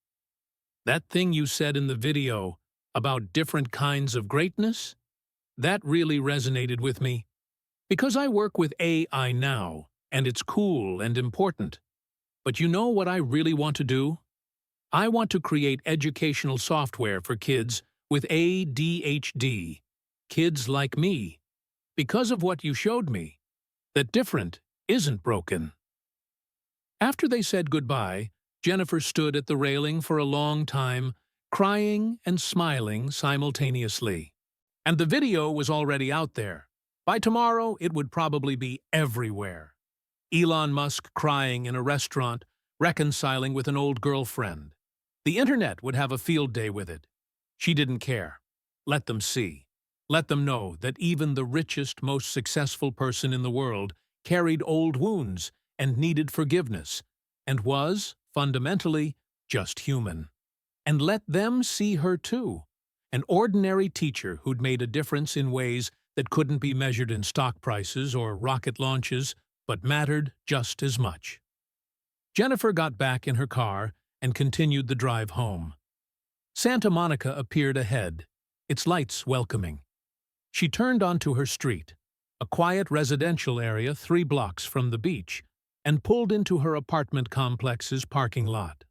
"That thing you said in the video about different kinds of greatness, that really resonated with me. Because I work with AI now, and it's cool and important. But you know what I really want to do? I want to create educational software for kids with ADHD, kids like me, because of what you showed me, that different isn't broken." After they said goodbye, Jennifer stood at the railing for a long time, crying and smiling simultaneously. And the video was already out there. By tomorrow, it would probably be everywhere. Elon Musk crying in a restaurant, reconciling with an old girlfriend. The internet would have a field day with it. She didn't care. Let them see. Let them know that even the richest, most successful person in the world carried old wounds and needed forgiveness, and was, fundamentally, just human. And let them see her too, an ordinary teacher who'd made a difference in ways that couldn't be measured in stock prices or rocket launches, but mattered just as much. Jennifer got back in her car and continued the drive home. Santa Monica appeared ahead, its lights welcoming. She turned onto her street, a quiet residential area 3 blocks from the beach, and pulled into her apartment complex's parking lot.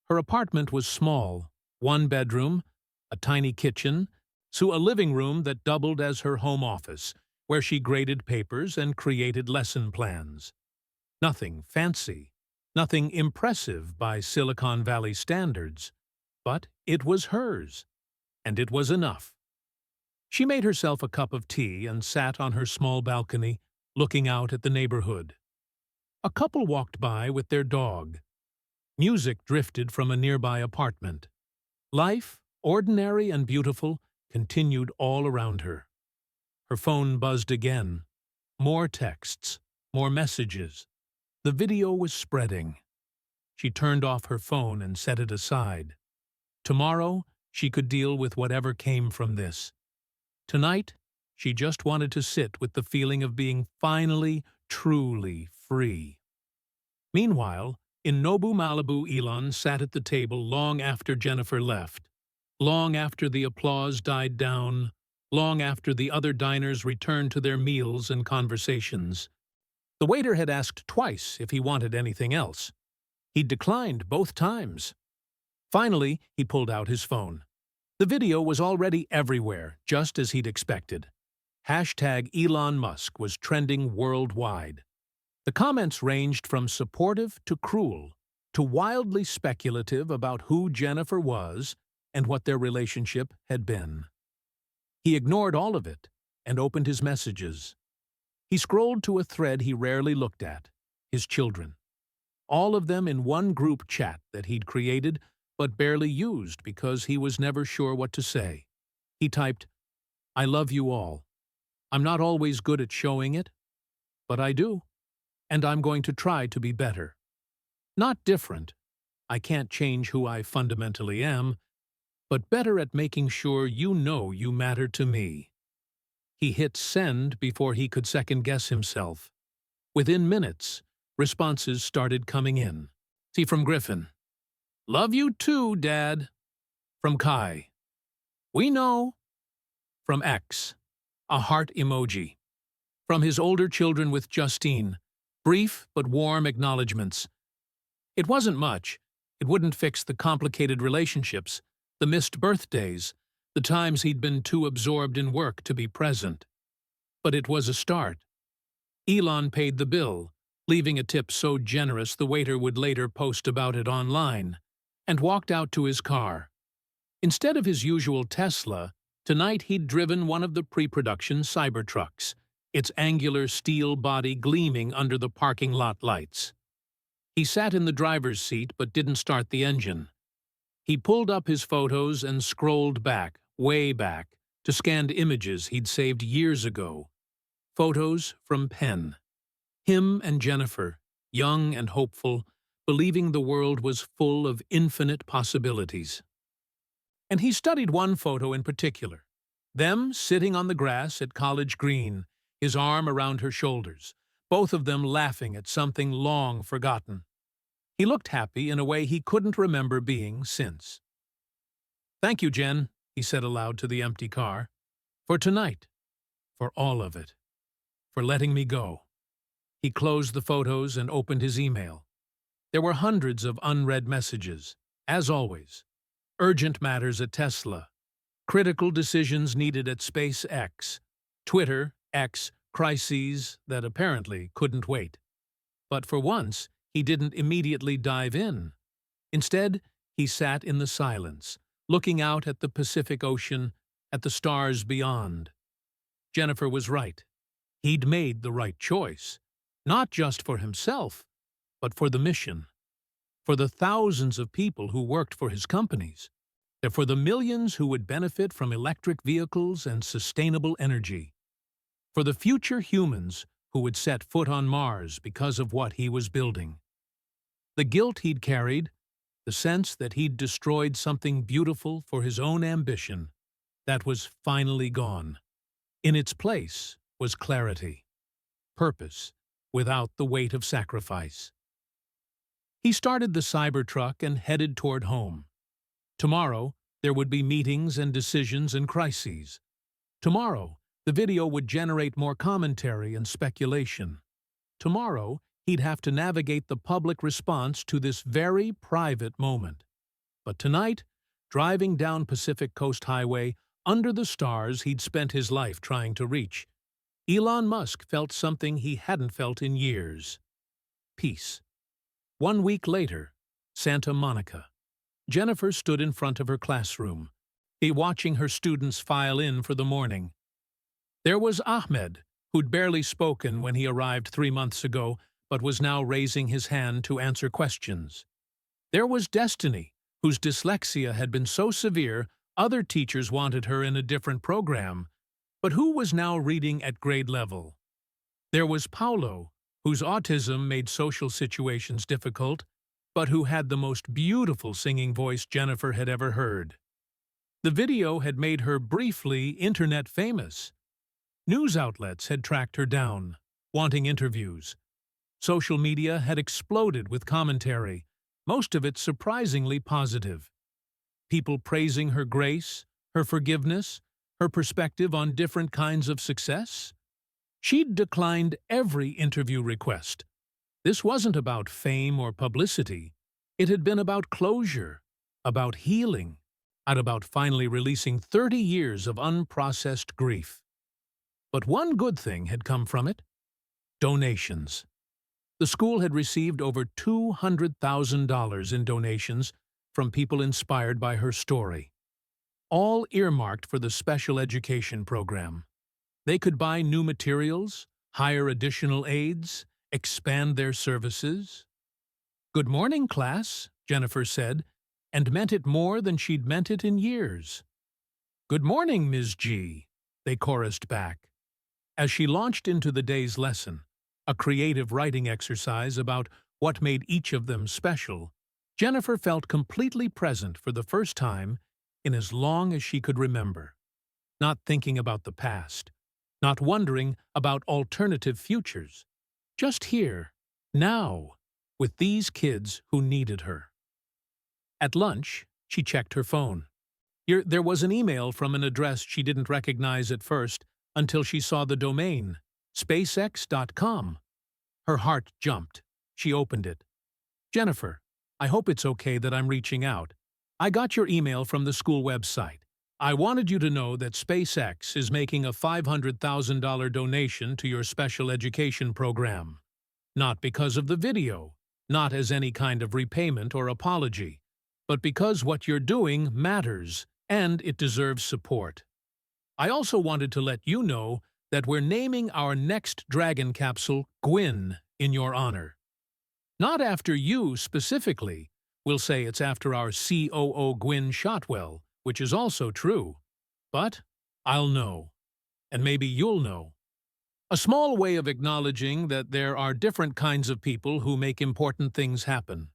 Her apartment was small, 1 bedroom, a tiny kitchen, to a living room that doubled as her home office, where she graded papers and created lesson plans. Nothing fancy, nothing impressive by Silicon Valley standards, but it was hers, and it was enough. She made herself a cup of tea and sat on her small balcony, looking out at the neighborhood. A couple walked by with their dog. Music drifted from a nearby apartment. Life, ordinary and beautiful, continued all around her. Her phone buzzed again. More texts, more messages. The video was spreading. She turned off her phone and set it aside. Tomorrow, she could deal with whatever came from this. Tonight, she just wanted to sit with the feeling of being finally, truly free. Meanwhile, in Nobu, Malibu, Elon sat at the table long after Jennifer left, long after the applause died down, long after the other diners returned to their meals and conversations. The waiter had asked twice if he wanted anything else. He'd declined both times. Finally, he pulled out his phone. The video was already everywhere, just as he'd expected. Hashtag Elon Musk was trending worldwide. The comments ranged from supportive to cruel, to wildly speculative about who Jennifer was and what their relationship had been. He ignored all of it and opened his messages. He scrolled to a thread he rarely looked at, his children. All of them in one group chat that he'd created but barely used because he was never sure what to say. He typed, "I love you all. I'm not always good at showing it, but I do, and I'm going to try to be better. Not different. I can't change who I fundamentally am, but better at making sure you know you matter to me." He hit send before he could second-guess himself. Within minutes, responses started coming in. See, from Griffin, "Love you too, Dad." From Kai, "We know." From X, a heart emoji. From his older children with Justine, brief but warm acknowledgments. It wasn't much. It wouldn't fix the complicated relationships, the missed birthdays, the times he'd been too absorbed in work to be present. But it was a start. Elon paid the bill, leaving a tip so generous the waiter would later post about it online, and walked out to his car. Instead of his usual Tesla, tonight he'd driven one of the pre-production Cybertrucks, its angular steel body gleaming under the parking lot lights. He sat in the driver's seat but didn't start the engine. He pulled up his photos and scrolled back, way back, to scanned images he'd saved years ago. Photos from Penn. Him and Jennifer, young and hopeful, believing the world was full of infinite possibilities. And he studied one photo in particular. Them sitting on the grass at College Green, his arm around her shoulders, both of them laughing at something long forgotten. He looked happy in a way he couldn't remember being since. "Thank you, Jen," he said aloud to the empty car. "For tonight. For all of it. For letting me go." He closed the photos and opened his email. There were hundreds of unread messages, as always. Urgent matters at Tesla. Critical decisions needed at SpaceX. Twitter, X, crises that apparently couldn't wait. But for once, he didn't immediately dive in. Instead, he sat in the silence, looking out at the Pacific Ocean, at the stars beyond. Jennifer was right. He'd made the right choice, not just for himself, but for the mission, for the thousands of people who worked for his companies, and for the millions who would benefit from electric vehicles and sustainable energy, for the future humans who would set foot on Mars because of what he was building. The guilt he'd carried, the sense that he'd destroyed something beautiful for his own ambition, that was finally gone. In its place was clarity, purpose, without the weight of sacrifice. He started the Cybertruck and headed toward home. Tomorrow, there would be meetings and decisions and crises. Tomorrow, the video would generate more commentary and speculation. Tomorrow, he'd have to navigate the public response to this very private moment. But tonight, driving down Pacific Coast Highway, Under the stars he'd spent his life trying to reach, Elon Musk felt something he hadn't felt in years. Peace. 1 week later, Santa Monica. Jennifer stood in front of her classroom, watching her students file in for the morning. There was Ahmed, who'd barely spoken when he arrived 3 months ago, but was now raising his hand to answer questions. There was Destiny, whose dyslexia had been so severe other teachers wanted her in a different program, but who was now reading at grade level. There was Paulo, whose autism made social situations difficult, but who had the most beautiful singing voice Jennifer had ever heard. The video had made her briefly internet famous. News outlets had tracked her down, wanting interviews. Social media had exploded with commentary, most of it surprisingly positive. People praising her grace, her forgiveness, her perspective on different kinds of success. She'd declined every interview request. This wasn't about fame or publicity. It had been about closure, about healing, and about finally releasing 30 years of unprocessed grief. But one good thing had come from it: donations. The school had received over $200,000 in donations from people inspired by her story, all earmarked for the special education program. They could buy new materials, hire additional aides, expand their services. "Good morning, class," Jennifer said, and meant it more than she'd meant it in years. "Good morning, Ms. G," they chorused back. As she launched into the day's lesson, a creative writing exercise about what made each of them special, Jennifer felt completely present for the first time in as long as she could remember. Not thinking about the past, not wondering about alternative futures. Just here, now, with these kids who needed her. At lunch, she checked her phone. There was an email from an address she didn't recognize at first until she saw the domain, spacex.com. Her heart jumped. She opened it. "Jennifer, I hope it's okay that I'm reaching out. I got your email from the school website. I wanted you to know that SpaceX is making a $500,000 donation to your special education program. Not because of the video, not as any kind of repayment or apology, but because what you're doing matters and it deserves support. I also wanted to let you know that we're naming our next Dragon capsule Gwyn in your honor. Not after you specifically. We'll say it's after our COO Gwyn Shotwell, which is also true. But I'll know. And maybe you'll know. A small way of acknowledging that there are different kinds of people who make important things happen.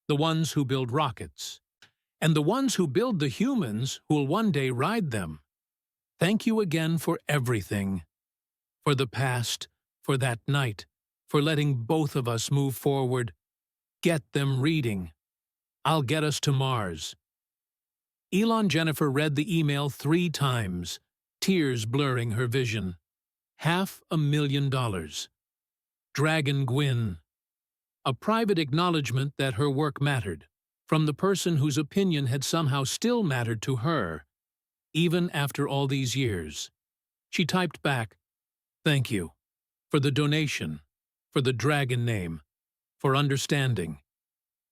The ones who build rockets, and the ones who build the humans who'll one day ride them. Thank you again for everything. For the past, for that night, for letting both of us move forward. Get them reading. I'll get us to Mars." Elon Jennifer read the email 3 times, tears blurring her vision. $500,000. Dragon Gwyn. A private acknowledgement that her work mattered, from the person whose opinion had somehow still mattered to her, even after all these years. She typed back, "Thank you. For the donation. For the dragon name. For understanding.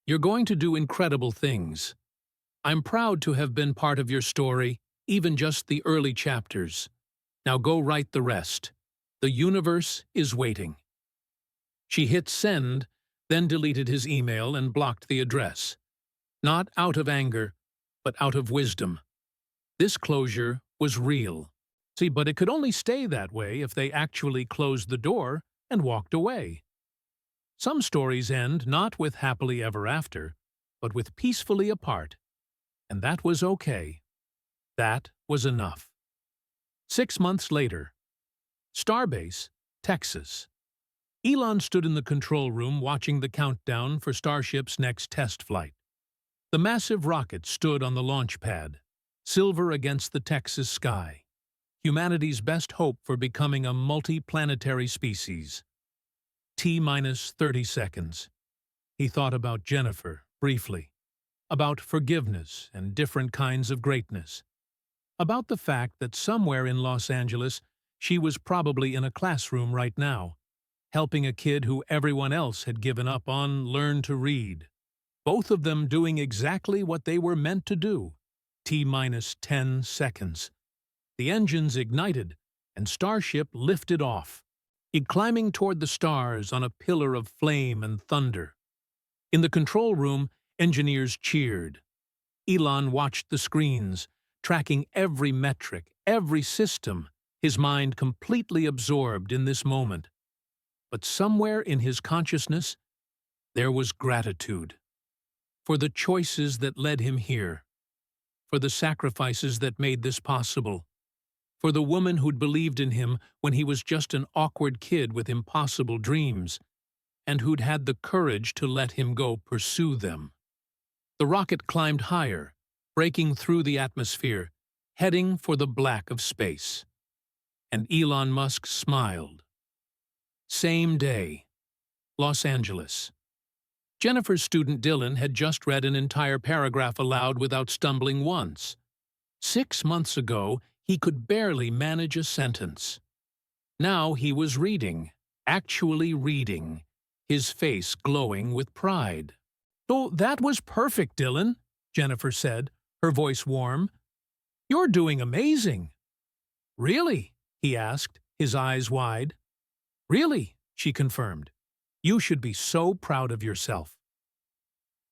You're going to do incredible things. I'm proud to have been part of your story, even just the early chapters. Now go write the rest. The universe is waiting." She hit send, then deleted his email and blocked the address. Not out of anger, but out of wisdom. This closure was real. See, but it could only stay that way if they actually closed the door and walked away. Some stories end not with happily ever after, but with peacefully apart. And that was okay. That was enough. 6 months later. Starbase, Texas. Elon stood in the control room watching the countdown for Starship's next test flight. The massive rocket stood on the launch pad, silver against the Texas sky. Humanity's best hope for becoming a multi-planetary species. T-minus 30 seconds. He thought about Jennifer, briefly. About forgiveness and different kinds of greatness. about the fact that somewhere in Los Angeles she was probably in a classroom right now, helping a kid who everyone else had given up on learn to read. Both of them doing exactly what they were meant to do. T-minus 10 seconds. The engines ignited, and Starship lifted off, it climbing toward the stars on a pillar of flame and thunder. In the control room, engineers cheered. Elon watched the screens, tracking every metric, every system, his mind completely absorbed in this moment. But somewhere in his consciousness, there was gratitude. For the choices that led him here. For the sacrifices that made this possible. For the woman who'd believed in him when he was just an awkward kid with impossible dreams, and who'd had the courage to let him go pursue them. The rocket climbed higher, breaking through the atmosphere, heading for the black of space. And Elon Musk smiled. Same day. Los Angeles. Jennifer's student Dylan had just read an entire paragraph aloud without stumbling once. 6 months ago, he could barely manage a sentence. Now he was reading, actually reading, his face glowing with pride. "Oh, that was perfect, Dylan," Jennifer said, her voice warm. "You're doing amazing." "Really?" he asked, his eyes wide. "Really," she confirmed. "You should be so proud of yourself."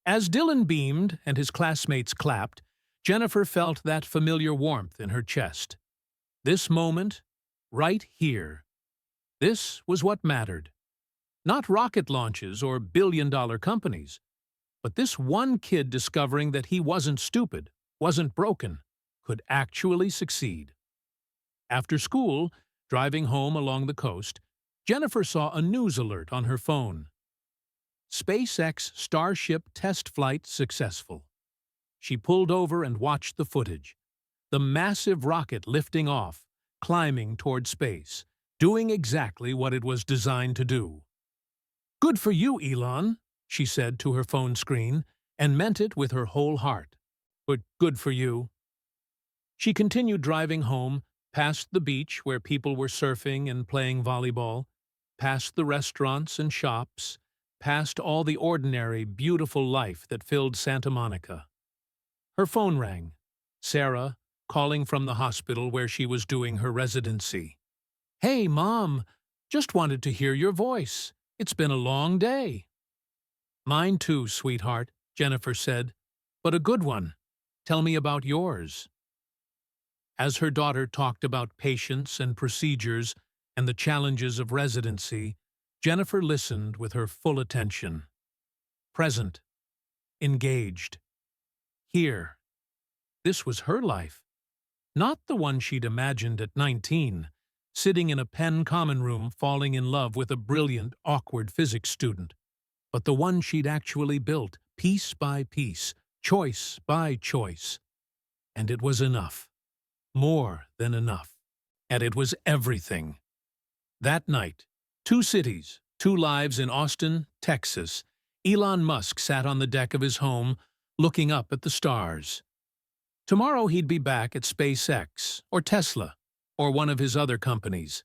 As Dylan beamed and his classmates clapped, Jennifer felt that familiar warmth in her chest. This moment, right here. This was what mattered. Not rocket launches or billion-dollar companies, but this one kid discovering that he wasn't stupid, wasn't broken, could actually succeed. After school, driving home along the coast, Jennifer saw a news alert on her phone. SpaceX Starship test flight successful. She pulled over and watched the footage. The massive rocket lifting off, climbing toward space, doing exactly what it was designed to do. "Good for you, Elon," she said to her phone screen, and meant it with her whole heart. "But good for you." She continued driving home, past the beach where people were surfing and playing volleyball, past the restaurants and shops, past all the ordinary, beautiful life that filled Santa Monica. Her phone rang. Sarah, calling from the hospital where she was doing her residency. "Hey, Mom, just wanted to hear your voice. It's been a long day." "Mine too, sweetheart," Jennifer said, "but a good one. Tell me about yours." As her daughter talked about patients and procedures and the challenges of residency, Jennifer listened with her full attention. Present. Engaged. Here. This was her life. Not the one she'd imagined at 19, sitting in a Penn common room falling in love with a brilliant, awkward physics student, but the one she'd actually built, piece by piece, choice by choice. And it was enough. More than enough. And it was everything. That night, 2 cities, 2 lives in Austin, Texas, Elon Musk sat on the deck of his home, looking up at the stars. Tomorrow he'd be back at SpaceX, or Tesla, or one of his other companies.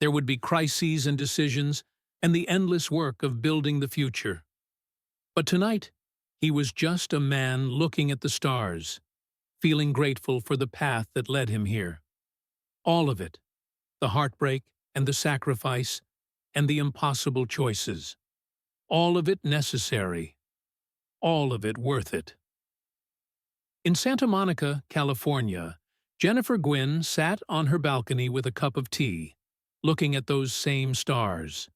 There would be crises and decisions, and the endless work of building the future. But tonight, he was just a man looking at the stars, feeling grateful for the path that led him here. All of it, the heartbreak and the sacrifice and the impossible choices. All of it necessary. All of it worth it. In Santa Monica, California, Jennifer Gwynn sat on her balcony with a cup of tea, looking at those same stars.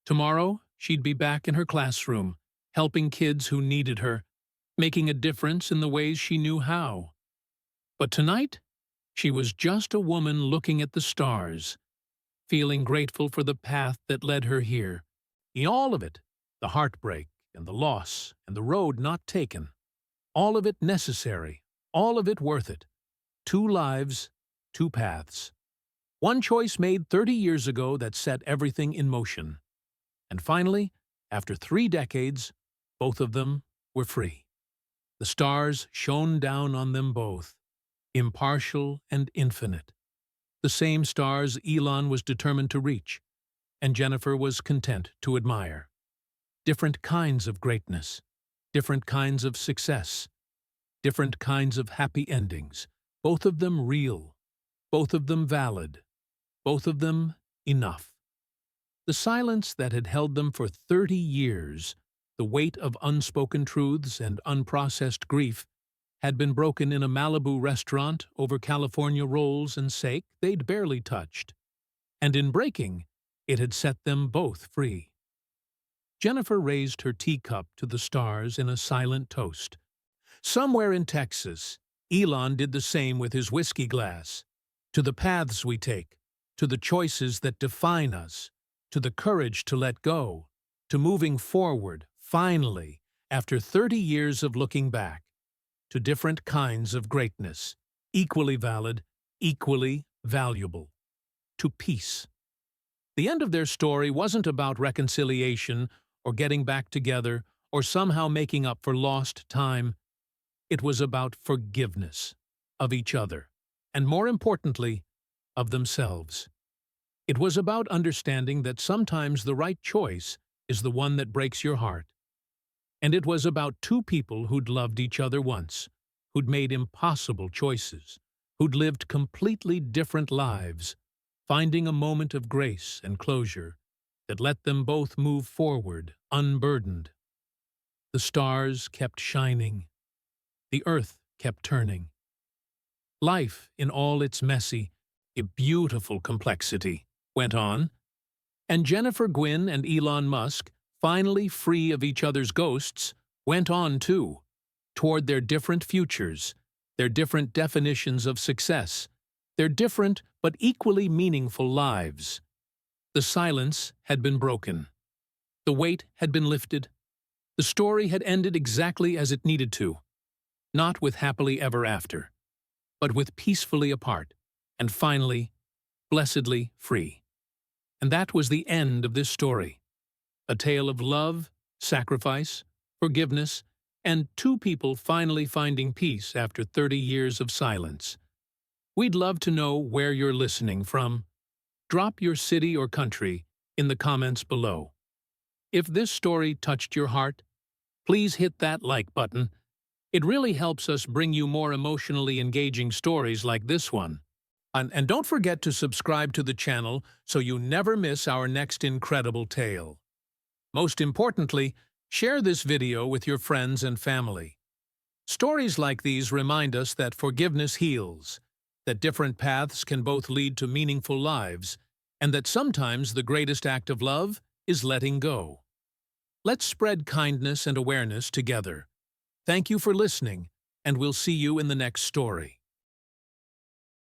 Tomorrow, she'd be back in her classroom, helping kids who needed her, making a difference in the ways she knew how. But tonight, she was just a woman looking at the stars, feeling grateful for the path that led her here. All of it, the heartbreak and the loss and the road not taken. All of it necessary, all of it worth it. 2 lives, 2 paths. One choice made 30 years ago that set everything in motion. And finally, after 3 decades, both of them were free. The stars shone down on them both. impartial and infinite. The same stars Elon was determined to reach, and Jennifer was content to admire. Different kinds of greatness, different kinds of success, different kinds of happy endings, both of them real, both of them valid, both of them enough. The silence that had held them for 30 years, the weight of unspoken truths and unprocessed grief, had been broken in a Malibu restaurant over California rolls and steak they'd barely touched. And in breaking, it had set them both free. Jennifer raised her teacup to the stars in a silent toast. Somewhere in Texas, Elon did the same with his whiskey glass. To the paths we take, to the choices that define us, to the courage to let go, to moving forward, finally, after 30 years of looking back, to different kinds of greatness, equally valid, equally valuable, to peace. The end of their story wasn't about reconciliation or getting back together or somehow making up for lost time. It was about forgiveness of each other, and more importantly, of themselves. It was about understanding that sometimes the right choice is the one that breaks your heart. And it was about two people who'd loved each other once, who'd made impossible choices, who'd lived completely different lives, finding a moment of grace and closure that let them both move forward, unburdened. The stars kept shining. The earth kept turning. Life, in all its messy, beautiful complexity, went on, and Jennifer Gwynn and Elon Musk, finally free of each other's ghosts, went on too, toward their different futures, their different definitions of success, their different but equally meaningful lives. The silence had been broken. The weight had been lifted. The story had ended exactly as it needed to, not with happily ever after, but with peacefully apart, and finally, blessedly free. And that was the end of this story. A tale of love, sacrifice, forgiveness, and two people finally finding peace after 30 years of silence. We'd love to know where you're listening from. Drop your city or country in the comments below. If this story touched your heart, please hit that like button. It really helps us bring you more emotionally engaging stories like this one. And don't forget to subscribe to the channel so you never miss our next incredible tale. Most importantly, share this video with your friends and family. Stories like these remind us that forgiveness heals, that different paths can both lead to meaningful lives, and that sometimes the greatest act of love is letting go. Let's spread kindness and awareness together. Thank you for listening, and we'll see you in the next story.